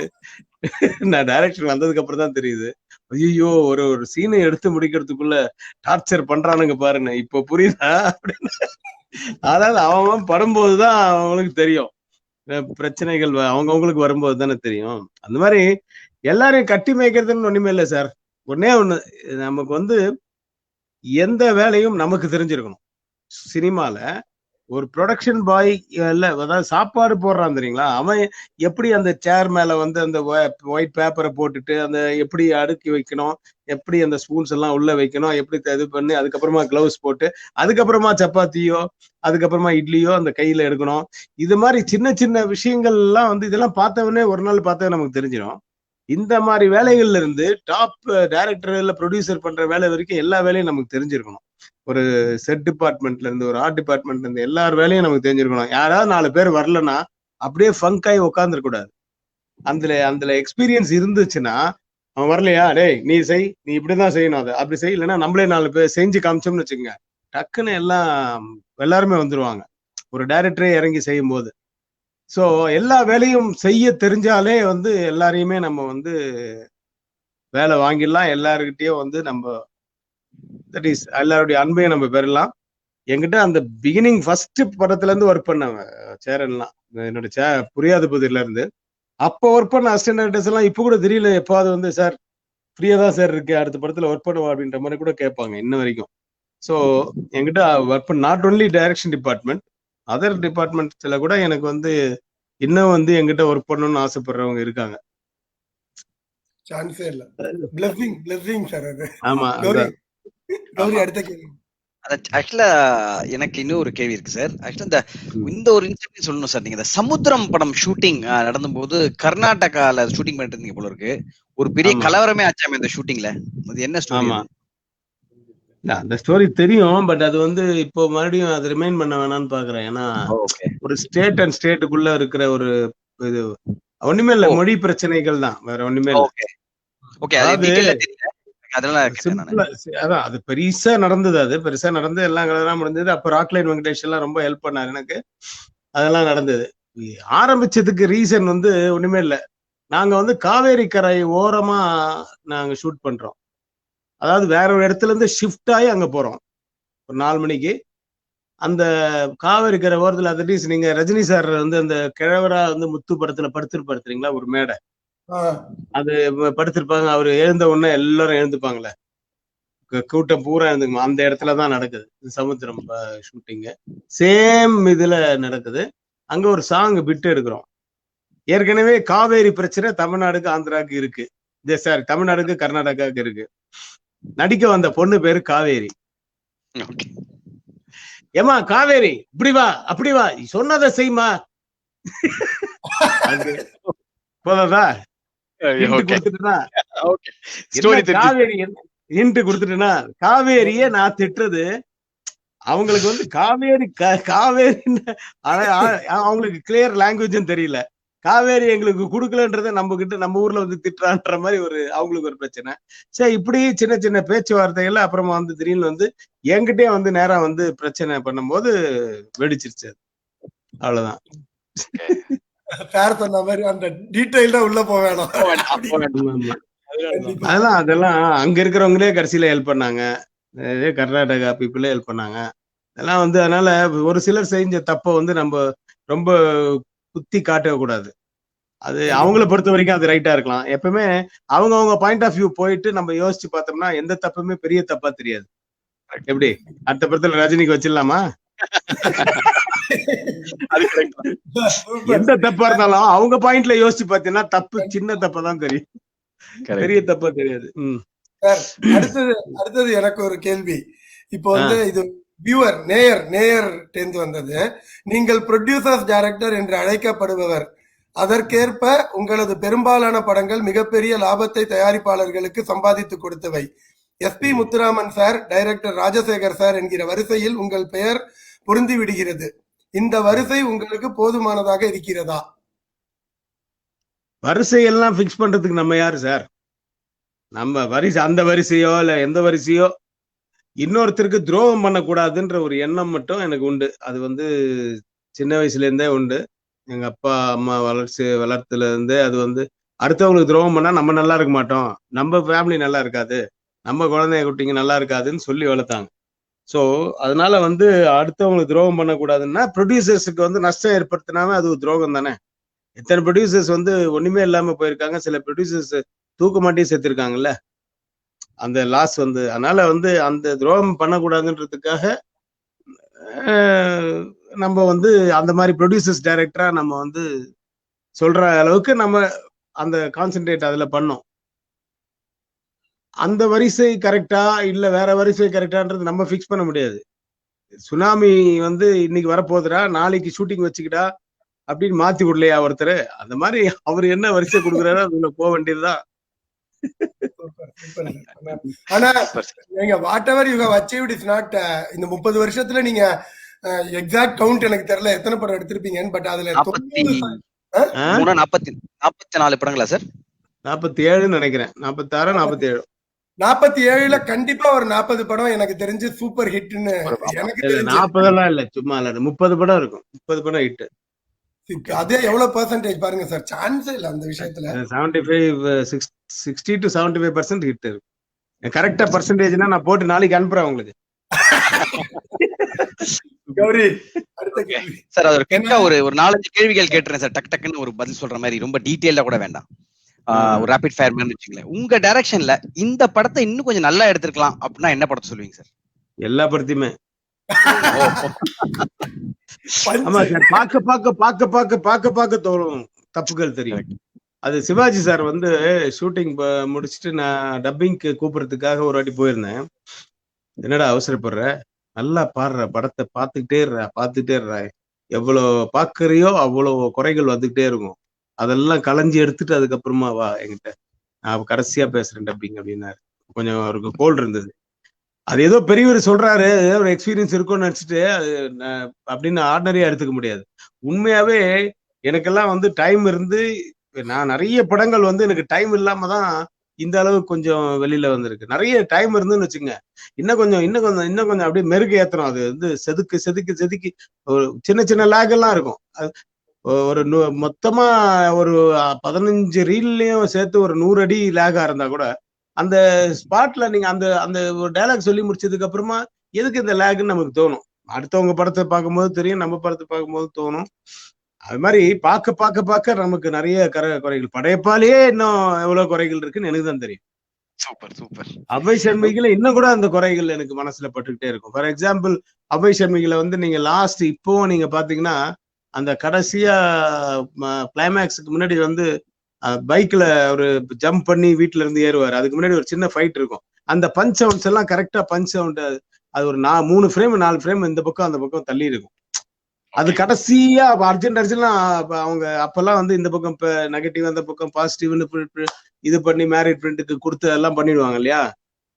நான் டைரக்ஷன் வந்ததுக்கு அப்புறம் தான் தெரியுது. ஐயோ ஒரு சீனை எடுத்து முடிக்கிறதுக்குள்ள டார்ச்சர் பண்றானுங்க பாருங்க, இப்ப புரியுதா அப்படின்னு. அதாவது அவன் படும்போதுதான் அவங்களுக்கு தெரியும் பிரச்சனைகள், அவங்களுக்கு வரும்போது தானே தெரியும். அந்த மாதிரி எல்லாரையும் கட்டி மேய்க்கிறதுன்னு ஒண்ணுமே இல்லை சார். ஒன்னே ஒண்ணு, நமக்கு வந்து எந்த வேலையும் நமக்கு தெரிஞ்சிருக்கணும். சினிமால ஒரு ப்ரொடக்ஷன் பாய் இல்ல, அதாவது சாப்பாடு போடுறான் தெரியுங்களா, அவன் எப்படி அந்த சேர் மேல வந்து அந்த ஒயிட் பேப்பரை போட்டுட்டு அந்த எப்படி அடுக்கி வைக்கணும், எப்படி அந்த ஸ்பூன்ஸ் எல்லாம் உள்ள வைக்கணும், எப்படி இது பண்ணி அதுக்கப்புறமா கிளவுஸ் போட்டு அதுக்கப்புறமா சப்பாத்தியோ அதுக்கப்புறமா இட்லியோ அந்த கையில எடுக்கணும். இது மாதிரி சின்ன சின்ன விஷயங்கள் எல்லாம் வந்து இதெல்லாம் பார்த்தவனே ஒரு நாள் பார்த்தா நமக்கு தெரிஞ்சிடும். இந்த மாதிரி வேலைகள்ல இருந்து டாப் டைரக்டர் இல்ல ப்ரொடியூசர் பண்ற வேலை வரைக்கும் எல்லா வேலையும் நமக்கு தெரிஞ்சிருக்கணும். ஒரு செட் டிபார்ட்மெண்ட்ல இருந்து ஒரு ஆர்ட் டிபார்ட்மெண்ட்ல இருந்து எல்லார் வேலையும் நமக்கு தெரிஞ்சிருக்கணும். யாராவது 4 பேர் வரலன்னா அப்படியே ஃபங்காய் உட்காந்துருக்க கூடாது. அந்த எக்ஸ்பீரியன்ஸ் இருந்துச்சுன்னா, அவன் வரலையா, டேய் நீ செய், நீ இப்படிதான் செய்யணும், அதை அப்படி செய், இல்லைன்னா நம்மளே 4 பேர் செஞ்சு காமிச்சோம்னு வச்சுக்கோங்க, டக்குன்னு எல்லாருமே வந்துருவாங்க ஒரு டைரக்டரே இறங்கி செய்யும் போது. ஸோ எல்லா வேலையும் செய்ய தெரிஞ்சாலே வந்து எல்லாரையுமே நம்ம வந்து வேலை வாங்கிடலாம். எல்லாருக்கிட்டையும் வந்து நம்ம தட் இஸ் எல்லாருடைய அன்பையும் நம்ம பெறலாம். என்கிட்ட அந்த பிகினிங் ஃபர்ஸ்ட் படத்துல இருந்து ஒர்க் பண்ணாங்க சேரன்லாம், என்னோட புரியாத புதிர்ல இருந்து அப்போ ஒர்க் பண்ண அசிஸ்டன்ட் டைரக்டர்ஸ் எல்லாம் இப்ப கூட தெரியல. எப்பாவது வந்து சார் ஃப்ரீயா தான் சார் இருக்கு, அடுத்த படத்துல ஒர்க் பண்ணுவா அப்படின்ற மாதிரி கூட கேட்பாங்க இன்ன வரைக்கும். ஸோ என்கிட்ட ஒர்க் பண்ண not only direction department, other டிபார்ட்மெண்ட்ஸ்ல கூட எனக்கு வந்து இன்னும் வந்து என்கிட்ட ஒர்க் பண்ணணும்னு ஆசைப்படுறவங்க இருக்காங்க. சான்ஸே இல்ல. பிளெஸிங் சார் அது. ஆமா, கௌரி அடுத்த கேள்வி. ஆக்சுவலா எனக்கு இன்னும் ஒரு கேள்வி இருக்கு சார். ஆக்சுவலா இந்த ஒரு இன்சிடென்ட் சொல்லணும் சார். நீங்க இந்த சமுத்திரம் படம் ஷூட்டிங் நடந்தபோது கர்நாடகால ஷூட்டிங் பண்ணிட்டு இருந்தீங்க போல இருக்கு. ஒரு பெரிய கலவரமே ஆச்சாமே இந்த ஷூட்டிங்ல. அது என்ன ஸ்டோரி? அந்த ஸ்டோரி தெரியும், பட் அது வந்து இப்போ மறுபடியும் அது ரிமைண்ட் பண்ண வேணாம்னு பாக்குறேன். ஏன்னா ஒரு ஸ்டேட் அண்ட் ஸ்டேட்டுக்குள்ள இருக்கிற ஒரு இது ஒண்ணுமே இல்ல, மொழி பிரச்சனைகள் தான், வேற ஒண்ணுமே இல்ல. அதான் அது பெருசா நடந்தது, அது பெருசா நடந்து எல்லாம் கலவரம் நடந்தது. அப்ப ராக்லைன் வெங்கடேஷ் எல்லாம் ரொம்ப ஹெல்ப் பண்ணாரு எனக்கு, அதெல்லாம் நடந்தது. ஆரம்பிச்சதுக்கு ரீசன் வந்து ஒண்ணுமே இல்ல, நாங்க வந்து காவேரி கரை ஓரமா நாங்க ஷூட் பண்றோம். அதாவது வேற ஒரு இடத்துல இருந்து ஷிஃப்ட் ஆகி அங்க போறோம் ஒரு 4 மணிக்கு. அந்த காவேரி கரை ஓரத்துல அட்லீஸ்ட் நீங்க ரஜினி சார் வந்து அந்த கிழவரா வந்து முத்து படத்துல படுத்திருப்பாருங்களா ஒரு மேடை, அது படுத்திருப்பாங்க. அவரு எழுந்த உடனே எல்லாரும் எழுந்துப்பாங்களே, கூட்டம் பூரா எழுந்துக்குமா, அந்த இடத்துலதான் நடக்குது சமுத்திரம் ஷூட்டிங்கு. சேம் இதுல நடக்குது. அங்க ஒரு சாங் பிட்டு எடுக்கிறோம். ஏற்கனவே காவேரி பிரச்சனை தமிழ்நாடுக்கு ஆந்திராவுக்கு இருக்கு, சாரி தமிழ்நாடுக்கு கர்நாடகாவுக்கு இருக்கு. நடிக்க வந்த பொண்ணு பேரு காவேரி. ஏமா காவேரி இப்படி வா அப்படி வா, சொன்னதை செய்யுமா, போதா காவேரி இன்ட்டு கொடுத்துட்டேன்னா, காவேரிய நான் திட்டுறது அவங்களுக்கு வந்து காவேரி அவங்களுக்கு கிளியர் லாங்குவேஜும் தெரியல. காவேரி எங்களுக்கு கொடுக்கலன்றத நம்ம ஊர்ல வந்து திட்டுறான்ற மாதிரி ஒரு அவங்களுக்கு ஒரு பிரச்சனை. சரி, இப்படி சின்ன சின்ன பேச்சுவார்த்தைகள் அப்புறமா வந்து திடீர்னு வந்து என்கிட்டயே வந்து நேரம் வந்து பிரச்சனை பண்ணும்போது வெடிச்சிருச்சு. அவ்வளவுதான். சொன்ன மாதிரி அந்த டீடைல் உள்ள போவேணும். அதெல்லாம் அங்க இருக்கிறவங்களே கடைசியில ஹெல்ப் பண்ணாங்க, கர்நாடகா பீப்புளே ஹெல்ப் பண்ணாங்க. அதெல்லாம் வந்து அதனால ஒரு சிலர் செஞ்ச தப்ப வந்து நம்ம ரொம்ப குத்தி காட்டவே கூடாது. அது அவங்கள பொறுத்த வரைக்கும் அது ரைட்டா இருக்கலாம். எப்பவுமே அவங்க பாயிண்ட் ஆஃப் வியூ போயிட்டு நம்ம யோசிச்சு பார்த்தோம்னா எந்த தப்புமே பெரிய தப்பா தெரியாது. எப்படி அடுத்த படத்துல ரஜினிக்கு வச்சிடலாமா? எந்த தப்பா இருந்தாலும் அவங்க பாயிண்ட்ல யோசிச்சு பார்த்தீங்கன்னா தப்பு சின்ன தப்பதான் தெரியும், பெரிய தப்பா தெரியாது. அடுத்தது எனக்கு ஒரு கேள்வி. இப்போ வந்து இது வியூவர் நேயர் டேந்து வந்தது. நீங்கள் ப்ரொடியூசர்ஸ் டைரக்டர் என்று அழைக்கப்படுபவர். அதற்கேற்ப உங்களது பெரும்பாலான படங்கள் மிகப்பெரிய லாபத்தை தயாரிப்பாளர்களுக்கு சம்பாதித்து கொடுத்தவை. SP Muthuraman sir, director Rajasekar sir என்கிற வரிசையில் உங்கள் பெயர் பொருந்தி விடுகிறது. இந்த வரிசை உங்களுக்கு போதுமானதாக இருக்கிறதா? வரிசையெல்லாம் பிக்ஸ் பண்றதுக்கு நம்ம யாரு சார்? நம்ம வரிசை அந்த வரிசையோ இல்ல எந்த வரிசையோ இன்னொருத்தருக்கு துரோகம் பண்ணக்கூடாதுன்ற ஒரு எண்ணம் மட்டும் எனக்கு உண்டு. அது வந்து சின்ன வயசுல இருந்தே உண்டு. எங்க அப்பா அம்மா வளர்த்துல இருந்தே அது வந்து அடுத்தவங்களுக்கு துரோகம் பண்ணா நம்ம நல்லா இருக்க மாட்டோம், நம்ம ஃபேமிலி நல்லா இருக்காது, நம்ம குழந்தைய குட்டிங்க நல்லா இருக்காதுன்னு சொல்லி வளர்த்தாங்க. ஸோ அதனால வந்து அடுத்தவங்களுக்கு துரோகம் பண்ணக்கூடாதுன்னா ப்ரொடியூசர்ஸுக்கு வந்து நஷ்டம் ஏற்படுத்தினாவே அது ஒரு துரோகம் தானே. எத்தனை ப்ரொடியூசர்ஸ் வந்து ஒண்ணுமே இல்லாம போயிருக்காங்க, சில ப்ரொடியூசர்ஸ் தூக்க மாட்டியே செத்துருக்காங்கல்ல, அந்த லாஸ் வந்து. அதனால வந்து அந்த துரோகம் பண்ணக்கூடாதுன்றதுக்காக நம்ம வந்து அந்த மாதிரி ப்ரொடியூசர்ஸ் டைரக்டரா நம்ம வந்து சொல்ற அளவுக்கு நம்ம அந்த கான்சென்ட்ரேட் அதுல பண்ணோம். அந்த வரிசை கரெக்டா இல்ல வேற வரிசை கரெக்டான்றது நம்ம பிக்ஸ் பண்ண முடியாது. சுனாமி வந்து இன்னைக்கு வரப்போகுதுடா, நாளைக்கு ஷூட்டிங் வச்சுக்கிட்டா அப்படின்னு மாத்தி விடலையா ஒருத்தர்? அந்த மாதிரி அவர் என்ன வரிசை கொடுக்குறாரோ அதுல போக வேண்டியதுதான். ஆனா நீங்க whatever you have achieved is not, இந்த 30 வருஷத்துல நீங்க எக்ஸாக்ட் கவுண்ட் எனக்கு தெரியல எத்தனை படம் எடுத்திருப்பீங்கன்னு, பட் அதுல 44 படங்களா சார்? 47 நினைக்கிறேன், 46 47. 47ல கண்டிப்பா ஒரு 40 படம் எனக்கு தெரிஞ்சு சூப்பர் ஹிட்னு எனக்கு தெரிஞ்சு. 40 எல்லாம் இல்ல, சும்மா இல்ல, 30 படம் இருக்கும், 30 படம் ஹிட். அதே எவ்வளவு பெர்சன்டேஜ் பாருங்க சார், சான்ஸே இல்ல அந்த விஷயத்துல. 60 to 75% ஹிட் இருக்கு. கரெக்டா பர்சன்டேஜ்னா நான் போட்டு நாளைக்கு அனுப்புறேன் உங்களுக்கு. கௌரி அடுத்த கேள்வி சார். அது ஒரு 4-5 கேள்விகள் கேட்டுறேன் சார், டக் டக்குன்னு ஒரு பதில் சொல்ற மாதிரி, ரொம்ப டீடைலா கூட வேண்டாம். ஒரு ரேபிட் ஃபயர் மாதிரி வச்சுங்களேன். உங்க டைரக்ஷன்ல இந்த படத்தை இன்னும் கொஞ்சம் நல்லா எடுத்திருக்கலாம் அப்படின்னா என்ன படத்தை சொல்லுவீங்க சார்? எல்லா படத்தையுமே. ஆமா சார், பாக்க பாக்க பாக்க பாக்க பாக்க பாக்க தோணும் தப்புகள் தெரியும். அது சிவாஜி சார் வந்து ஷூட்டிங் முடிச்சுட்டு நான் டப்பிங்க்கு கூப்பிடுறதுக்காக ஒரு வாட்டி போயிருந்தேன். என்னடா அவசரப்படுற, நல்லா பாடுற, படத்தை பார்த்துக்கிட்டே இருற, எவ்வளவு பாக்குறியோ அவ்வளவு குறைகள் வந்துகிட்டே இருக்கும், அதெல்லாம் களைஞ்சி எடுத்துட்டு அதுக்கப்புறமா வா என்கிட்ட, நான் கடைசியா பேசுறேன் டப்பிங் அப்படின்னாரு. கொஞ்சம் அவருக்கு கோல் இருந்தது. அது ஏதோ பெரியவர் சொல்றாரு, ஏதோ ஒரு எக்ஸ்பீரியன்ஸ் இருக்கும்னு நினைச்சிட்டு அது அப்படின்னு ஆர்டினரியா எடுத்துக்க முடியாது. உண்மையாவே எனக்கெல்லாம் வந்து டைம் இருந்து, நான் நிறைய படங்கள் வந்து எனக்கு டைம் இல்லாம தான் இந்த அளவுக்கு கொஞ்சம் வெளியில வந்திருக்கு. நிறைய டைம் இருந்துன்னு வச்சுங்க, இன்னும் கொஞ்சம் அப்படியே மெருகு ஏத்துறோம். அது வந்து செதுக்கி ஒரு சின்ன சின்ன லேக் எல்லாம் இருக்கும். ஒரு மொத்தமா ஒரு 15 ரீல்லையும் சேர்த்து ஒரு 100 அடி லேகா இருந்தா கூட அந்த ஸ்பாட்ல நீங்க அந்த அந்த ஒரு டைலாக் சொல்லி முடிச்சதுக்கு அப்புறமா எதுக்கு இந்த லேக்னு நமக்கு தோணும். அடுத்தவங்க படத்தை பார்க்கும்போது தெரியும், நம்ம படத்தை பார்க்கும்போது தோணும். அது மாதிரி பார்க்க நமக்கு நிறைய குறைகள். படையப்பாலேயே இன்னும் எவ்வளவு குறைகள் இருக்குன்னு எனக்கு தான் தெரியும். சூப்பர். அபய் சண்முகில இன்னும் கூட அந்த குறைகள் எனக்கு மனசுல பட்டுக்கிட்டே இருக்கும். ஃபார் எக்ஸாம்பிள், அபய் சண்முகில வந்து நீங்க லாஸ்ட் இப்போ நீங்க பாத்தீங்கன்னா அந்த கடைசியா கிளைமேக்ஸுக்கு முன்னாடி வந்து பைக்ல ஒரு ஜம்ப் பண்ணி வீட்டுல இருந்து ஏறுவாரு. அதுக்கு முன்னாடி ஒரு சின்ன ஃபைட் இருக்கும். அந்த பஞ்ச் சவுண்ட்ஸ் எல்லாம் கரெக்டா பஞ்ச் சவுண்ட், அது ஒரு 3 ஃப்ரேம் 4 ஃப்ரேம் இந்த பக்கம் அந்த பக்கம் தள்ளி இருக்கும். அது கடைசியா அர்ஜென்ட் அவங்க அப்பெல்லாம் வந்து இந்த பக்கம் நெகட்டிவ் அந்த பக்கம் பாசிட்டிவ்னு இது பண்ணி மேரிட் பிரிண்ட்டுக்கு கொடுத்து எல்லாம் பண்ணிடுவாங்க இல்லையா.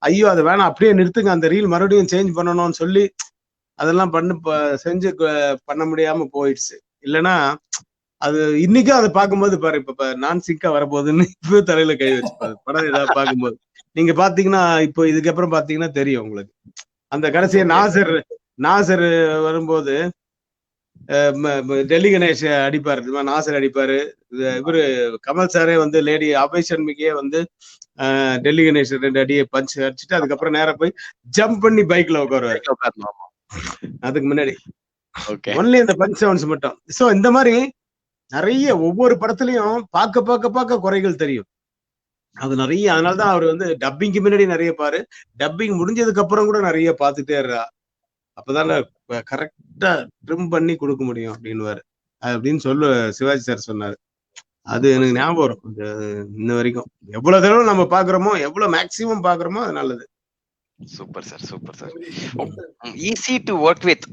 ஐயோ அதை வேணாம், அப்படியே நிறுத்துங்க, அந்த ரீல் மறுபடியும் சேஞ்ச் பண்ணணும்னு சொல்லி அதெல்லாம் செஞ்சு பண்ண முடியாம போயிடுச்சு. இல்லைன்னா அது இன்னைக்கும் அதை பார்க்கும்போது பாரு, இப்ப நான் சிங்கா வரப்போகுதுன்னு இப்போ தலையில கை வச்சுப்பாரு படம் ஏதாவது பார்க்கும்போது. நீங்க பாத்தீங்கன்னா இப்போ இதுக்கப்புறம் பாத்தீங்கன்னா தெரியும் உங்களுக்கு. அந்த கடைசியா நாசர் வரும்போது டெல்லி கணேஷ் அடிப்பாரு, நாசர் அடிப்பாரு. இவரு கமல் சாரே வந்து லேடி அபய் சண்முகியே வந்து டெல்லி கணேஷ் 2 அடியை பஞ்ச் அடிச்சுட்டு அதுக்கப்புறம் நேரம் போய் ஜம்ப் பண்ணி பைக்ல உட்காருவாரு. அதுக்கு முன்னாடி ஒன்லி இந்த பஞ்ச் சவுண்ட்ஸ் மட்டும். சோ இந்த மாதிரி நிறைய ஒவ்வொரு படத்துலயும் பார்க்க குறைகள் தெரியும். அது நிறைய. அதனாலதான் அவர் வந்து டப்பிங்க்கு முன்னாடி நிறைய பாரு, டப்பிங் முடிஞ்சதுக்கு அப்புறம் கூட நிறைய பார்த்துட்டே இருக்கா, அப்பதான் கரெக்டா ட்ரிம் பண்ணி கொடுக்க முடியும் அப்படின்னுவாரு. அப்படின்னு சிவாஜி சார் சொன்னாரு. அது எனக்கு ஞாபகம் வரும் இன்ன வரைக்கும். எவ்வளவு தடவை நம்ம பாக்குறோமோ, எவ்வளவு மேக்சிமம் பாக்குறோமோ அது நல்லது. Super sir. Easy to work with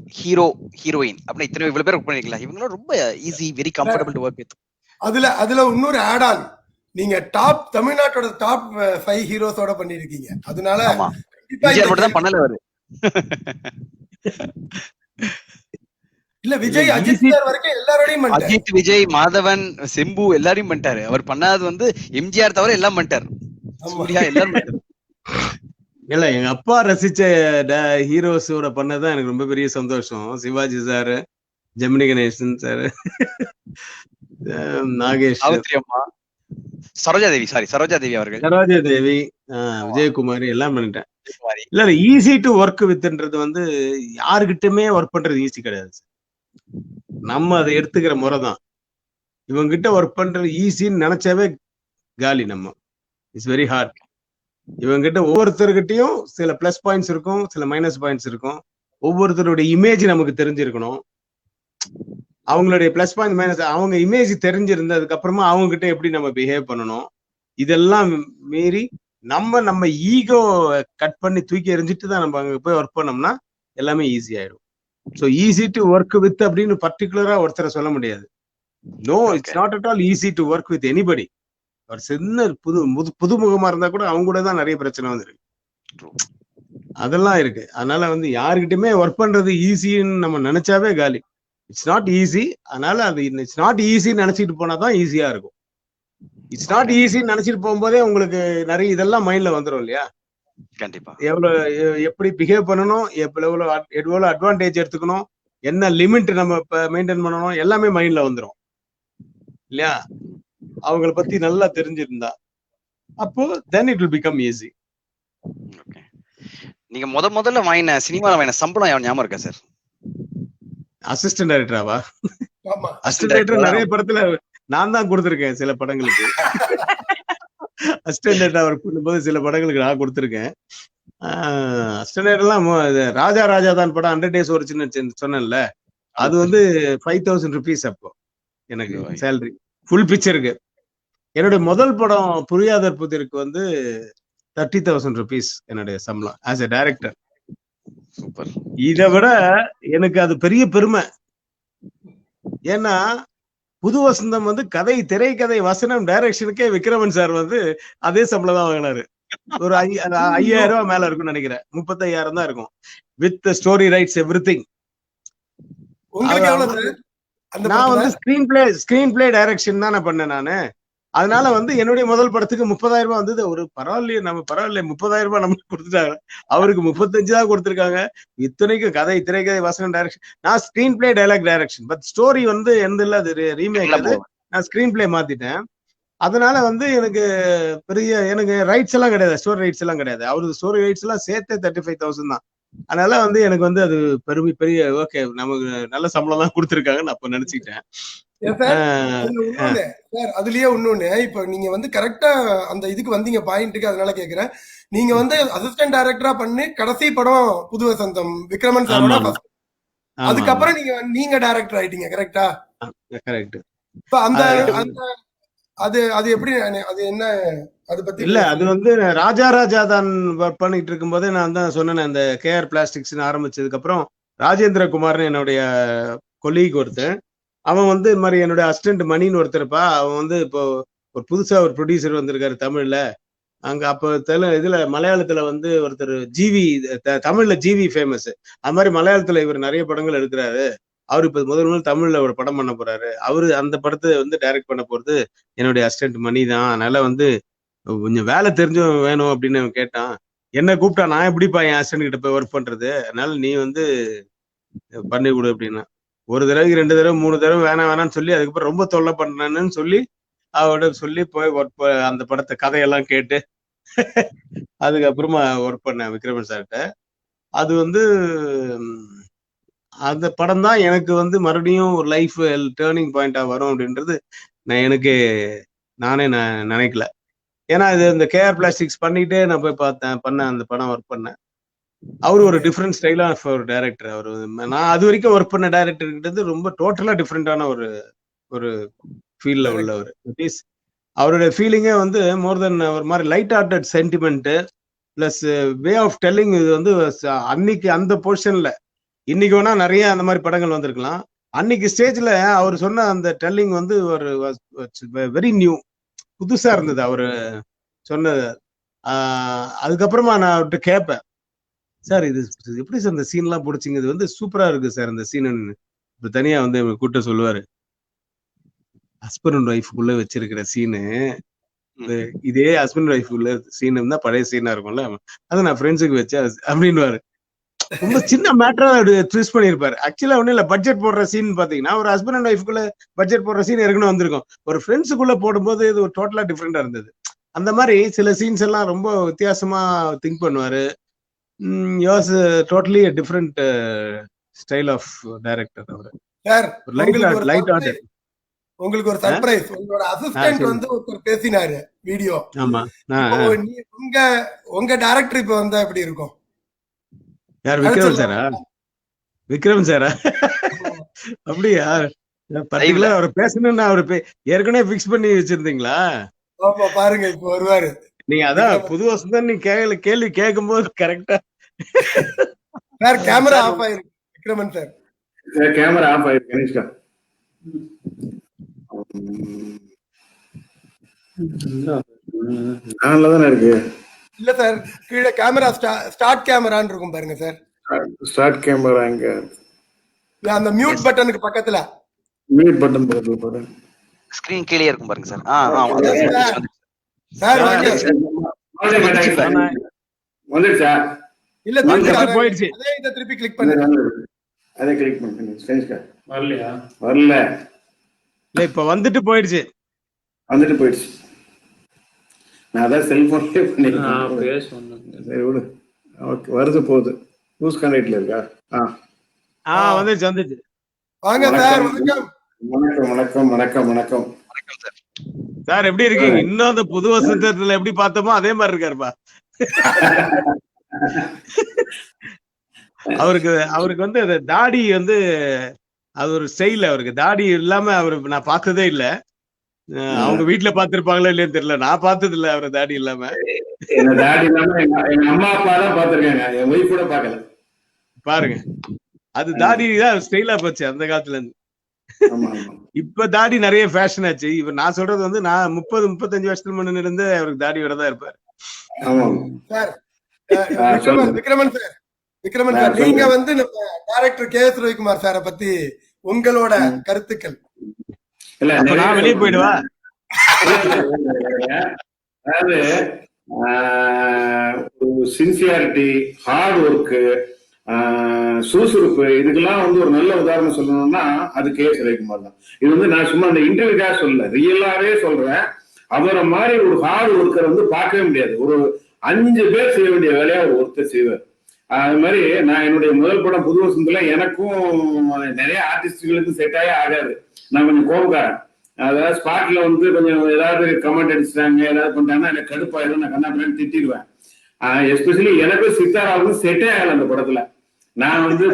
heroine அப்படி இவ்வளவு பேர் ஒர்க் பண்ணிருக்கீங்களா? இவங்களும் ரொம்ப easy, very comfortable to work with. அதுல இன்னொரு ஆட் ஆன், நீங்க தமிழ்நாட்டோட டாப் 5 ஹீரோஸோட பண்ணிருக்கீங்க. அதனால மட்டும் தான் பண்ணல அவரு. இல்ல விஜய், அஜித் சார் வரைக்கும் எல்லாரோடையும் பண்ணிட்டாரு. அஜித், விஜய், மாதவன், செம்பு எல்லாரையும் பண்ணிட்டாரு. அவர் பண்ணாதது வந்து எம்ஜிஆர் தவிர எல்லாம் பண்ணிட்டாரு. சூர்யா எல்லாரும் பண்ணிட்டாரு. இல்ல எங்க அப்பா ரசிச்ச ஹீரோஸோட பண்ணதான் எனக்கு ரொம்ப பெரிய சந்தோஷம். சிவாஜி சாரு, ஜெமினி கணேசன் சாரு, நாகேஷ், சரோஜா தேவி அவர்கள், சரோஜா தேவி, விஜயகுமாரி எல்லாம் பண்ணிட்டேன். இல்ல ஈஸி டு ஒர்க் வித்ன்றது வந்து யாருகிட்டயுமே ஒர்க் பண்றது ஈஸி கிடையாது. நம்ம அதை எடுத்துக்கிற முறை தான். இவங்க கிட்ட ஒர்க் பண்றது ஈஸின்னு நினைச்சாவே காலி. நம்ம இட்ஸ் வெரி ஹார்ட். இவங்க கிட்ட ஒவ்வொருத்தருக்கிட்டையும் சில பிளஸ் பாயிண்ட்ஸ் இருக்கும், சில மைனஸ் பாயிண்ட்ஸ் இருக்கும். ஒவ்வொருத்தருடைய இமேஜ் நமக்கு தெரிஞ்சிருக்கணும். அவங்களுடைய பிளஸ் பாயிண்ட் மைனஸ், அவங்க இமேஜ் தெரிஞ்சிருந்ததுக்கு அப்புறமா அவங்க கிட்ட எப்படி நம்ம பிஹேவ் பண்ணணும், இதெல்லாம் மீறி நம்ம ஈகோ கட் பண்ணி தூக்கி எறிஞ்சிட்டு தான் நம்ம அங்க போய் ஒர்க் பண்ணோம்னா எல்லாமே ஈஸி ஆயிடும். So easy to work with அப்படின்னு பர்டிகுலரா ஒருத்தரை சொல்ல முடியாது. No, it's not at all easy to work with anybody. ஒரு சின்ன புதுமுகமா இருந்தா கூட அவங்க கூட தான் நிறைய பிரச்சனை வந்துருக்கு. அதெல்லாம் இருக்கு. அதனால வந்து யாருக்கிட்டுமே ஒர்க் பண்றது ஈஸின்னு நம்ம நினைச்சாவே காலி. It's not easy. அதனால அது இட்ஸ் நாட் ஈஸின்னு நினைச்சிட்டு போனாதான் ஈஸியா இருக்கும். இட்ஸ் நாட் ஈஸின்னு நினைச்சிட்டு போகும்போதே உங்களுக்கு நிறைய இதெல்லாம் மைண்ட்ல வந்துடும் இல்லையா. கண்டிப்பா. எப்படி பிஹேவ் பண்ணணும், எவ்வளவு அட்வான்டேஜ் எடுத்துக்கணும், என்ன லிமிட் நம்ம மெயின்டைன் பண்ணணும், எல்லாமே மைண்ட்ல வந்துடும் இல்லையா. அவங்கள பத்தி நல்லா தெரிஞ்சிருந்தா அப்போ then it will become easy. நீங்க முதல்ல சினிமால வாங்கின சம்பளம் ஞாபகம் இருக்கா சார்? அசிஸ்டன்ட் டைரக்டராவா? அசிஸ்டன்ட் டைரக்டர் நிறைய படத்துல நான் தான் கொடுத்திருக்கேன், சில படங்களுக்கு. அசிஸ்டன்ட் அவர் பண்ணும்போது சில படங்களுக்கு நான் கொடுத்துருக்கேன். அசிஸ்டன்ட் எல்லாம் ராஜா ராஜா தான் படம் 100 Days ஒரு சின்ன சொன்னேன்ல, அது வந்து 5,000 rupees அப்போ எனக்கு சேலரி ஃபுல் பிக்சருக்கு. என்னுடைய முதல் படம் புரியாத புதிருக்கு வந்து 30,000 rupees என்னுடைய சம்பளம் ஆஸ் எ டைரக்டர். சூப்பர். இதை விட எனக்கு அது பெரிய பெருமை. ஏன்னா புது வசந்தம் வந்து கதை, திரைக்கதை, வசனம், டைரக்ஷனுக்கே விக்ரமன் சார் வந்து அதே சம்பளம் தான் வாங்கினாரு. ஒரு 5,000 ரூபாய் மேல இருக்கும்னு நினைக்கிறேன். 35,000 தான் இருக்கும் வித் ஸ்டோரி ரைட்ஸ் எவ்ரிதிங். நான் வந்து ஸ்கிரீன் பிளே டைரக்ஷன் தான் நான் பண்ணேன் நானு. அதனால வந்து என்னுடைய முதல் படத்துக்கு 30,000 ரூபாய் வந்தது. ஒரு பரவாயில்லையே, நம்ம பரவாயில்ல 30,000 ரூபாய் நமக்கு கொடுத்துட்டாங்க. அவருக்கு 35 தான் கொடுத்துருக்காங்க. இத்தனைக்கும் கதை, திரைக்கதை, வசனம், டைரக்ஷன். நான் screen play dialogue direction, but story வந்து எந்த இல்ல, அது ரீமேக். அது நான் ஸ்கிரீன் பிளே மாத்திட்டேன். அதனால வந்து எனக்கு எனக்கு ரைட்ஸ் எல்லாம் கிடையாது, ஸ்டோரி ரைட்ஸ் எல்லாம் கிடையாது. அவருக்கு ஸ்டோரி ரைட்ஸ் எல்லாம் சேர்த்தே 35,000 தான். அதனால வந்து எனக்கு வந்து அது பெரிய ஓகே, நமக்கு நல்ல சம்பளம் தான் கொடுத்துருக்காங்க நான் அப்ப நினைச்சுக்கிட்டேன். அதுலயே ஒண்ணு, இப்ப நீங்க வந்து கரெக்டா அந்த இதுக்கு வந்தீங்க பாயிண்ட்டுக்கு, அதனால கேக்குறேன். நீங்க வந்து அசிஸ்டன்ட் டைரக்டரா பண்ணி கடைசி படம் புது வசந்தம் விக்ரமன் சாரோட, அதுக்கப்புறம் நீங்க டைரக்டர் ஆயிட்டீங்க, கரெக்டா? கரெக்ட். இப்ப அந்த அது அது எப்படி, அது என்ன, அது பத்தி இல்ல, அது வந்து ராஜா ராஜா தான் ஒர்க் பண்ணிட்டு இருக்கும் போதே நான் தான் சொன்னேன். அந்த கேஆர் பிளாஸ்டிக்ஸ் ஆரம்பிச்சதுக்கு அப்புறம் ராஜேந்திர குமார்னு என்னுடைய கொலீக் ஒருத்தன், அவன் வந்து இந்த மாதிரி என்னுடைய அசிஸ்டன்ட் மணின்னு ஒருத்தருப்பா. அவன் வந்து இப்போ ஒரு புதுசா ஒரு ப்ரொடியூசர் வந்திருக்காரு தமிழ்ல. அங்க அப்ப இதுல மலையாளத்துல வந்து ஒருத்தர் ஜிவி, தமிழ்ல ஜிவி ஃபேமஸ். அது மாதிரி மலையாளத்துல இவர் நிறைய படங்கள் எடுக்கிறாரு. அவரு இப்ப முதல் தமிழ்ல ஒரு படம் பண்ண போறாரு. அவரு அந்த படத்தை வந்து டைரக்ட் பண்ண போறது என்னுடைய அசிஸ்டன்ட் மணி தான். அதனால வந்து கொஞ்சம் வேலை தெரிஞ்சவன் வேணும் அப்படின்னு கேட்டான். என்ன கூப்பிட்டா நான் எப்படிப்பா என் அசிஸ்டன்ட் கிட்ட போய் ஒர்க் பண்றது, அதனால நீ வந்து பண்ணி கொடு அப்படின்னா. ஒரு தடவைக்கு 2 தடவை 3 தடவை வேணாம்னு சொல்லி அதுக்கப்புறம் ரொம்ப தொல்லை பண்றேன்னு சொல்லி அவட சொல்லி போய் ஒர்க் அந்த படத்தை கதையெல்லாம் கேட்டு அதுக்கப்புறமா ஒர்க் பண்ணேன் விக்ரமன் சார்கிட்ட. அது வந்து அந்த படம் தான் எனக்கு வந்து மறுபடியும் ஒரு லைஃப் டேர்னிங் பாயிண்டா வரும் அப்படின்றது நானே நினைக்கல. ஏன்னா இது இந்த கேஆர் பிளாஸ்டிக்ஸ் பண்ணிட்டே நான் போய் பண்ணேன் அந்த படம் ஒர்க் பண்ணேன். அவரு ஒரு டிஃப்ரெண்ட் ஸ்டைல் ஆஃப் ஒரு டைரக்டர். அவரு நான் அது வரைக்கும் ஒர்க் பண்ண டைரக்டர்கிட்ட ரொம்ப டோட்டலா டிஃப்ரெண்டான ஒரு ஃபீல்ட்ல உள்ளவர். அவருடைய ஃபீலிங்கே வந்து மோர் தென் ஒரு மாதிரி light hearted sentiment plus way of telling. இது வந்து அன்னைக்கு அந்த பொசிஷன்ல, இன்னைக்கு வேணா நிறைய அந்த மாதிரி படங்கள் வந்திருக்கலாம். அன்னைக்கு ஸ்டேஜ்ல அவர் சொன்ன அந்த டெல்லிங் வந்து ஒரு வெரி நியூ, புதுசா இருந்தது அவரு சொன்னது. அதுக்கப்புறமா நான் அவர்கிட்ட கேட்பேன், சார் இது எப்படி சார் இந்த சீன் எல்லாம் பிடிச்சிங்க, இது வந்து சூப்பரா இருக்கு சார் இந்த சீன். இப்ப தனியா வந்து கூட்ட சொல்லுவாரு, ஹஸ்பண்ட் அண்ட் ஒய்ஃபுக்குள்ள வச்சிருக்கிற சீனு, இதே ஹஸ்பண்ட் ஒய்ஃப் உள்ள சீன் இருந்தா பழைய சீனா இருக்கும்ல, அதை நான் ஃப்ரெண்ட்ஸுக்கு வச்சேன் அப்படின்னு ரொம்ப சின்ன மேட்டரா ட்விஸ்ட் பண்ணிருப்பாரு. ஆக்சுவலா ஒன்னும் இல்ல, பட்ஜெட் போடுற சீன் பாத்தீங்கன்னா ஒரு ஹஸ்பண்ட் அண்ட் ஒய்ஃபுக்குள்ள பட்ஜெட் போடுற சீன் ஏற்கனவே வந்திருக்கும். ஒரு ஃப்ரெண்ட்ஸுக்குள்ள போடும்போது இது ஒரு டோட்டலா டிஃப்ரெண்டா இருந்தது. அந்த மாதிரி சில சீன்ஸ் எல்லாம் ரொம்ப வித்தியாசமா திங்க் பண்ணுவாரு. Totally different style of director அவரு. Light hearted. உங்களுக்கு ஒரு சர்ப்ரைஸ், உங்களோட அசிஸ்டன்ட் வந்து ஒருத்தர் பேசினாரு வீடியோ. ஆமா, உங்க டைரக்டர் இப்ப வந்தா எப்படி இருக்கும்? யார்? விக்ரம் சாரா? விக்ரம் சாரா? அப்படியா? பர்டிகுலர் அவர் பேசணும்னு அவரு ஏற்கனவே பிக்ஸ் பண்ணி வச்சிருந்தீங்களா? ஆமா, பாருங்க இப்ப வருவாரு. நீங்க அதான் புது வருஷம் நீ கேள்வி கேட்கும் போது கரெக்டா சார் கேமரா ஆஃப் ஆயிருக்கு. விக்ரமன் சார் கேமரா ஆஃப் ஆயிருக்கு. கனிஷ்கா நல்லதானே இருக்கு. இல்ல சார், கீழே கேமரா ஸ்டார்ட் கேமரான்னு இருக்கும் பாருங்க சார். ஸ்டார்ட் கேமரா எங்க? அந்த மியூட் பட்டனுக்கு பக்கத்துல. மியூட் பட்டன் பக்கத்துல பாருங்க. ஸ்கிரீன் கீழே இருக்கும் பாருங்க சார். சார் வந்துருச்சா? இல்ல திருப்பி போயிடுச்சு. அதே இத திருப்பி கிளிக் பண்ணுங்க. அதே கிளிக் பண்ணுங்க. ஸ்கிரீன்ஷாட் வரலையா? வரல. இல்ல, இப்ப வந்துட்டு போயிடுச்சு. நான் அதான் செல்போன்லயே பண்ணிருக்கேன். சரி விடு. ஓகே, வருது போகுது. யூஸ் கனெக்ட்ல இருக்கா? வந்துச்சு. வாங்க சார். வணக்கம். வணக்கம் வணக்கம் வணக்கம் வணக்கம் வணக்கம் சார். சார் எப்படி இருக்கீங்க? இன்னும் அந்த புது வசந்தத்துல எப்படி பார்த்தோமோ அதே மாதிரி இருக்காருப்பா. அவருக்கு வந்து அந்த தாடி வந்து அது ஒரு ஸ்டைல். அவருக்கு தாடி இல்லாம அவரு நான் பார்த்ததே இல்ல. அவங்க வீட்டுல பாத்துருப்பாங்களா இல்லையா தெரியல. நான் பார்த்தது இல்ல அவரை தாடி இல்லாம. என்ன தாடி இல்லாம எங்க அம்மா அப்பா தான் பாத்திருக்காங்க, என் ஒய்ஃப் கூட பாக்கல. பாருங்க, அது தாடி தான் ஸ்டைலா போச்சு அந்த காலத்துல இருந்து. இப்ப தாடி நிறைய ஃபேஷன் ஆச்சு. இப்ப நான் சொல்றது வந்து நான் 30-35 வருஷத்துக்கு முன்ன இருந்து அவருக்கு தாடி வரதான் இருப்பாரு. விக்ரமன் சார், நீங்க வந்து நம்ம டைரக்டர் கே.எஸ். ரவிக்குமார் சாரை பத்தி உங்களோட கருத்துக்கள். இல்ல, நான் வெளியே போயிடுவா. அதாவது சின்சியாரிட்டி, ஹார்ட் ஒர்க்கு, சுறுசுறுப்பு, இதுக்கெல்லாம் வந்து ஒரு நல்ல உதாரணம் சொல்லணும்னா அது கே.எஸ். ரவிக்குமார் தான். இது வந்து நான் சும்மா அந்த இன்டர்வியூக்காக சொல்லல, ரியலாவே சொல்றேன். அவரை மாதிரி ஒரு ஹார்ட் ஒர்க்கரை வந்து பார்க்கவே முடியாது. ஒரு 5 பேர் செய்ய வேண்டிய வேலையா ஒரு ஒருத்தர் செய்வார். அது மாதிரி நான் என்னுடைய முதல் படம் புது வசந்தத்துல எனக்கும் நிறைய ஆர்டிஸ்டுகளுக்கும் செட் ஆகாது. நான் கொஞ்சம் கோபக்காரன். அதாவது ஸ்பாட்ல வந்து கொஞ்சம் ஏதாவது கமெண்ட் அடிச்சுட்டாங்க, ஏதாவது பண்ணிட்டாங்கன்னா எனக்கு கடுப்பாயிடும், நான் கண்ணாப்பின்னு திட்டிடுவேன். எஸ்பெஷலி எனக்கும் சித்தாராவுக்கும் செட்டே ஆகல அந்த படத்துல. நான் வந்து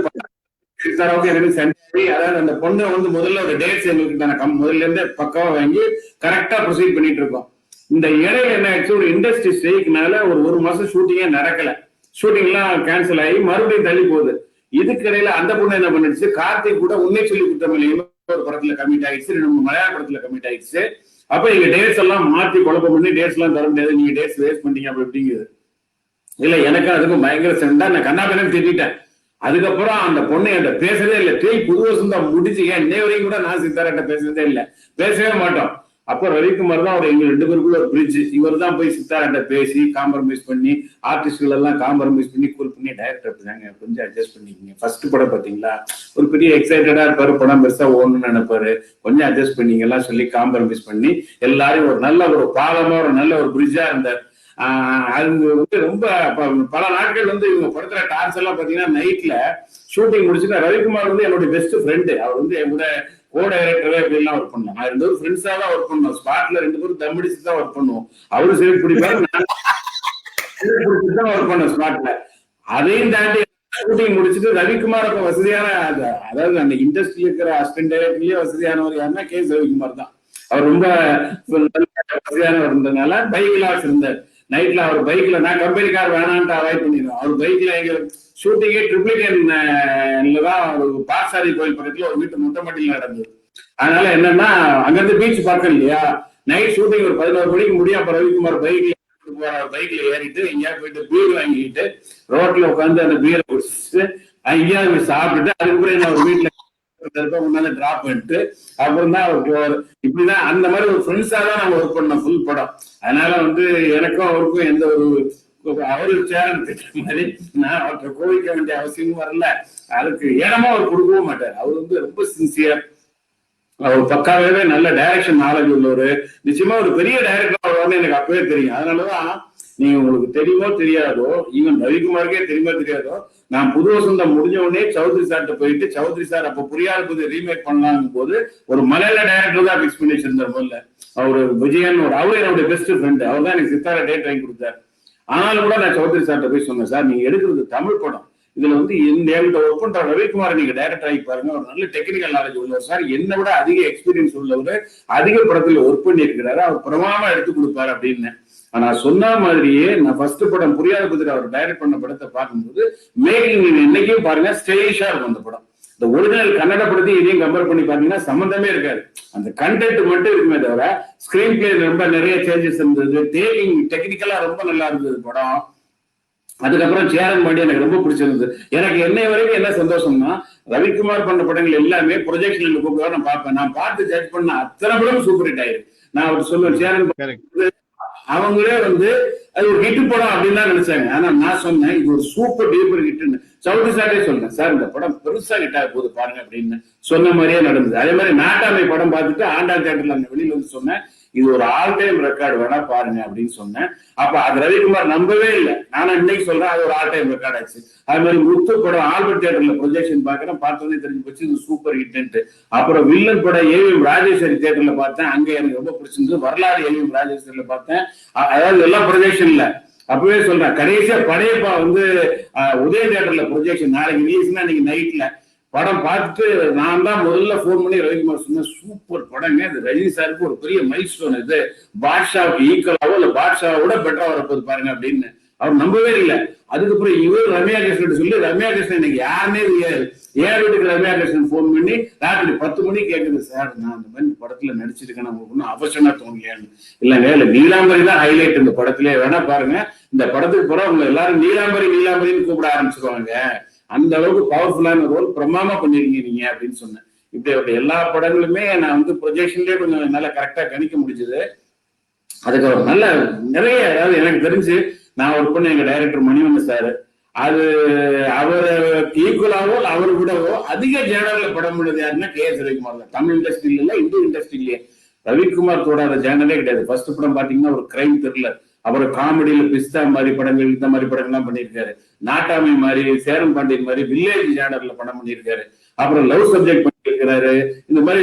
சித்தாராவுக்கு எனக்கு சென்டாகி, அதாவது அந்த பொண்ணை வந்து முதல்ல ஒரு டேட்ஸ் எங்களுக்கு முதல்ல இருந்தே பக்காவா வாங்கி கரெக்டா ப்ரொசீட் பண்ணிட்டு இருக்கோம். இந்த இடையில என்ன ஆயிடுச்சு, ஒரு இண்டஸ்ட்ரி ஸ்ட்ரைக்னால ஒரு மாசம் ஷூட்டிங்கே நடக்கல. ஷூட்டிங் எல்லாம் கேன்சல் ஆகி மறுபடியும் தள்ளி போகுது. இதுக்கு இடையில அந்த பொண்ணு என்ன பண்ணிடுச்சு, கார்த்திக் கூட உன்னை சொல்லி குற்றமில்லையுமே ஒரு படத்துல கமிட் ஆயிடுச்சு, 2 மலையாள படத்துல கமிட் ஆயிடுச்சு. அப்ப எங்க டேட்ஸ் எல்லாம் மாத்தி குழப்பம் பண்ணி டேட்ஸ் எல்லாம் தர முடியாது, நீங்க டேட்ஸ் வேஸ்ட் பண்ணீங்க அப்படி அப்படிங்குது. இல்ல எனக்கு அதுக்கும் பயங்கர செண்டா, நான் கண்ணாபின்னு திட்டேன். அதுக்கப்புறம் அந்த பொண்ணு என்கிட்ட பேசவே இல்லை. புது வருஷம் தான் முடிச்சு, ஏன் இன்னை வரைக்கும் கூட நான் சித்தார்ட்ட பேசுறதே இல்லை, பேசவே மாட்டோம். அப்போ ரவிக்குமார் தான் அவர் எங்க 2 பேருக்குள்ள ஒரு பிரிட்ஜ். இவர் தான் போய் சித்தார்ட்ட பேசி காம்ப்ரமைஸ் பண்ணி ஆர்டிஸ்ட்கள் எல்லாம் காம்ப்ரமைஸ் பண்ணி கூல் பண்ணி டைரக்டர் கொஞ்சம் அட்ஜஸ்ட் பண்ணிக்கிங்க. ஃபர்ஸ்ட் படம் பாத்தீங்களா, ஒரு பெரிய எக்ஸைட்டடா இருப்பாரு, படம் பெருசா ஓடணும்னு நினைப்பாரு, கொஞ்சம் அட்ஜஸ்ட் பண்ணிங்க எல்லாம் சொல்லி காம்ப்ரமைஸ் பண்ணி எல்லாரும் ஒரு நல்ல ஒரு பாலமா ஒரு நல்ல ஒரு பிரிட்ஜா இருந்தார். அது வந்து ரொம்ப பல நாட்கள் வந்து இவங்க படத்துல டார்ச் எல்லாம் பாத்தீங்கன்னா நைட்ல ஷூட்டிங் முடிச்சுட்டு ரவிக்குமார் வந்து என்னோட பெஸ்ட் ஃப்ரெண்டு. அவர் வந்து என்னோட கோ டைரக்டரே அப்படிலாம் ஒர்க் பண்ணோம். 2 பேரும் ஃப்ரெண்ட்ஸா தான் ஒர்க் பண்ணோம். ஸ்பாட்ல 2 பேரும் தம்பிடிச்சு தான் ஒர்க் பண்ணுவோம். அவரு சரி பிடிப்பாரு, தான் ஒர்க் பண்ணோம் ஸ்பாட்ல. அதையும் தாண்டி ஷூட்டிங் முடிச்சுட்டு ரவிக்குமார் அப்ப வசதியான, அதாவது அந்த இண்டஸ்ட்ரியில இருக்கிற அசிஸ்டன்ட் டைரக்டர்லயே வசதியானவர் யாருன்னா கே.எஸ். ரவிக்குமார் தான். அவர் ரொம்ப வசதியானவர் இருந்ததுனால பைக்ல இருந்தார். நைட்ல அவர் பைக்ல, நான் கம்பெனி கார் வேணான்ட்டு அவாய்ட் பண்ணிடுவோம். அவர் பைக்ல எங்க ஷூட்டிங்கே ட்ரிப்ளிகேன்ல தான் ஒரு பாசாரி கோயில் பக்கத்துல ஒரு வீட்டு மொட்டை மாட்டில நடந்தது. அதனால என்னன்னா அங்கிருந்து பீச் பார்க்க இல்லையா, நைட் ஷூட்டிங் ஒரு 11 மணிக்கு முடியும். அப்ப ரவிக்குமார் பைக்ல ஏறிட்டு எங்கேயாவது போயிட்டு பீர் வாங்கிட்டு ரோட்ல உட்காந்து அந்த பீரை குடிச்சிட்டு எங்கேயாவது சாப்பிட்டுட்டு அதுக்கப்புறம் என்ன ஒரு வீட்டுல டிராப் பண்ணிட்டு அப்புறம் தான் அவர் போவார். இப்படிதான் அந்த மாதிரி ஒரு ஃப்ரெண்ட்ஸா தான் நாங்க ஒர்க் பண்ணோம் ஃபுல் படம். அதனால வந்து எனக்கும் அவருக்கும் எந்த ஒரு அவரு சேரன் திட்ட மாதிரி நான் அவர்கிட்ட கோவிக்க வேண்டிய அவசியமும் வரல. அதுக்கு இடமா அவர் கொடுக்கவும் மாட்டார். அவர் வந்து ரொம்ப சின்சியர். அவர் பக்காவே நல்ல டைரக்ஷன் நாலேஜ் உள்ளவர். நிச்சயமா ஒரு பெரிய டைரக்டர் அவர் எனக்கு அப்பவே தெரியும். அதனாலதான் நீங்க உங்களுக்கு தெரியுமோ தெரியாதோ, ஈவன் ரவிக்குமாருக்கே தெரியுமோ தெரியாதோ, நான் புது வசந்தம் முடிஞ்ச உடனே சௌத்ரி சார்ட்ட போயிட்டு, சௌத்ரி சார் அப்ப புரியாத புது ரீமேக் பண்ணலாம் போது ஒரு மலையாள டைரக்டர் தான் பிக்ஸ் பண்ணி வச்சிருந்தார். முதல்ல அவரு விஜயன் அவரு என்னுடைய பெஸ்ட் ஃப்ரெண்டு. அவர் தான் எனக்கு சித்தார டேட் வாங்கி கொடுத்தாரு. ஆனாலும் கூட நான் சௌத்ரி சார்ட்ட போய் சொன்னேன், சார் நீங்க எடுக்கிறது தமிழ் படம், இதுல வந்து என்கிட்ட ஒர்க் பண்ற ரவிக்குமார் நீங்க டைரக்டர் ஆகி பாருங்க, ஒரு நல்ல டெக்னிக்கல் நாலேஜ் உள்ளவர் சார், என்னை விட அதிக எக்ஸ்பீரியன்ஸ் உள்ளவர், அதிக படத்துல ஒர்க் பண்ணி இருக்கிறாரு, அவர் பிரமாமா எடுத்து கொடுப்பாரு அப்படின்னு. ஆனா சொன்ன மாதிரியே நான் ஃபர்ஸ்ட் படம் புரியாத பத்திர அவர் டைரக்ட் பண்ண படத்தை பார்க்கும்போது மேக்கிங் இன்னைக்கும் பாருங்க ஸ்டைலிஷா இருக்கும் அந்த படம். இந்த ஒரிஜினல் கன்னட படத்தையும் இதையும் கம்பேர் பண்ணி பாத்தீங்கன்னா சம்பந்தமே இருக்காது. அந்த கண்டென்ட் மட்டும் இருக்குமே தவிர ஸ்கிரீன் பிளே ரொம்ப நிறைய சேஞ்சஸ் இருந்தது, டேக்கிங் டெக்னிக்கலா ரொம்ப நல்லா இருந்தது படம். அதுக்கப்புறம் சேரன் பாண்டி எனக்கு ரொம்ப பிடிச்சிருந்தது. எனக்கு என்னை வரைக்கும் என்ன சந்தோஷம்னா, ரவிக்குமார் பண்ண படங்கள் எல்லாமே ப்ரொஜெக்ஷன்ல கூப்பிடுவா நான் பார்ப்பேன். நான் பார்த்து ஜட்ஜ் பண்ண அத்தனை படம் சூப்பர் ஹிட் ஆயிருக்கு. நான் அவர் சொல்லுவேன், சேரன் அவங்களே வந்து அது ஒரு ஹிட் படம் அப்படின்னு தான் நினைச்சாங்க. ஆனா நான் சொன்னேன் இது ஒரு சூப்பர் டூப்பர் ஹிட்னு. சவுதி சாரே சொன்னேன், சார் இந்த படம் பெருசா ஹிட் ஆக போகுது பாருங்க அப்படின்னு சொன்ன மாதிரியே நடந்தது. அதே மாதிரி நாட்டாமை படம் பார்த்துட்டு ஆண்டாள் தியேட்டர்ல அந்த வெளியில வந்து சொன்னேன், இது ஒரு ஆல் டைம் ரெக்கார்டு வேணா பாருங்க அப்படின்னு சொன்னேன். அப்ப அது ரவிக்குமார் நம்பவே இல்லை. நானும் இன்னைக்கு சொல்றேன் அது ஒரு ஆல் டைம் ரெக்கார்ட் ஆச்சு. அது மாதிரி முத்து படம் ஆல்பர்ட் தியேட்டர்ல ப்ரொஜெக்ஷன் பாக்குறேன், பார்த்தோன்னே தெரிஞ்சு போச்சு இது சூப்பர் ஹிட். அப்புறம் வில்லன் படம் ஏவிஎம் ராஜேஸ்வரி தியேட்டர்ல பார்த்தேன், அங்க எனக்கு ரொம்ப பிடிச்சிருந்து. வரலாறு ஏவிஎம் ராஜேஸ்வரியில பார்த்தேன். அதாவது எல்லா ப்ரொஜெக்ஷன்ல அப்பவே சொல்றேன். கடைசியா படையப்பா வந்து உதய தியேட்டர்ல ப்ரொஜெக்ஷன் நாளைக்கு ரிலீஸ்னா இன்னைக்கு நைட்ல படம் பார்த்துட்டு நான் தான் முதல்ல போன் பண்ணி ரவிக்குமார் சொன்னேன், சூப்பர் படங்க, இது ரஜினி சாருக்கு ஒரு பெரிய மைல் ஸ்டோன், இது பாட்ஷாவுக்கு ஈக்குவலாவோ இல்ல பாட்ஷாவோட பெட்டரா வரப்போது பாருங்க அப்படின்னு. அவர் நம்பவே இல்லை. அதுக்கப்புறம் இவர் ரம்யா கிருஷ்ணன் சொல்லி ரம்யா கிருஷ்ணன் எனக்கு யாருன்னே தெரியாது. என் வீட்டுக்கு ரம்யா கிருஷ்ணன் போன் பண்ணி ராத்திரி 10 மணிக்கு கேட்குது, சார் நான் இந்த மாதிரி படத்துல நடிச்சிருக்கேன், நமக்கு ஒன்றும் அவசரமா தோணலையான்னு. இல்லைங்க இல்ல நீலாம்பரி தான் ஹைலைட் இந்த படத்துல, வேணா பாருங்க இந்த படத்துக்கு போற உங்க எல்லாரும் நீலாம்பரி நீலாம்பரின்னு கூப்பிட ஆரம்பிச்சிருவாங்க, அந்த அளவுக்கு பவர்ஃபுல்லான ரோல் பிரமாமா பண்ணிருக்கீங்க நீங்க அப்படின்னு சொன்னேன். இப்படி எல்லா படங்களுமே நான் வந்து ப்ரொஜெக்ஷன்லயே கொஞ்சம் நல்லா கரெக்டா கணிக்க முடிஞ்சது. அதுக்கு ஒரு நல்ல நிறைய, அதாவது எனக்கு தெரிஞ்சு நான் ஒர்க் பண்ண எங்க டைரக்டர் மணிவண்ணன் சார், அது அவர் ஈக்குவலாவோ அவர் விடவோ அதிக ஜேனர்ல படம் பண்ணது யாருன்னா KS ரவிக்குமார் தான். தமிழ் இண்டஸ்ட்ரியில இல்ல இந்திய இண்டஸ்ட்ரியிலேயே ரவிக்குமார் தோடாத ஜேனரே கிடையாது. ஃபர்ஸ்ட் படம் பாத்தீங்கன்னா ஒரு கிரைம் த்ரில்லர், அவர் காமெடியில பிஸ்தா மாதிரி படங்கள் இந்த மாதிரி படங்கள்லாம் பண்ணியிருக்காரு. நாட்டாமை மாதிரி, சேரன் பாண்டியன் மாதிரி வில்லேஜ் ஜேனர்ல படம் பண்ணியிருக்காரு. அப்புறம் லவ் சப்ஜெக்ட் பண்ணியிருக்கிறாரு. இந்த மாதிரி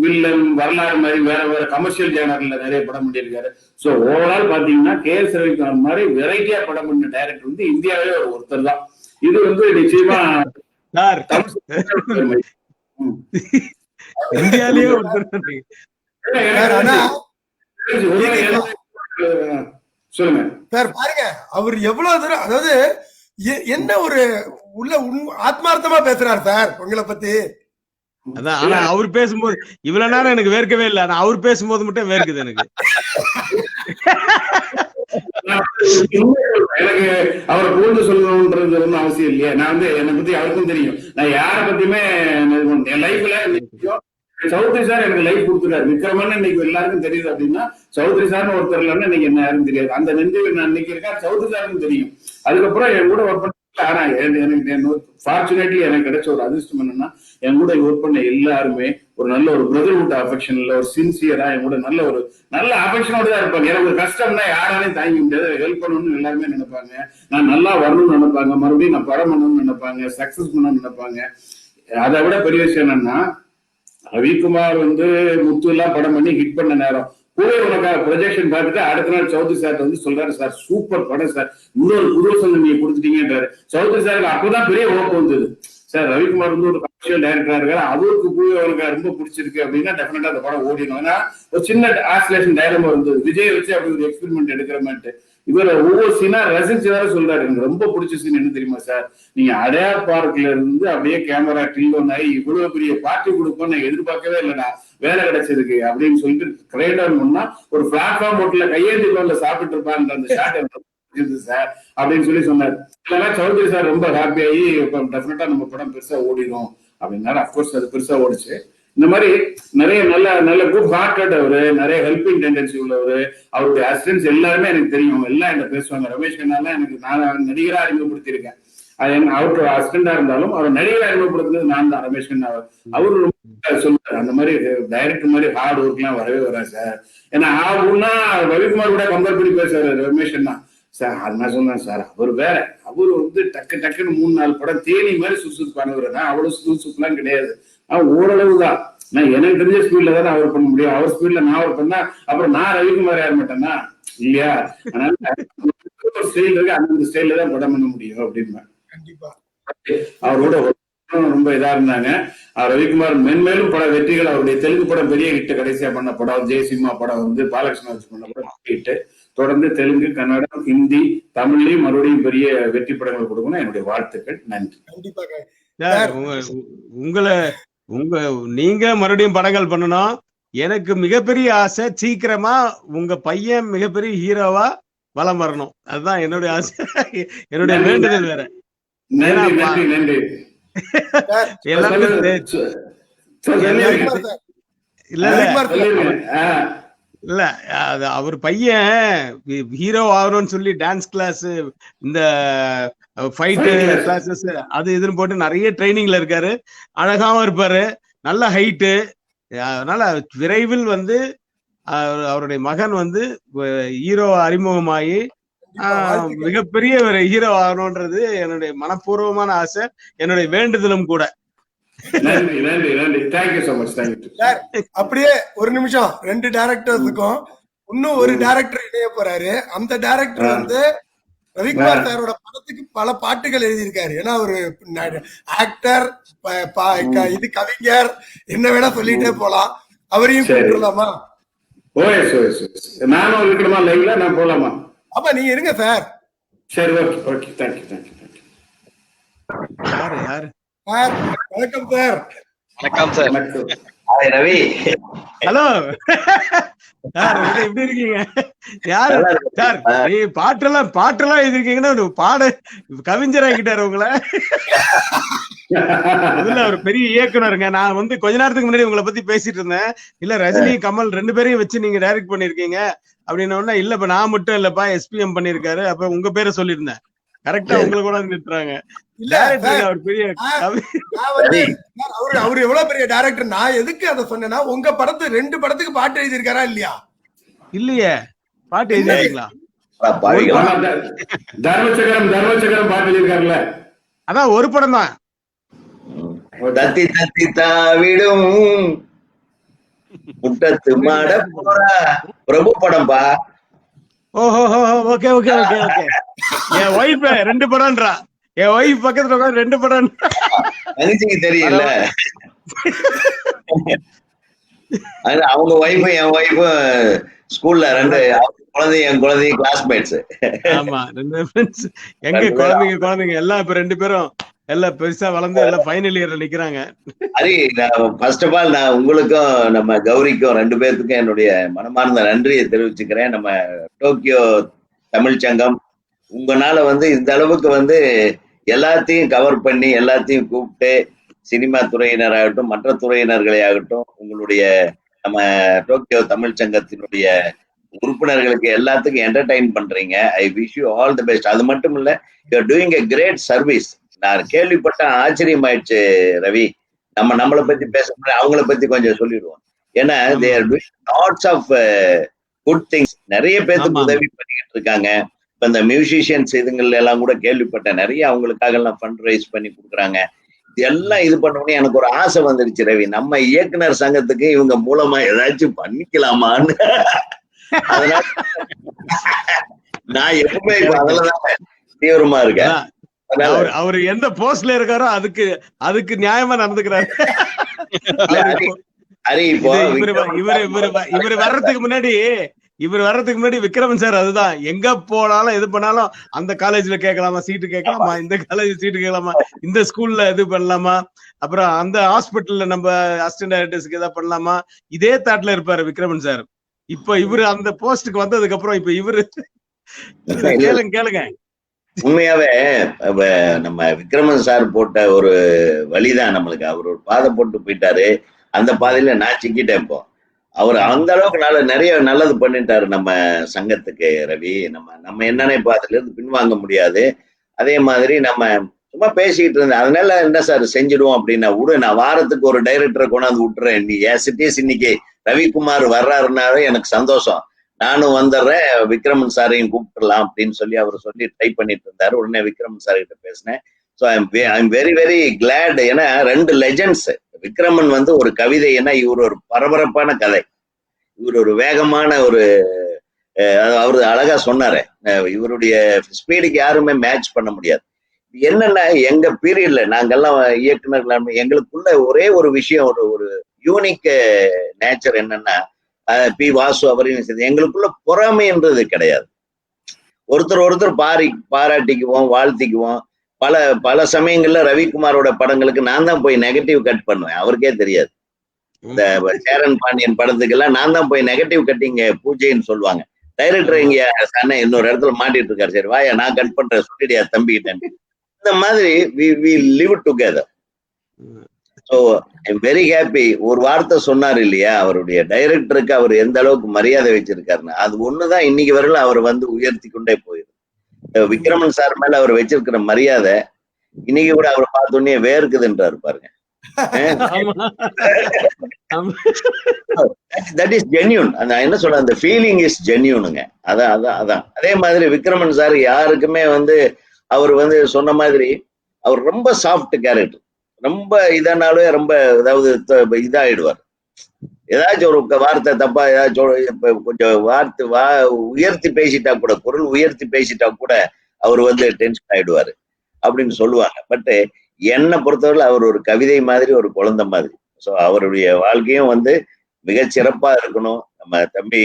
வில்லன் வரலாறு மாதிரி வேற வேற கமர்ஷியல் ஜேனர்ல நிறைய படம் பண்ணியிருக்காரு. ஸோ ஓவரால் பாத்தீங்கன்னா KS ரவிக்குமார் மாதிரி வெரைட்டியா படம் பண்ண டைரக்டர் வந்து இந்தியாவே ஒருத்தர் தான். இது வந்து நிச்சயமா இந்தியாலேயே ஒருத்தர். சொல்லுங்க சார். பாருங்க அவர் எவ்வளவு தூரம், அதாவது என்ன ஒரு உள்ள ஆத்மார்த்தமா பேசுறாரு சார் உங்களை பத்தி. அதான், ஆனா அவர் பேசும்போது இவ்வளவு நேரம் எனக்கு வேர்க்கவே இல்லை, ஆனா அவர் பேசும்போது மட்டும் வேர்க்குது எனக்கு. எனக்கு அவரை புகழ்ந்து சொல்லணும்ன்றது ஒன்றும் அவசியம் இல்லையா. நான் வந்து என்னை பத்தி அவருக்கும் தெரியும். நான் யாரை பத்தியுமே என் லைஃப்ல சௌத்ரி சார் எனக்கு லைஃப் கொடுத்துருக்காரு. விக்ரமன் இன்னைக்கு எல்லாருக்கும் தெரியுது அப்படின்னா சௌத்ரி சார்னு ஒருத்தர் இல்லைன்னா இன்னைக்கு என்ன யாரும் தெரியாது. அந்த நெஞ்சு நான் இன்னைக்கு இருக்கேன், சௌத்ரி சாருக்கும் தெரியும். அதுக்கப்புறம் என் கூட ஒர்க் பண்ண, ஆனா எனக்கு ஃபார்ச்சுனேட்லி எனக்கு கிடைச்ச ஒரு அதிர்ஷ்டம் என்னன்னா என் கூட ஒர்க் பண்ண எல்லாருமே ஒரு நல்ல ஒரு பிரதர்ஹுட் அஃபெக்ஷன்ல ஒரு சின்சியரா என் கூட நல்ல அஃபெக்ஷனோட தான் இருப்பாங்க. எனக்கு ஒரு கஷ்டம்னா யாராலையும் தாங்க முடியாது, ஹெல்ப் பண்ணணும்னு எல்லாருமே நினைப்பாங்க. நான் நல்லா வரணும்னு நினைப்பாங்க, மறுபடியும் நான் படம் பண்ணணும்னு நினைப்பாங்க, சக்சஸ் பண்ணணும்னு நினைப்பாங்க. அதை விட பெரிய விஷயம் என்னன்னா ரவிக்குமார் வந்து முத்து எல்லாம் படம் பண்ணி ஹிட் பண்ண நேரம் கூட உனக்காக ப்ரொஜெக்ஷன் பார்த்துட்டு அடுத்த நாள் சௌத்ரி சார் வந்து சொல்றாரு, சார் சூப்பர் படம் சார், இன்னொரு புது வசனம் நீங்க கொடுத்துட்டீங்கன்றாரு. சௌத்ரி சாருக்கு அப்பதான் பெரிய ஓப்பு வந்தது. சார் ரவிக்குமார் வந்து ஒரு கமர்ஷியல் டைரக்டரா இருக்காரு, அவருக்கு பூவே அவருக்கு ரொம்ப பிடிச்சிருக்கு அப்படின்னா டெஃபினட்டா அந்த படம் ஓடிடும். ஏன்னா ஒரு சின்ன ஆஸ்லேஷன் டைலமா இருந்தது, விஜய் வச்சு அப்படி ஒரு எக்ஸ்பெரிமெண்ட் எடுக்கிற மாதிரி. இவர் ஒவ்வொரு சீனா ரசிச்சு வேற சொல்றாரு, எனக்கு ரொம்ப பிடிச்ச சீன் என்ன தெரியுமா சார், நீங்க அடையார் பார்க்ல இருந்து அப்படியே கேமரா டில்டோன் ஆகி இவ்வளவு பெரிய பார்ட்டி கொடுப்போம் நான் எதிர்பார்க்கவே இல்லைடா, வேலை கிடைச்சிருக்கு அப்படின்னு சொல்லிட்டு கிரேட் டவுன் பண்ணா ஒரு பிளாட்ஃபார்ம் ஹோட்டல்ல கையேந்தி கோல்ல சாப்பிட்டு இருப்பாங்க அந்த ஷாட் சார் அப்படின்னு சொல்லி சொன்னார். இல்லைன்னா சௌத்ரி சார் ரொம்ப ஹாப்பி ஆகி டெஃபினட்டா நம்ம படம் பெருசா ஓடிடும் அப்படின்னாரு. அப்கோர்ஸ் அது பெருசா ஓடிச்சு. இந்த மாதிரி நிறைய நல்ல குட் ஹார்ட்டட் அவரு, நிறைய ஹெல்பிங் டெண்டன்சி உள்ளவரு. அவருடைய அசிஸ்டன்ஸ் எல்லாருமே எனக்கு தெரியும், எல்லாம் என்ன பேசுவாங்க. ரமேஷ் கண்ணாலாம் எனக்கு நான் நடிகரா அறிமுகப்படுத்தியிருக்கேன். அவருக்கு அசிஸ்டண்டா இருந்தாலும் அவர் நடிகரை அறிமுகப்படுத்துறது நான் தான், ரமேஷ் கண்ணா. அவரு ரொம்ப சொல்லுவாரு, அந்த மாதிரி டைரக்டர் மாதிரி ஹார்ட் ஒர்க் எல்லாம் வரவே வராது சார். ஏன்னா ஆகும்னா ரவிக்குமார் கூட கம்பேர் பண்ணி பேசுவாரு ரமேஷ் கண்ணா சார். அது நான் சொன்னேன் சார், அவர் வேற, அவரு வந்து டக்குன்னு 3-4 படம் தேனி மாதிரி சுறுசுறுப்பானவர். அவ்வளவு சுறுசுறுப்புலாம் கிடையாது, ஓரளவுதான். நான் எனக்கு தெரிஞ்ச ஸ்பீட்ல தானே அவர் பண்ண முடியும். அவர் ஸ்பீட்ல நான் அவர் பண்ணா அப்புறம் நான் ரவிக்குமார் யார மாட்டேன்னா இல்லையா. அதனால ஸ்டைல் இருக்கு, அந்த ஸ்டைல்ல தான் படம் பண்ண முடியும் அப்படின்னு அவரோட ரொம்ப இதா இருந்தாங்க. ரவிக்குமார் மென்மேலும் பல வெற்றிகள், அவருடைய தெலுங்கு படம் பெரிய ஹிட், கடைசியா பண்ண படம் ஜெயசிம்மா படம் வந்து பாலகிருஷ்ணா வச்சு பண்ண படம் ஹிட். தொடர்ந்து தெலுங்கு, கன்னடம், ஹிந்தி, தமிழ்லையும் மறுபடியும் பெரிய வெற்றி படங்கள் கொடுக்கணும். என்னுடைய வாழ்த்துக்கள். நன்றி. நீங்க மறுபடியும் படங்கள் பண்ணணும். எனக்கு மிகப்பெரிய ஆசை, சீக்கிரமா உங்க பையன் மிகப்பெரிய ஹீரோவா வலம் வரணும். அதுதான் என்னுடைய ஆசை, என்னுடைய வேண்டுதல். வேற இல்ல அது அவர் பையன் ஹீரோ ஆகணும்னு சொல்லி டான்ஸ் கிளாஸ், இந்த ஃபைட்டு கிளாஸஸ், அது இதுன்னு போட்டு நிறைய ட்ரைனிங்ல இருக்காரு. அழகாவும் இருப்பாரு, நல்ல ஹைட்டு. அதனால விரைவில் வந்து அவருடைய மகன் வந்து ஹீரோ அறிமுகமாகி வாழ்த்துக்கள். மிகப்பெரிய ஒரு ஹீரோ ஆகணும்ன்றது என்னுடைய மனப்பூர்வமான ஆசை, என்னுடைய வேண்டுதலும் கூட. நன்றி நன்றி நன்றி. Thank you so much. Thank you sir. அப்படியே ஒரு நிமிஷம், 2 டைரக்டர்ஸுக்கும் இன்னும் ஒரு டைரக்டர் இணைய போறாரு. அந்த டைரக்டர் வந்து ரவிக்குமார் சாரோட படத்துக்கு பல பாட்டுகள் எழுதியிருக்காரு. ஏன்னா ஒரு ஆக்டர், இது கவிஞர், என்ன வேணா சொல்லிட்டே போலாம். அவரையும் கூப்பிடலாமா? நானும் இருக்கணுமா லைவ்ல? நான் போலாமா? ஆமா, நீங்க இருங்க சார். சரி, okay okay. Thank you thank you thank you. யாரு சார் வணக்கம் சார். வணக்கம் sir. Hi Ravi. Hello sir, எப்படி இருக்கீங்க? யாரு சார்? நீ பாட்டெல்லாம் எழுதிருக்கீங்கன்னா பாட கவிஞராகிட்டாரு உங்களை. முதல்ல ஒரு பெரிய இயக்குனருங்க. நான் வந்து கொஞ்ச நேரத்துக்கு முன்னாடி உங்களை பத்தி பேசிட்டு இருந்தேன். இல்ல ரஜினி கமல் 2 பேரையும் வச்சு நீங்க டைரக்ட் பண்ணிருக்கீங்க அப்படின்னா, இல்ல இப்ப நான் மட்டும் இல்லப்பா எஸ்பிஎம் பண்ணிருக்காரு. அப்ப உங்க பேரை சொல்லியிருந்தேன். கரெக்டா உங்களை கூட நிறுத்துறாங்க. அவர் பெரிய அவரு எவ்வளவு பெரிய டைரக்டர். நான் எதுக்கு அதை சொன்னேன்னா, உங்க படத்து 2 படத்துக்கு பாட்டு எழுதியிருக்காரா இல்லையா? இல்லையே, பாட்டு எழுதிருக்கீங்களா? தர்மச்சகரம் பாட்டு எழுதியிருக்காருல்ல, அதான் ஒரு படம் தான். தத்தி தத்தி தாவிடும் முட்டத்து மாட போறா பிரபு படம்பா. ஓஹோ, ஓகே ஓகே ஓகே ஓகே. என் ஒய்ஃப் 2 படம்ன்றா. என் ஒய்ஃப் பக்கத்துல உட்காந்து 2 படம். தங்கச்சிக்கு தெரியல. அவங்க ஒய்ஃபும் என் ஒய்ஃபும் ஸ்கூல்ல 2 குழந்தையும் என் குழந்தையும் கிளாஸ்மேட்ஸ். ஆமா, 2 ஃப்ரெண்ட்ஸ். எங்க குழந்தைங்க எல்லாம் இப்ப 2 பேரும் எல்லாம் பெருசா வளர்ந்து எல்லாம் ஃபைனல் இயர்ல நிக்கிறாங்க. ஹரி, ஃபர்ஸ்ட் ஆஃப் ஆல் நான் உங்களுக்கும் நம்ம கௌரிக்கும் 2 பேர்த்துக்கும் என்னுடைய மனமார்ந்த நன்றியை தெரிவிச்சுக்கிறேன். நம்ம டோக்கியோ தமிழ் சங்கம் உங்களால வந்து இந்த அளவுக்கு வந்து எல்லாத்தையும் கவர் பண்ணி எல்லாத்தையும் கூப்பிட்டு, சினிமா துறையினராகட்டும் மற்ற துறையினர்களே ஆகட்டும், உங்களுடைய நம்ம டோக்கியோ தமிழ் சங்கத்தினுடைய உறுப்பினர்களுக்கு எல்லாத்துக்கும் என்டர்டைன் பண்றீங்க. I wish you all the best. அது மட்டும் இல்ல, you are doing a great service. நான் கேள்விப்பட்ட ஆச்சரியம் ஆயிடுச்சு ரவி. நம்மளை பத்தி பேச அவங்கள பத்தி கொஞ்சம் சொல்லிடுவோம். ஏன்னா they are doing lots of good things. நிறைய பேருக்கு உதவி பண்ணிக்கிட்டு இருக்காங்க. இப்ப இந்த மியூசிஷியன்ஸ் இதுங்கள்ல எல்லாம் கூட கேள்விப்பட்டேன். நிறைய அவங்களுக்காக எல்லாம் ஃபண்ட் ரைஸ் பண்ணி கொடுக்குறாங்க. இதெல்லாம் இது பண்ணோடனே எனக்கு ஒரு ஆசை வந்துருச்சு ரவி, நம்ம இயக்குனர் சங்கத்துக்கு இவங்க மூலமா ஏதாச்சும் பண்ணிக்கலாமான்னு. அதனால நான் எப்பவுமே அதுலதான் தீவிரமா இருக்கேன். அவரு எந்த போஸ்ட்ல இருக்காரோ அதுக்கு நியாயமா நடந்துக்கிறாரு. இவரு வர்றதுக்கு முன்னாடி விக்ரமன் சார் அதுதான், எங்க போனாலும் எது பண்ணாலும் அந்த காலேஜ்ல கேட்கலாமா சீட்டு கேட்கலாமா, இந்த காலேஜ் சீட்டு கேட்கலாமா, இந்த ஸ்கூல்ல இது பண்ணலாமா, அப்புறம் அந்த ஹாஸ்பிட்டல்ல நம்ம அசிஸ்டன்ட் டைரக்டர்ஸ்க்கு எதாவது பண்ணலாமா, இதே தாட்ல இருப்பாரு விக்ரமன் சார். இப்ப இவரு அந்த போஸ்டுக்கு வந்ததுக்கு அப்புறம் இப்ப இவரு கேளுங்க. உண்மையாவே நம்ம விக்ரமன் சார் போட்ட ஒரு வழிதான் நம்மளுக்கு. அவர் ஒரு பாதை போட்டு போயிட்டாரு, அந்த பாதையில நான் சிக்கிட்டேன். இப்போ அவர் அந்த அளவுக்கு நிறைய நல்லது பண்ணிட்டாரு நம்ம சங்கத்துக்கு ரவி. நம்ம என்னன்னு இப்ப அதுல இருந்து பின்வாங்க முடியாது. அதே மாதிரி நம்ம சும்மா பேசிக்கிட்டு இருந்தேன். அதனால என்ன சார் செஞ்சிடுவோம் அப்படின்னா, நான் வாரத்துக்கு ஒரு டைரக்டரை கொண்டாந்து விட்டுறேன். நீ ஏசிட்டிஸ் இன்னைக்கு ரவிக்குமார் வர்றாருன்னாவே எனக்கு சந்தோஷம், நானும் வந்துடுறேன், விக்ரமன் சாரையும் கூப்பிட்டுலாம் அப்படின்னு சொல்லி ட்ரை பண்ணிட்டு இருந்தாரு. உடனே விக்ரமன் சார் கிட்ட பேசினேன். So I'm very very glad. ஏன்னா 2 லெஜண்ட்ஸ். விக்ரமன் வந்து ஒரு கவிதை, ஏன்னா இவர் ஒரு பரபரப்பான கதை, இவர் ஒரு வேகமான ஒரு அவரு அழகா சொன்னாரு, இவருடைய ஸ்பீடுக்கு யாருமே மேட்ச் பண்ண முடியாது. என்னன்னா எங்க பீரியட்ல நாங்கெல்லாம் இயக்குனர்கள் எங்களுக்குள்ள ஒரே ஒரு விஷயம், ஒரு யூனிக் நேச்சர் என்னன்னா, பி வாசு அவரையும் சரி, எங்களுக்குள்ள பொறாமைன்றது கிடையாது. ஒருத்தர் பாராட்டிக்குவோம், வாழ்த்திக்குவோம். பல சமயங்கள்ல ரவிக்குமாரோட படங்களுக்கு நான் தான் போய் நெகட்டிவ் கட் பண்ணுவேன், அவருக்கே தெரியாது. இந்த சேரன் பாண்டியன் படத்துக்கு எல்லாம் நான் தான் போய் நெகட்டிவ் கட்டிங்க பூஜைன்னு சொல்லுவாங்க. டைரக்டர் இங்க அண்ணன் இன்னொரு இடத்துல மாட்டிட்டு இருக்காரு, சரி வாயா நான் கட் பண்றேன் சொல்லிடியா தம்பிக்கிட்டேன். இந்த மாதிரி we live together. So I'm very happy. ஒரு வார்த்தை சொன்னார் இல்லையா, அவருடைய டைரக்டருக்கு அவர் எந்த அளவுக்கு மரியாதை வச்சிருக்காருன்னு, அது ஒண்ணுதான் இன்னைக்கு வரையிலும் அவர் வந்து உயர்த்தி கொண்டே போயிருக்கு. விக்ரமன் சார் மேல அவர் வச்சிருக்கிற மரியாதை இன்னைக்கு கூட அவர் பார்த்தோன்னே வேர்க்குதுன்றாரு பாருங்க. That is genuine. நான் என்ன சொல்றேன், அந்த ஃபீலிங் இஸ் ஜென்யூனுங்க. அதான் அதான் அதான். அதே மாதிரி விக்ரமன் சார் யாருக்குமே வந்து அவர் வந்து சொன்ன மாதிரி அவர் ரொம்ப சாஃப்ட் கேரக்டர். ரொம்ப இதனாலே ரொம்ப அதாவது இதாயிடுவார். ஏதாச்சும் ஒரு வார்த்தை தப்பா ஏதாச்சும் கொஞ்சம் வார்த்தை உயர்த்தி பேசிட்டா கூட, குரல் உயர்த்தி பேசிட்டா கூட அவர் வந்து டென்ஷன் ஆயிடுவாரு அப்படின்னு சொல்லுவாங்க. பட் என்னை பொறுத்தவரை அவர் ஒரு கவிதை மாதிரி, ஒரு குழந்தை மாதிரி. ஸோ அவருடைய வாழ்க்கையும் வந்து மிகச் சிறப்பா இருக்கணும். நம்ம தம்பி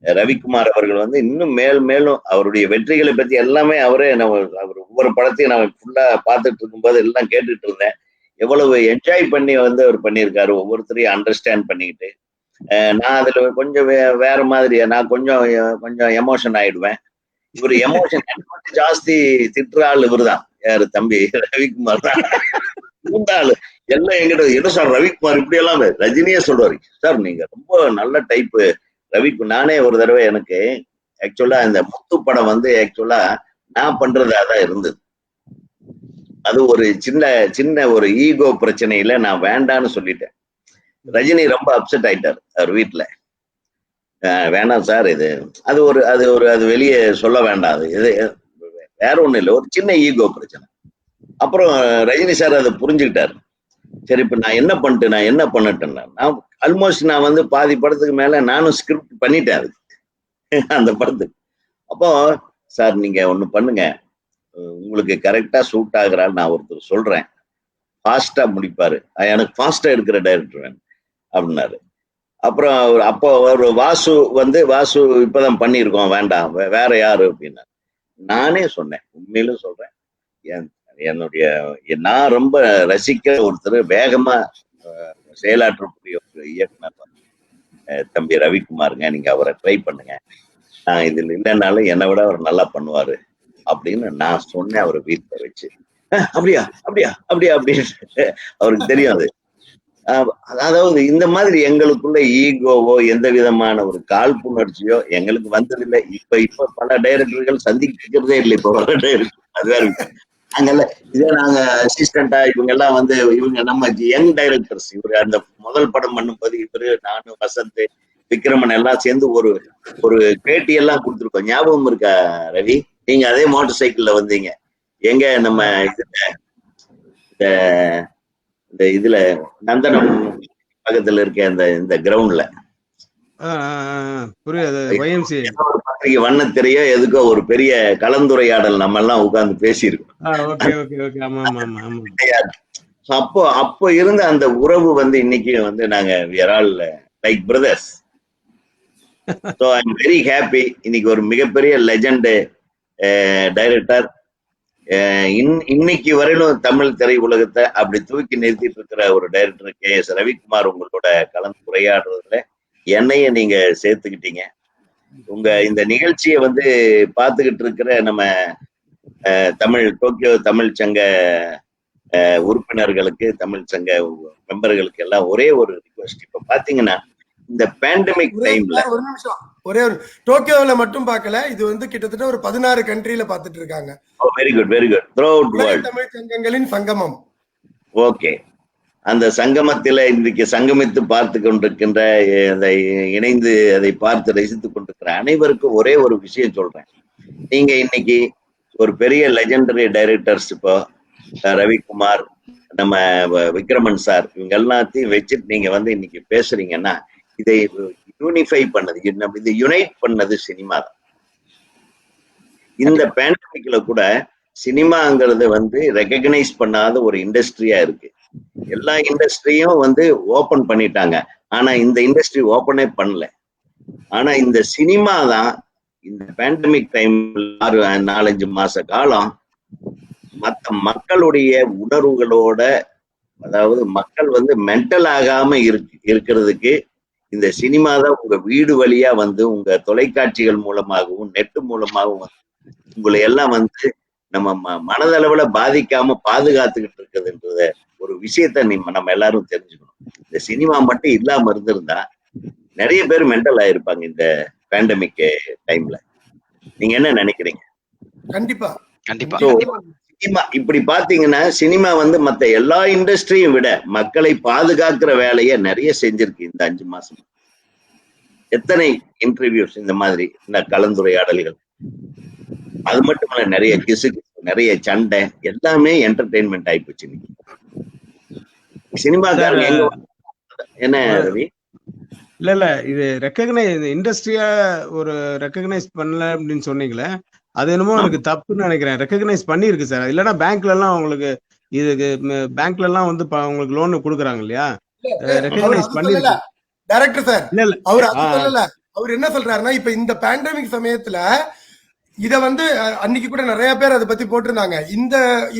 ரவிக்குமார் அவர்கள் வந்து இன்னும் மேலும் அவருடைய வெற்றிகளை பத்தி எல்லாமே அவரே அவர் ஒவ்வொரு படத்தையும் நான் ஃபுல்லா பார்த்துட்டு இருக்கும்போது எல்லாம் கேட்டுட்டு இருந்தேன். எவ்வளவு என்ஜாய் பண்ணி வந்து அவர் பண்ணியிருக்காரு, ஒவ்வொருத்தரையும் அண்டர்ஸ்டாண்ட் பண்ணிக்கிட்டு. நான் அதுல கொஞ்சம் வேற மாதிரி, நான் கொஞ்சம் எமோஷன் ஆயிடுவேன். இவர் எமோஷன் ஜாஸ்தி திட்டுற ஆள் இவர் தான். யாரு தம்பி ரவிக்குமார் தான் ஆளு. எல்லாம் எங்கிட்ட என்ன சார் ரவிக்குமார் இப்படி எல்லாம் ரஜினியே சொல்றாரு, சார் நீங்க ரொம்ப நல்ல டைப்பு ரவிக்கு. நானே ஒரு தடவை எனக்கு ஆக்சுவலா இந்த முத்து படம் வந்து ஆக்சுவலா நான் பண்றதா தான் இருந்தது. அது ஒரு சின்ன ஒரு ஈகோ பிரச்சனையில நான் வேண்டான்னு சொல்லிட்டேன். ரஜினி ரொம்ப அப்செட் ஆயிட்டார் அவர் வீட்டுல. வேணாம் சார், அது வெளியே சொல்ல வேண்டாம், இது வேற ஒண்ணும் இல்லை, ஒரு சின்ன ஈகோ பிரச்சனை. அப்புறம் ரஜினி சார் அதை புரிஞ்சுக்கிட்டாரு. சரி, இப்ப நான் என்ன பண்ணிட்டேன்னா, நான் ஆல்மோஸ்ட் நான் வந்து பாதி படத்துக்கு மேல நானும் ஸ்கிரிப்ட் பண்ணிட்டேன் அதுக்கு, அந்த படத்துக்கு. அப்போ சார் நீங்க ஒண்ணு பண்ணுங்க, உங்களுக்கு கரெக்டா சூட் ஆகுறாள் நான் ஒருத்தர் சொல்றேன், ஃபாஸ்டா முடிப்பாரு, எனக்கு ஃபாஸ்டா இருக்கிற டைரக்டர் வேணும் அப்படின்னாரு. அப்புறம் அப்போ ஒரு வாசு இப்பதான் பண்ணியிருக்கோம், வேண்டாம் வேற யாரு அப்படின்னா. நானே சொன்னேன், உண்மையிலும் சொல்றேன், நான் ரொம்ப ரசிக்கிற ஒருத்தர், வேகமா செயலாற்றக்கூடிய ஒரு இயக்குனர் தம்பி ரவிக்குமாருங்க, நீங்க அவரை ட்ரை பண்ணுங்க, நான் இதுல இல்லைன்னாலும் என்னை விட அவர் நல்லா பண்ணுவாரு அப்படின்னு நான் சொன்னேன். அவரை வீட்டுல வச்சு அப்படியா அப்படின்னு அவருக்கு தெரியும். அது அதாவது இந்த மாதிரி எங்களுக்குள்ள ஈகோவோ எந்த விதமான ஒரு காழ்ப்புணர்ச்சியோ எங்களுக்கு வந்ததில்லை. இப்ப பல டைரக்டர்கள் சந்திக்கிறதே இல்லை. இப்போ வர டைரக்டர் அது வேற நாங்கெல்லாம் இதே நாங்க அசிஸ்டண்டா இவங்க எல்லாம் வந்து இவங்க நம்ம யங் டைரக்டர்ஸ். இவரு அந்த முதல் படம் பண்ணும்போது இவரு, நானும், வசந்த், விக்ரமன் எல்லாம் சேர்ந்து ஒரு பேட்டி எல்லாம் கொடுத்துருக்கோம். ஞாபகம் இருக்கா ரவி? நீங்க அதே மோட்டார் சைக்கிள்ல வந்தீங்க எங்க நம்ம இதுல நந்தனம் பக்கத்துல இருக்க இந்த கிரவுண்ட்ல வண்ணத்திரையோ எதுக்கோ ஒரு பெரிய கலந்துரையாடல் நம்ம எல்லாம் உட்கார்ந்து பேசியிருக்கோம். அப்போ இருந்த அந்த உறவு வந்து இன்னைக்கு வந்து நாங்க we are all like brothers. So I'm very happy. இன்னைக்கு ஒரு மிகப்பெரிய லெஜண்ட் டைரக்டர், இன்னைக்கு வரையிலும் தமிழ் திரை உலகத்தை அப்படி தூக்கி நிறுத்திட்டு இருக்கிற ஒரு டைரக்டர் KS ரவிக்குமார் உங்களோட கலந்து உரையாடுறதுல என்னைய நீங்க சேர்த்துக்கிட்டீங்க. உங்க இந்த நிகழ்ச்சியை வந்து பார்த்துக்கிட்டு இருக்கிற நம்ம டோக்கியோ தமிழ் சங்க உறுப்பினர்களுக்கு, தமிழ் சங்க மெம்பர்களுக்கு எல்லாம் ஒரே ஒரு ரிக்வெஸ்ட். இப்ப பாத்தீங்கன்னா இந்த பேண்டமிக் டைம்ல ஒரு நிமிஷம், ஒரே ஒரு டோக்கியோல மட்டும் பார்க்கல, இது வந்து கிட்டத்தட்ட ஒரு 16 கண்ட்ரில பார்த்துட்டு இருக்காங்க. Very good throughout world Tamil சங்கங்களின் சங்கமம். ஓகே, அந்த சங்கமத்தில இன்றைக்கு சங்கமித்து பார்த்து கொண்டிருக்கின்ற, இணைந்து அதை பார்த்து ரசித்துக் கொண்டிருக்கிற அனைவருக்கும் ஒரே ஒரு விஷயம் சொல்றேன். நீங்க இன்னைக்கு ஒரு பெரிய லெஜெண்டரி டைரக்டர்ஸ், இப்போ ரவிக்குமார், நம்ம விக்ரமன் சார், இவங்க எல்லாத்தையும் வச்சுட்டு நீங்க வந்து இன்னைக்கு பேசுறீங்கன்னா, இதை யூனிஃபை பண்ணது, இது யுனைட் பண்ணது சினிமா தான். இந்த பேண்டமிக்ல கூட சினிமாங்கிறது வந்து ரெகக்னைஸ் பண்ணாத ஒரு இண்டஸ்ட்ரியா இருக்கு. எல்லா இண்டஸ்ட்ரியும் வந்து ஓபன் பண்ணிட்டாங்க, ஆனா இந்த இண்டஸ்ட்ரி ஓபனே பண்ணல. ஆனா இந்த சினிமா தான் இந்த பேண்டமிக் டைம்ல 4-5 மாச காலம் மற்ற மக்களுடைய உணர்வுகளோட, அதாவது மக்கள் வந்து மென்டல் ஆகாம இருக்கிறதுக்கு இந்த சினிமா தான் உங்க வீடு வழியா வந்து, உங்க தொலைக்காட்சிகள் மூலமாகவும் நெட் மூலமாகவும் உங்களை எல்லாம் வந்து நம்ம மனதளவுல பாதிக்காம பாதுகாத்துக்கிட்டு இருக்குதுன்றத ஒரு விஷயத்த நம்ம எல்லாரும் தெரிஞ்சுக்கணும். இந்த சினிமா மட்டும் இல்லாம இருந்திருந்தா நிறைய பேர் மென்டல் ஆயிருப்பாங்க இந்த பேண்டமிக் டைம்ல. நீங்க என்ன நினைக்கிறீங்க? கண்டிப்பா. சினிமா இப்படி பாத்தீங்கன்னா சினிமா வந்து மத்த எல்லா இண்டஸ்ட்ரியும் விட மக்களை பாதுகாக்கிற வேலையை நிறைய செஞ்சிருக்கு இந்த 5 மாசம். எத்தனை இன்டர்வியூஸ் இந்த மாதிரி இந்த கலந்துரையாடல்கள், அது மட்டும் இல்ல நிறைய கிசு நிறைய சண்டை, எல்லாமே என்டர்டெயின்மெண்ட் ஆயிப்போச்சு. சினிமாக்காரங்க எங்க என்ன ரவி? இல்ல இது ரெக்கக்னைஸ் இண்டஸ்ட்ரியா ஒரு ரெக்கக்னைஸ் பண்ணல அப்படின்னு சொன்னீங்களே, அது என்னமோ எனக்கு தப்புன்னு நினைக்கிறேன். ரெக்கக்னைஸ் பண்ணிருக்கு சார். இல்லைன்னா பேங்க்ல எல்லாம் உங்களுக்கு இதுக்கு பேங்க்ல எல்லாம் வந்து உங்களுக்கு லோன் கொடுக்குறாங்க இல்லையா, ரெக்கக்னைஸ் பண்ணிருக்கு டைரக்டர் சார். இல்ல அவர் அது சொல்லல. அவர் என்ன சொல்றாருன்னா, இப்ப இந்த பேண்டமிக் சமயத்துல இத வந்து அன்னைக்கு கூட நிறைய பேர் அதை பத்தி போட்டிருந்தாங்க.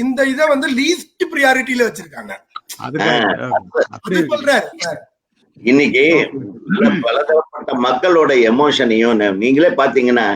இந்த இத வந்து லீஸ்ட் ப்ரியாரிட்டியில வச்சிருக்காங்க. அது சொல்றாரு. இன்னைக்கு பலதரப்பட்ட மக்களோட எமோஷனையும் நீங்களே பாத்தீங்கன்னா,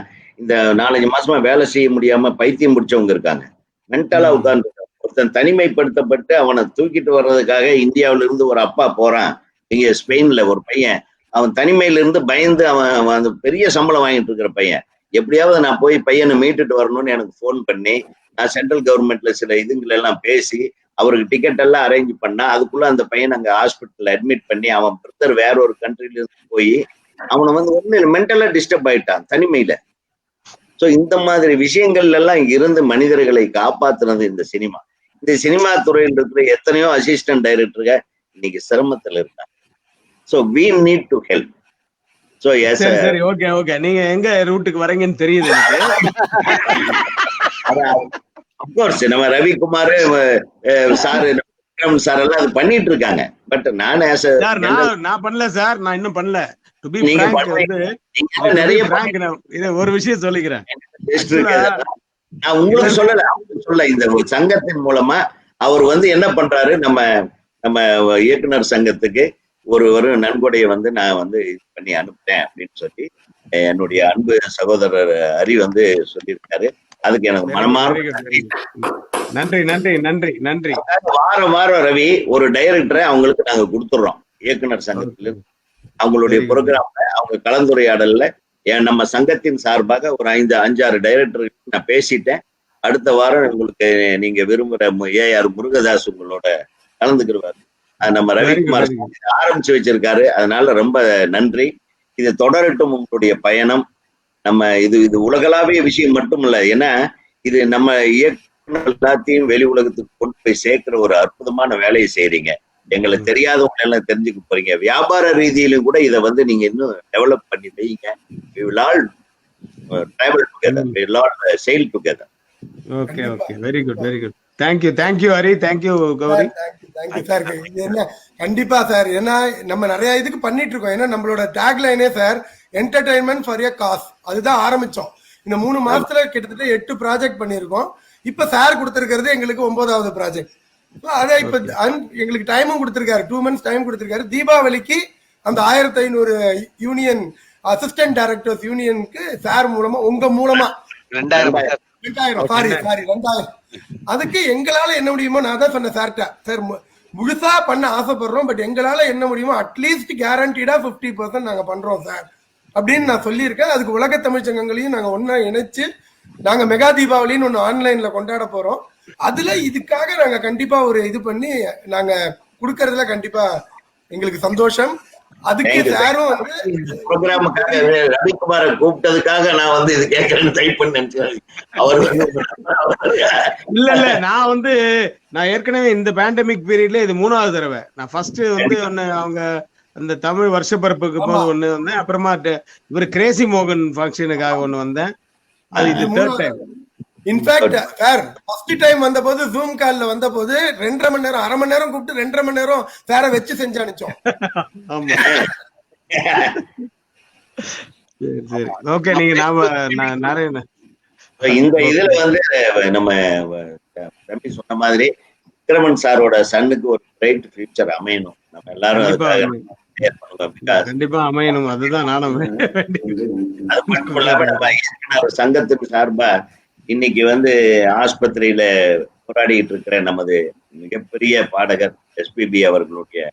இந்த 4-5 மாசமா வேலை செய்ய முடியாம பைத்தியம் முடிச்சவங்க இருக்காங்க. மென்டலா உட்கார்ந்து ஒருத்தன் தனிமைப்படுத்தப்பட்டு அவனை தூக்கிட்டு வர்றதுக்காக இந்தியாவில இருந்து ஒரு அப்பா போறான். இங்க ஸ்பெயின்ல ஒரு பையன், அவன் தனிமையில இருந்து பயந்து அவன் அந்த பெரிய சம்பளம் வாங்கிட்டு இருக்கிற பையன், எப்படியாவது நான் போய் பையனை மீட்டுட்டு வரணும்னு எனக்கு போன் பண்ணி, நான் சென்ட்ரல் கவர்மெண்ட்ல சில இதுங்களை எல்லாம் பேசி அவருக்கு டிக்கெட் எல்லாம் அரேஞ்ச் பண்ணா, அதுக்குள்ள அந்த பையன் அங்க ஹாஸ்பிட்டல்ல அட்மிட் பண்ணி அவன் பிரதர் வேற ஒரு கண்ட்ரில இருந்து போய் அவனை வந்து ஒண்ணு மென்டலா டிஸ்டர்ப் ஆயிட்டான் தனிமையில. சோ இந்த மாதிரி விஷயங்கள் எல்லாம் இருந்து மனிதர்களை காப்பாத்துனது இந்த சினிமா. இந்த சினிமா துறையில் இருக்கிற எத்தனையோ அசிஸ்டன்ட் டைரக்டருங்க இன்னைக்கு சிரமத்துல இருக்காங்க. So we need to help. So yes சரி ஓகே நீங்க எங்க ரூட்டுக்கு வரீங்கன்னு தெரியுது எனக்கு. அப்கோர்ஸ் நம்ம ரவிக்குமார் சார் சார் எல்லாம் அது பண்ணிட்டு இருக்காங்க. பட் நான் நான் பண்ணல சார், நான் இன்னும் பண்ணல. டு பி நீங்க ஃபிராங்க் வந்து நிறைய இத ஒரு விஷயம் சொல்லிக்கிறேன். நான் உங்களுக்கு சொல்லல, சொல்ல இந்த சங்கத்தின் மூலமா அவர் வந்து என்ன பண்றாரு, நம்ம இயக்குனர் சங்கத்துக்கு ஒரு நன்கொடையை வந்து நான் வந்து இது பண்ணி அனுப்புறேன் அப்படின்னு சொல்லி என்னுடைய அன்பு சகோதரர் ஹரி வந்து சொல்லியிருக்காரு. அதுக்கு எனக்கு மனமார்ந்த நன்றி. வாரம் ரவி ஒரு டைரக்டரை அவங்களுக்கு நாங்க கொடுத்துடுறோம். இயக்குனர் சங்கத்துல அவங்களுடைய ப்ரோக்ராம்ல அவங்க கலந்துரையாடல்ல நம்ம சங்கத்தின் சார்பாக ஒரு 5-6 டைரக்டர் நான் பேசிட்டேன். அடுத்த வாரம் உங்களுக்கு நீங்க விரும்புற ஏஆர் முருகதாஸ் உங்களோட கலந்துக்கிடுவாரு. நம்ம ரவிக்குமார் ஆரம்பிச்சு வச்சிருக்காரு. அதனால ரொம்ப நன்றி. இது தொடரட்டும் உங்களுடைய பயணம். நம்ம இது உலகளாவிய விஷயம் மட்டும் இல்ல, ஏன்னா இது நம்ம இயக்குனர் எல்லாத்தையும் வெளி உலகத்துக்கு கொண்டு போய் சேர்க்கிற ஒரு அற்புதமான வேலையை செய்யறீங்க. எங்களுக்கு தெரியாதவங்க எல்லாம் தெரிஞ்சுக்க போறீங்க. வியாபார ரீதியிலும் கூட இதை வந்து நீங்க இன்னும் டெவலப் பண்ணி வைங்க. We will all travel together. We will all sail together. Okay. Very good. Thank you Hari. Thank you Gowri. Thank you sir. இது என்ன கண்டிப்பா சார், ஏன்னா நம்ம நிறைய இதுக்கு பண்ணிட்டு இருக்கோம். ஏன்னா நம்மளோட டேக்லைனே sir entertainment for a cause, அதுதான் ஆரம்பிச்சோம். இந்த 3 மாசத்துல கிட்டத்தட்ட 8 ப்ராஜெக்ட் பண்ணிருக்கோம். இப்ப சார் கொடுத்திருக்கிறது எங்களுக்கு 9வது ப்ராஜெக்ட். அதே இப்ப எங்களுக்கு டைமும் கொடுத்திருக்காரு, 2 months டைம் கொடுத்திருக்காரு. தீபாவளிக்கு அந்த 1500 யூனியன் அசிஸ்டன்ட் டைரக்டர்ஸ் யூனியனுக்கு சார் மூலமா உங்க மூலமா 2000 அதுக்கு எங்களால என்ன முடியுமோ நான் தான் சொன்னேன் சார்ட்ட, சார் முழுசா பண்ண ஆசைப்படுறோம், பட் எங்களால என்ன முடியுமோ அட்லீஸ்ட் கேரண்டீடா 50% நாங்க பண்றோம் சார் அப்படின்னு நான் சொல்லியிருக்கேன். அதுக்கு உலக தமிழ் சங்கங்களையும் நாங்க ஒன்னா இணைச்சு நாங்க மெகா தீபாவளின்னு ஒண்ணு ஆன்லைன்ல கொண்டாட போறோம். அதுல இதுக்காக நாங்க கண்டிப்பா ஒரு இது பண்ணி நாங்க கொடுக்கறதுல கண்டிப்பா எங்களுக்கு சந்தோஷம். அதுக்கு சாரும் வந்து ப்ரோக்ராமுக்காக ரவிக்குமார கூப்பிட்டதுக்காக நான் வந்து இது கேட்கறேன்னு டைப் பண்ணேன். அவர் இல்ல நான் ஏற்கனவே இந்த பேண்டமிக் பீரியட்ல இது 3வது தடவை. நான் ஃபர்ஸ்ட் வந்து அவங்க அந்த தமிழ் வருஷப்பரப்புக்கு போது ஒண்ணு வந்தேன். அப்புறமா இவர் கிரேசி மோகன் ஃபங்க்ஷனுக்காக ஒண்ணு வந்தேன். அது இது 3rd time. In fact sir first time வந்த போது ஜூம் கால்ல வந்த போது 2.5 மணி நேரம் 1/2 மணி நேரம் கூப்பிட்டு 2.5 மணி நேரம் சார வச்சு செஞ்சு அனுப்பிச்சோம். ஆமா சரி ஓகே. நீங்க நிறைய இந்த இதுல வந்து நம்ம தம்பி சொன்ன மாதிரி விக்ரமன் சாரோட சன்னுக்கு ஒரு பிரைட் ஃபியூச்சர் அமையணும். நம்ம எல்லாரும் கண்டிப்பா அமையணும். அதுதான் நானும். அது மட்டும் இல்லாம நம்ம சங்கத்துக்கு சார்பா இன்னைக்கு வந்து ஆஸ்பத்திரியில போராடிட்டு இருக்கிற நமது மிகப்பெரிய பாடகர் எஸ்பிபி அவர்களுடைய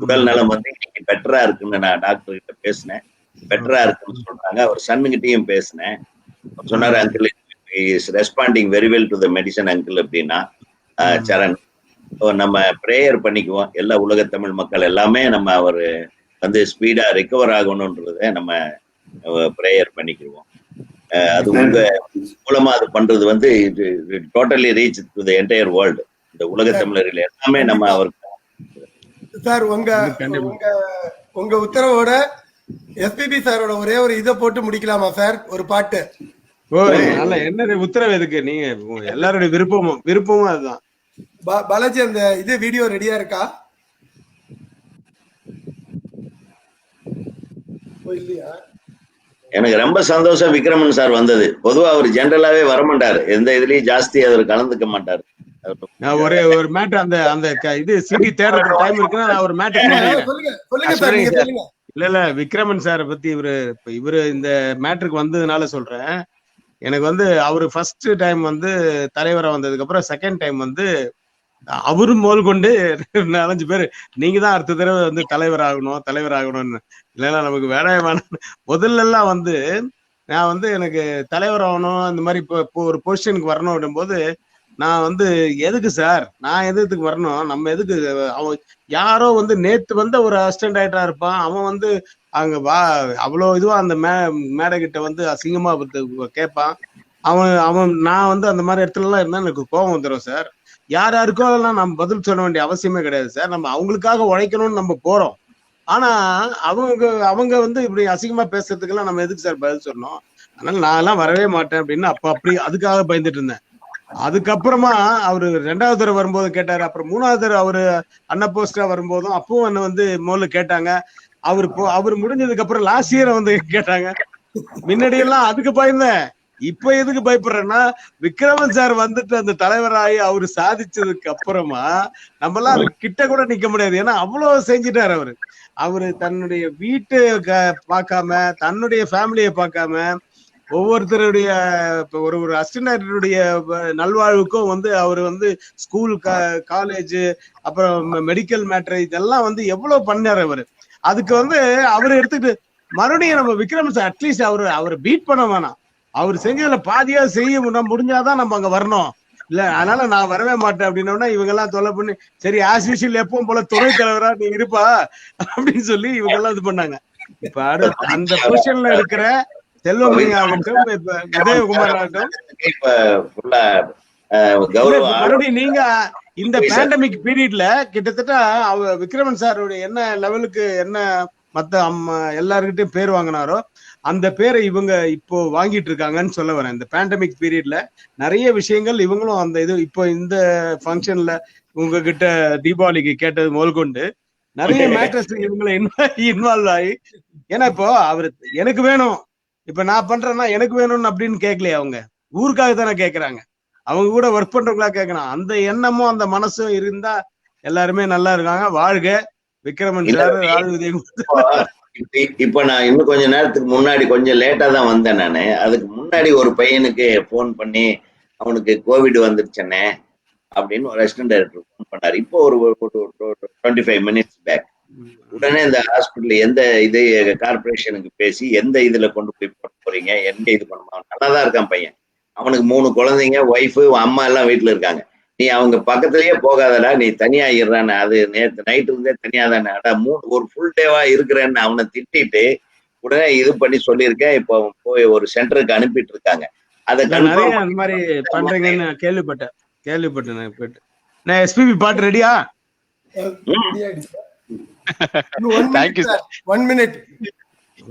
உடல் நலம் வந்து இன்னைக்கு பெட்டரா இருக்குன்னு நான் டாக்டர் கிட்ட பேசினேன். பெட்டரா இருக்குன்னு சொல்றாங்க. அவர் சன்னுகிட்டையும் பேசினேன். சொன்னாரு, uncle is responding very well to the medicine uncle அப்படின்னா சரண் நம்ம ப்ரேயர் பண்ணிக்குவோம். எல்லா உலக தமிழ் மக்கள் எல்லாமே நம்ம அவர் வந்து ஸ்பீடா ரெக்கவர் ஆகணும்ன்றத நம்ம ப்ரேயர் பண்ணிக்குவோம். அது உங்க மூலமா அது பண்றது வந்து totally reach to the entire world. இந்த உலக தமிழர்கள் எல்லாமே நம்ம அவருக்கு சார் உங்க உத்தரவோட எஸ்பிபி சாரோட ஒரே ஒரு இதை போட்டு முடிக்கலாமா சார்? ஒரு பாட்டு. என்ன உத்தரவு எதுக்கு? நீங்க எல்லாருடைய விருப்பமும் அதுதான். பாலாஜி அந்த இது வீடியோ ரெடியா இருக்கா? இல்லையா? எனக்கு ரொம்ப சந்தோஷம் விக்ரமன் சார் வந்தது. பொதுவா அவர் ஜெனரலாவே வரமாட்டாரு, எந்த இதுலயும் ஜாஸ்தி அவர் கலந்துக்க மாட்டாரு. ஒரே ஒரு மேட்டர் அந்த இது சிடி தேடுற டைம் இருக்குன்னா நான் ஒரு மேட்டர் இல்ல விக்ரமன் சாரை பத்தி இவரு இந்த மேட்டருக்கு வந்ததுனால சொல்றேன். எனக்கு வந்து அவரு ஃபர்ஸ்ட் டைம் வந்து தலைவரா வந்ததுக்கு அப்புறம் செகண்ட் டைம் வந்து அவரும் முதல் கொண்டு 4-5 பேர் நீங்க தான் அடுத்த தடவை வந்து தலைவர் ஆகணும்னு. இல்லைன்னா நமக்கு வேணாம். முதல்ல எல்லாம் வந்து நான் வந்து எனக்கு தலைவர் ஆகணும் அந்த மாதிரி இப்போ ஒரு பொசிஷனுக்கு வரணும் அப்படின் போது நான் வந்து எதுக்கு சார், நான் எதுக்கு வரணும், நம்ம எதுக்கு, அவன் யாரோ வந்து நேத்து வந்து ஒரு அசிஸ்டன்ட் ரைட்டரா இருப்பான், அவன் வந்து அங்க அவ்வளோ இதுவா அந்த மேடை கிட்ட வந்து அசிங்கமா கேட்பான். அவன் நான் வந்து அந்த மாதிரி இடத்துல எல்லாம் இருந்தா எனக்கு கோபம் வந்துடும் சார். யாருக்கோ எல்லாம் நம்ம பதில் சொல்ல வேண்டிய அவசியமே கிடையாது சார். நம்ம அவங்களுக்காக உழைக்கணும்னு நம்ம போறோம். ஆனா அவங்க வந்து இப்படி அசிங்கமா பேசுறதுக்கெல்லாம் நம்ம எதுக்கு சார் பதில் சொல்லணும்? அதனால நான் எல்லாம் வரவே மாட்டேன் அப்படின்னு அப்படி அதுக்காக பயந்துட்டு இருந்தேன். அதுக்கப்புறமா அவரு 2வது தடவை வரும்போது கேட்டாரு. அப்புறம் 3வது தடவை அவரு அன்னபோஸ்டா வரும்போதும் அப்பவும் என்ன வந்து முதல்ல கேட்டாங்க. அவரு முடிஞ்சதுக்கு அப்புறம் லாஸ்ட் இயர் வந்து கேட்டாங்க. முன்னாடி எல்லாம் அதுக்கு பயந்தேன். இப்ப எதுக்கு பயப்படுறேன்னா விக்ரமன் சார் வந்துட்டு அந்த தலைவராகி அவரு சாதிச்சதுக்கு அப்புறமா நம்ம எல்லாம் அது கிட்ட கூட நிக்க முடியாது. ஏன்னா அவ்வளவு செஞ்சுட்டாரு அவரு தன்னுடைய வீட்டை பார்க்காம, தன்னுடைய ஃபேமிலியை பார்க்காம, ஒவ்வொருத்தருடைய ஒரு அசிஸ்டன்ட் நல்வாழ்வுக்கும் வந்து அவர் வந்து ஸ்கூல், காலேஜ், அப்புறம் மெடிக்கல் மேட்டர் இதெல்லாம் வந்து எவ்வளவு பண்ணாரு அவரு. அதுக்கு வந்து அவரு எடுத்துட்டு மறுபடியும் நம்ம விக்ரமன் சார் அட்லீஸ்ட் அவரை பீட் பண்ண வேணாம். அவர் செஞ்சதுல பாதியா செய்ய முடிஞ்சாதான் நம்ம அங்க வரணும். இல்ல அதனால நான் வரவே மாட்டேன் அப்படின்னா இவங்க எல்லாம் தொலை பண்ணி சரி ஆஸ் யூஷுவல் எப்பவும் போல துணை தலைவரா நீ இருப்பா அப்படின்னு சொல்லி இவங்க எல்லாம் இது பண்ணாங்க. இப்ப அந்த பொசிஷன்ல இருக்கிற செல்வமணி ஆகட்டும், உதயகுமார் ஆகட்டும், மறுபடியும் நீங்க இந்த பேண்டமிக் பீரியட்ல கிட்டத்தட்ட விக்ரமன் சாருடைய என்ன லெவலுக்கு என்ன மத்த எல்லாருக்கிட்டையும் பேர் வாங்கினாரோ அந்த பேரை இவங்க இப்போ வாங்கிட்டு இருக்காங்கன்னு சொல்ல வரேன். இந்த பேண்டமிக் பீரியட்ல நிறைய விஷயங்கள் இவங்களும் அந்த இது இப்போ இந்த ஃபங்க்ஷன்ல உங்ககிட்ட தீபாவளிக்கு கேட்டது முதல் கொண்டு நிறைய மேட்டர்ஸ் இவங்களை இன்வால்வ் ஆகி, ஏன்னா இப்போ அவரு எனக்கு வேணும், இப்ப நான் பண்றேன்னா எனக்கு வேணும்னு அப்படின்னு கேட்கலையே, அவங்க ஊருக்காக தானே கேட்கறாங்க. அவங்க கூட ஒர்க் பண்றவங்களா கேட்கணும். அந்த எண்ணமும் அந்த மனசும் இருந்தா எல்லாருமே நல்லா இருக்காங்க. வாழ்க விக்ரமன் சார். இப்ப நான் இன்னும் கொஞ்ச நேரத்துக்கு முன்னாடி கொஞ்சம் லேட்டா தான் வந்தேன் நானு. அதுக்கு முன்னாடி ஒரு பையனுக்கு போன் பண்ணி அவனுக்கு கோவிட் வந்துருச்சேனே அப்படின்னு ஒரு அசிஸ்டன்ட் டைரக்டர் போன் பண்ணாரு. இப்போ ஒரு 25 minutes பேக். உடனே இந்த ஹாஸ்பிட்டல் எந்த இது கார்பரேஷனுக்கு பேசி எந்த இதுல கொண்டு போய் போட போறீங்க, எந்த இது பண்ணுமா, நல்லாதான் இருக்கான் பையன். அவனுக்கு 3 குழந்தைங்க, ஒய்ஃபு, அம்மா எல்லாம் வீட்டுல இருக்காங்க. நீ அவங்க பக்கத்துலயே போகாதடா, நீ தனியா இருறானே, அது நேற்று நைட்டு இருந்தே தனியா தானே, அடா ஒரு ஃபுல் டேவா இருக்கிறேன்னு அவனை திட்டிட்டு உடனே இது பண்ணி சொல்லியிருக்கேன். இப்போ போய் ஒரு சென்டருக்கு அனுப்பிட்டு இருக்காங்க. அதை நிறைய அந்த மாதிரி பண்றீங்கன்னு கேள்விப்பட்டேன். நான் எஸ்பிபி பாட்டு ரெடியா?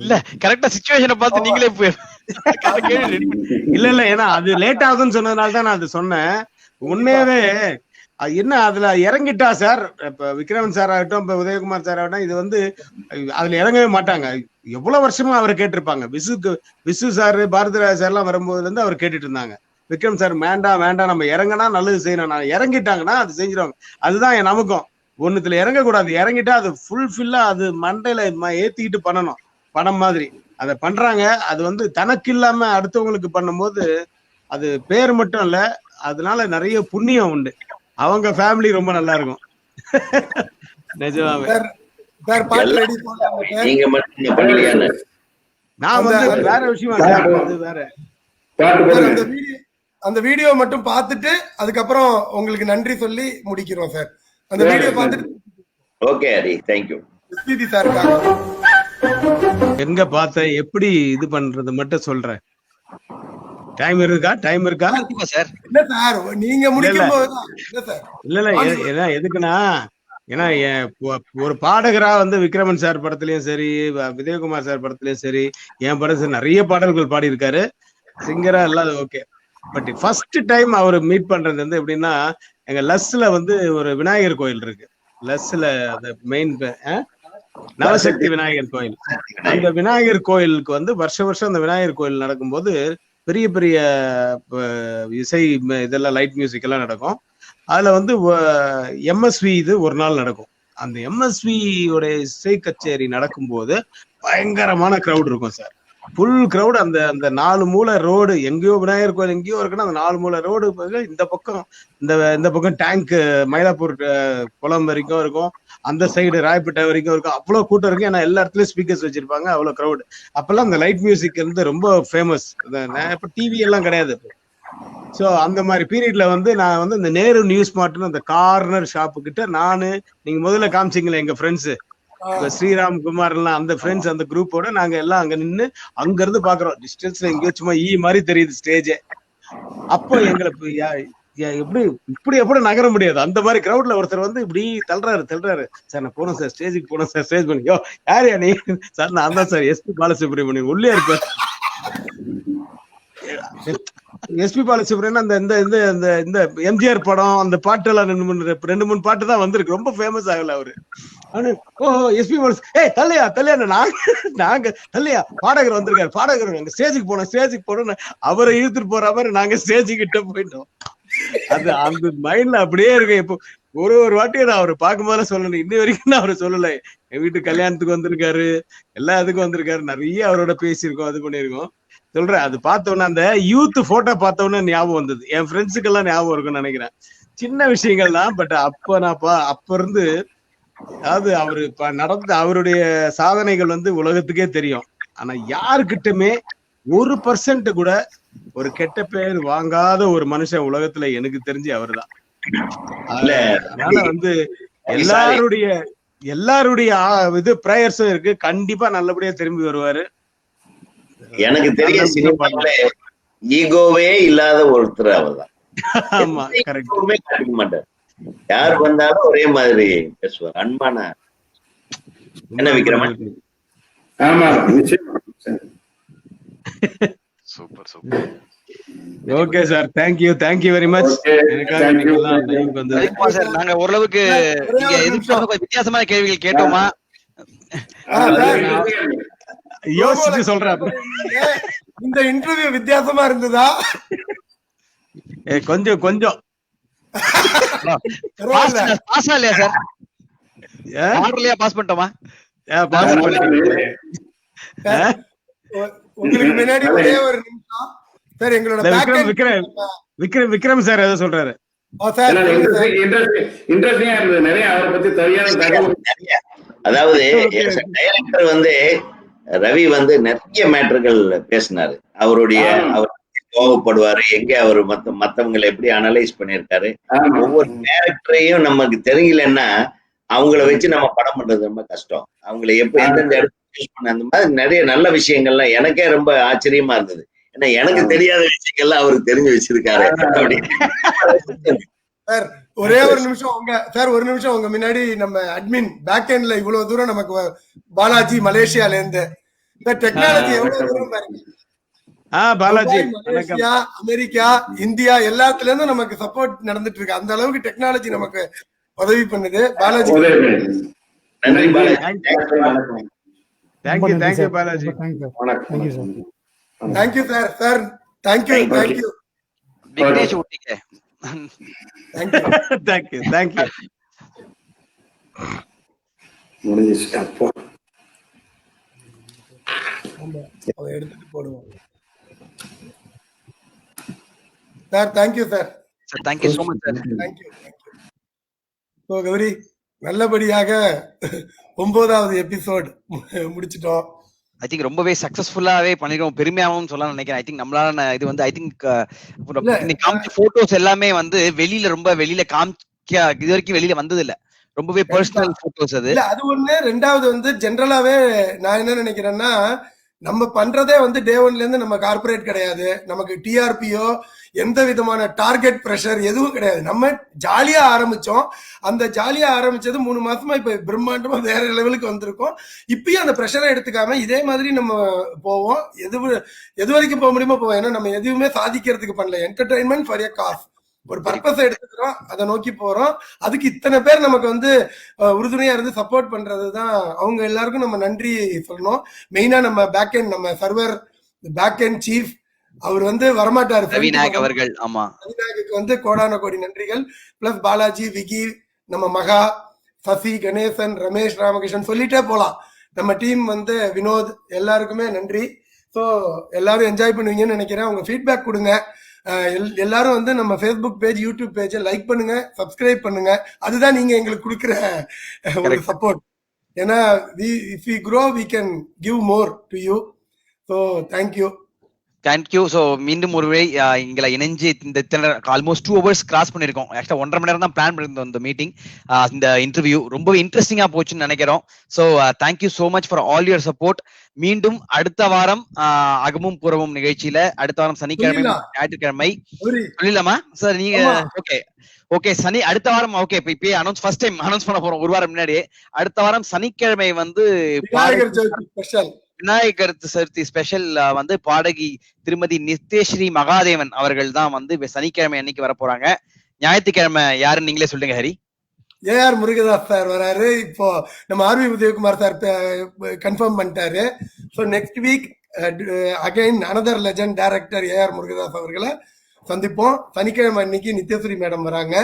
இல்ல கரெக்டா சிச்சுவேஷனை பார்த்து நீங்களே இல்ல ஏன்னா அது லேட் ஆகுதுன்னு சொன்னதுனால தான் நான் அது சொன்னேன். உண்மையாவே என்ன அதுல இறங்கிட்டா சார், இப்ப விக்ரமன் சார் ஆகட்டும், இப்ப உதயகுமார் சார் ஆகட்டும், இது வந்து அதுல இறங்கவே மாட்டாங்க. எவ்வளவு வருஷமா அவரை கேட்டிருப்பாங்க. விசு சார், பாரதிராஜ் சார் எல்லாம் வரும்போதுல இருந்து அவர் கேட்டுட்டு இருந்தாங்க. விக்ரம் சார் வேண்டாம் நம்ம இறங்கினா நல்லது செய்யணும், நான் இறங்கிட்டாங்கன்னா அது செஞ்சிருவாங்க. அதுதான் என் நமக்கும். ஒண்ணுத்துல இறங்கக்கூடாது, இறங்கிட்டா அது ஃபுல்ஃபில்லா அது மண்டையில ஏத்திக்கிட்டு பண்ணணும். படம் மாதிரி அதை பண்றாங்க. அது வந்து தனக்கு இல்லாம அடுத்தவங்களுக்கு பண்ணும்போது அது பேர் மட்டும் இல்ல, அதனால நிறைய புண்ணியம் உண்டு. அவங்க ஃபேமிலி ரொம்ப நல்லா இருக்கும். நிஜமாவே நான் வந்து வேற விஷயமா வேற அந்த வீடியோ மட்டும் பார்த்துட்டு அதுக்கப்புறம் உங்களுக்கு நன்றி சொல்லி முடிக்கிறோம் சார். அந்த வீடியோ பார்த்துட்டு. Okay Hari, thank you. எஸ்பிபி சாருக்காக எங்க பார்த்த எப்படி இது பண்றது மட்டும் சொல்றேன். டைம் இருக்கா? சார் இல்ல சார், நீங்க முடிக்கும் போதுதான். இல்ல சார், இல்ல எதுக்குன்னா, ஏன்னா ஒரு பாடகரா வந்து விக்ரமன் சார் படத்துலயும் சரி, விஜயகுமார் சார் படத்துலயும் சரி, என் படத்துல நிறைய பாடல்கள் பாடி இருக்காரு. சிங்கரா எல்லாம் ஓகே. பட் ஃபர்ஸ்ட் டைம் அவர் மீட் பண்றது வந்து எப்படின்னா, எங்க லஸ்ல வந்து ஒரு விநாயகர் கோயில் இருக்கு. லஸ்ல அந்த மெயின் நவசக்தி விநாயகர் கோயில். அந்த விநாயகர் கோயிலுக்கு வந்து வருஷம் அந்த விநாயகர் கோயில் நடக்கும்போது பெரிய பெரிய இசை இதெல்லாம் லைட் மியூசிக் எல்லாம் நடக்கும். அதுல வந்து எம்எஸ்வி இது ஒரு நாள் நடக்கும். அந்த எம்எஸ்வி உடைய இசை கச்சேரி நடக்கும்போது பயங்கரமான கிரௌட் இருக்கும் சார். Full crowd. அந்த 4 மூலை ரோடு, எங்கேயோ விநாயகர் கோயில் எங்கேயோ இருக்குன்னா அந்த 4 மூலை ரோடு இந்த பக்கம் டேங்க் மயிலாப்பூர் குளம் வரைக்கும் இருக்கும், அந்த சைடு ராயப்பேட்டை வரைக்கும் இருக்கும். அவ்வளவு கூட்டம் இருக்கு. ஏன்னா எல்லா இடத்துலயும் ஸ்பீக்கர்ஸ் வச்சிருப்பாங்க, அவ்வளவு கிரௌட். அப்பெல்லாம் அந்த லைட் மியூசிக் வந்து ரொம்ப ஃபேமஸ். இப்ப டிவி எல்லாம் கிடையாது. சோ அந்த மாதிரி பீரியட்ல வந்து நான் வந்து இந்த நேரு நியூஸ் மார்ட்னு அந்த கார்னர் ஷாப்பு கிட்ட நீங்க முதல்ல காமிச்சிங்களே எங்க ஃப்ரெண்ட்ஸ் ஸ்ரீராம் குமார் எல்லாம், அந்த ஃப்ரெண்ட்ஸ் அந்த குரூப்போட நாங்க எல்லாம் அங்க நின்று அங்க இருந்து பாக்குறோம். டிஸ்டன்ஸ்ல எங்கேயோ சும்மா மாதிரி தெரியுது ஸ்டேஜே. அப்போ எங்களுக்கு எப்படி நகர முடியாது. அந்த மாதிரி கிரௌட்ல ஒருத்தர் வந்து இப்படி தள்ளுறாரு. சார் நான் போனோம் சார், ஸ்டேஜுக்கு போனோம் சார், ஸ்டேஜ் பண்ணி. யாரையா நீ? சார் நான் தான் சார் எஸ்பி பாலசுப்ரமணியன், உள்ளே இருப்பேன். எஸ்பி பாலசுப்ரமணியன் அந்த எம்ஜிஆர் படம் அந்த பாட்டு எல்லாம் 2-3 பாட்டு தான் வந்திருக்கு. ரொம்ப ஃபேமஸ் ஆகல அவரு. எஸ்பி பாலசு தள்ளையா நாங்க தள்ளையா பாடகர் வந்திருக்காரு, பாடகர் நாங்க ஸ்டேஜுக்கு போனோம் அவரை இழுத்துட்டு போற மாதிரி நாங்க ஸ்டேஜு கிட்ட போயிட்டோம். அது அந்த மைண்ட்ல அப்படியே இருக்கு. இப்போ ஒரு வாட்டியும் நான் அவரை பார்க்கும் போதெல்லாம் சொல்லணும், இன்னி வரைக்கும் நான் அவரை சொல்லல. என் வீட்டு கல்யாணத்துக்கு வந்திருக்காரு, எல்லா இதுக்கும் வந்திருக்காரு, நிறைய அவரோட பேசியிருக்கோம், அது பண்ணிருக்கோம். சொல்றேன், அது பார்த்தோன்னா அந்த யூத் போட்டோ பார்த்தோன்னே ஞாபகம் வந்தது. என் ஃப்ரெண்ட்ஸுக்கு எல்லாம் ஞாபகம் இருக்கும்னு நினைக்கிறேன். சின்ன விஷயங்கள் தான். பட் அப்ப இருந்து அதாவது அவரு நடந்த அவருடைய சாதனைகள் வந்து உலகத்துக்கே தெரியும். ஆனா யாருக்கிட்டமே 1% கூட ஒரு கெட்ட பேர் வாங்காத ஒரு மனுஷன் உலகத்துல எனக்கு தெரிஞ்சு அவருதான். அதனால வந்து எல்லாருடைய இது பிரேயர்ஸும் இருக்கு. கண்டிப்பா நல்லபடியா திரும்பி வருவாரு. எனக்கு தெரிய சினிமாவுல ஈகோவே இல்லாத ஒருத்தர் அவர்தான். ஆமா, கரெக்ட். காட்டிக்க மாட்டார். யார் வந்தாலும் ஒரே மாதிரி பேசுவார். அன்பான என்ன விக்ரமன்? ஆமா, super. Okay sir, thank you very much. நாங்க ஓரளவுக்கு வித்தியாசமான கேள்விகள் கேட்டோமா? யோசிச்சு சொல்றேன். இந்த இன்டர்வியூ வித்தியாசமா இருந்ததா? கொஞ்சம் பாஸ் இல்லையா சார்? ஆர்டர்லயா பாஸ் பண்ணிட்டோமா? உங்களுக்கு முன்னாடி ஒரே ஒரு நிமிஷம் சார், எங்களோட விக்ரம் சார் ஏதோ சொல்றாரு. நிறைய அவரை பத்தி சரியான தகவல். அதாவது டைரக்டர் வந்து ரவி வந்து நிறைய மேட்டர்கள் பேசினாரு. அவர் கோவப்படுவாரு, எங்க அவரு மத்தவங்களை எப்படி அனலைஸ் பண்ணிருக்காரு. ஒவ்வொரு கேரக்டரையும் நமக்கு தெரியலன்னா அவங்கள வச்சு நம்ம படம் பண்றது ரொம்ப கஷ்டம். அவங்களை எந்தெந்த இடத்துல யூஸ் பண்ண, அந்த மாதிரி நிறைய நல்ல விஷயங்கள்லாம் எனக்கே ரொம்ப ஆச்சரியமா இருந்தது. ஏன்னா எனக்கு தெரியாத விஷயங்கள்லாம் அவருக்கு தெரிஞ்சு வச்சிருக்காரு. சார் ஒரே ஒரு நிமிஷம் உங்க முன்னாடி நம்ம அட்மின் பேக் எண்ட்ல இவ்வளவு தூரம் நமக்கு பாலாஜி மலேசியால இருந்து டெக்னாலஜி எவ்வளவு தூரம் பாருங்க. பாலாஜி மலேசியா, அமெரிக்கா, இந்தியா எல்லாத்துல இருந்தும் நமக்கு சப்போர்ட் நடந்துட்டு இருக்கு. அந்த அளவுக்கு டெக்னாலஜி நமக்கு உதவி பண்ணுது. பாலாஜி நன்றி. Thank you Balaji. Thank you sir. Thank you. Vignesh ஊட்டிங்க. தேங்க்யூ. எடுத்துட்டு போடுவோம் sir. Thank you sir. Thank you so much sir. Thank you. Gauri, நல்லபடியாக 9வது எபிசோட் முடிச்சிட்டோம். ஐ திங்க் ரொம்பவே சக்சஸ்ஃபுல்லாவே பண்ணிருக்கோம், பெருமையாவும் சொல்லலாம் நினைக்கிறேன். ஐ திங்க் நம்மளால இது வந்து ஐ திங்க் காமிச்ச போட்டோஸ் எல்லாமே வந்து வெளியில காமிக்க இது வரைக்கும் வெளியில வந்தது இல்ல, ரொம்பவே பர்சனல் போட்டோஸ் அது. இல்ல அது ஒண்ணு. ரெண்டாவது வந்து ஜென்ரலாவே நான் என்ன நினைக்கிறேன்னா, நம்ம பண்றதே வந்து டே ஒன்ல இருந்து நம்ம கார்பரேட் கிடையாது, நமக்கு டிஆர்பியோ எந்த விதமான டார்கெட் பிரஷர் எதுவும் கிடையாது. நம்ம ஜாலியா ஆரம்பிச்சோம். அந்த ஜாலியா ஆரம்பிச்சது 3 மாசமா இப்ப பிரம்மாண்டமா வேற லெவலுக்கு வந்திருக்கோம். இப்பயும் அந்த பிரஷரை எடுத்துக்காம இதே மாதிரி நம்ம போவோம். எது வரைக்கும் போக முடியுமோ போவோம். ஏன்னா நம்ம எதுவுமே சாதிக்கிறதுக்கு பண்ணல. என்டர்டைன்மெண்ட் ஃபார் எ காஸ், ஒரு பர்பஸை எடுத்துக்கிறோம், அதை நோக்கி போறோம். அதுக்கு இத்தனை பேர் நமக்கு வந்து உறுதுணையா இருந்து சப்போர்ட் பண்றதுதான். அவங்க எல்லாருக்கும் நம்ம நன்றி சொல்லணும். மெயினா நம்ம பேக் எண்ட், நம்ம சர்வர் பேக் எண்ட் சீஃப், அவர் வந்து வரமாட்டாரு, ரவிநாயக் அவர்கள். ஆமா, ரவிநாயக்கு வந்து கோடான கோடி நன்றிகள். பிளஸ் பாலாஜி, விகி, நம்ம மகா, சசி, கணேசன், ரமேஷ், ராமகிருஷ்ணன் சொல்லிட்டே போலாம். நம்ம டீம் வந்து வினோத், எல்லாருக்குமே நன்றி. ஸோ எல்லாரும் என்ஜாய் பண்ணுவீங்கன்னு நினைக்கிறேன். உங்க ஃபீட்பேக் கொடுங்க. எல்லாரும் வந்து நம்ம ஃபேஸ்புக் பேஜ், யூடியூப் பேஜை லைக் பண்ணுங்க, சப்ஸ்கிரைப் பண்ணுங்க. அதுதான் நீங்க எங்களுக்கு கொடுக்குற ஒரு சப்போர்ட். ஏன்னா if we grow we can give more to you. So thank you. Thank you. So மீண்டும் ஒரு முறை எங்களை இணைஞ்சு இந்த ஆல்மோஸ்ட் 2 hours கிராஸ் பண்ணிருக்கோம். ஆக்சுவலா 1.5 மணி நேரம் தான் பிளான் பண்ணிருந்தோம் இந்த மீட்டிங். இந்த இன்டர்வியூ ரொம்ப இன்ட்ரெஸ்டிங்கா போச்சுன்னு நினைக்கிறோம். So thank you so much for all your support. மீண்டும் அடுத்த வாரம் அகமும் புறமும் நிகழ்ச்சியில அடுத்த வாரம் சனிக்கிழமை, ஞாயிற்றுக்கிழமை சொல்லிடலாமா சார்? நீங்க ஓகே சனி அடுத்த வாரம். ஓகே, இப்ப ஃபர்ஸ்ட் டைம் அனௌன்ஸ் பண்ண போறோம், ஒரு வாரம் முன்னாடியே. அடுத்த வாரம் சனிக்கிழமை வந்து விநாயகர் சதுர்த்தி ஸ்பெஷல் வந்து பாடகி திருமதி நித்யஸ்ரீ மகாதேவன் அவர்கள் தான் வந்து சனிக்கிழமை அன்னைக்கு வர போறாங்க. ஞாயிற்றுக்கிழமை யாருன்னு நீங்களே சொல்லுங்க ஹரி. ஏஆர் முருகதாஸ் சார் வராரு. இப்போ நம்ம ஆர்வி உதயகுமார் சார் கன்ஃபார்ம் பண்ணிட்டாரு. So next week again another legend director AR Murugadoss அவர்களை சந்திப்போம். சனிக்கிழமை அன்னைக்கு நித்யஸ்ரீ மேடம் வராங்க.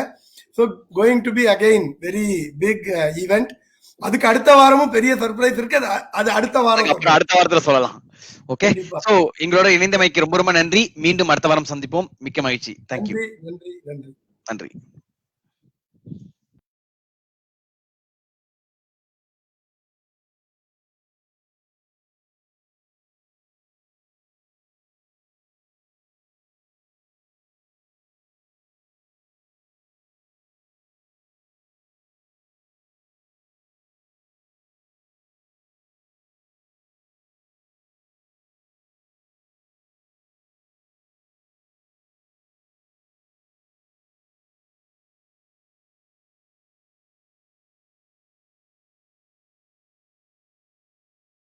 So going to be again very big event. அதுக்கு அடுத்த வாரமும் பெரிய சர்ப்ரைஸ் இருக்கு. அது அடுத்த வாரத்துல சொல்லலாம். ஓகே, சோ எங்களோட இணைந்தமைக்கு ரொம்ப ரொம்ப நன்றி. மீண்டும் அடுத்த வாரம் சந்திப்போம். மிக்க மகிழ்ச்சி. தேங்க்யூ. நன்றி. நன்றி.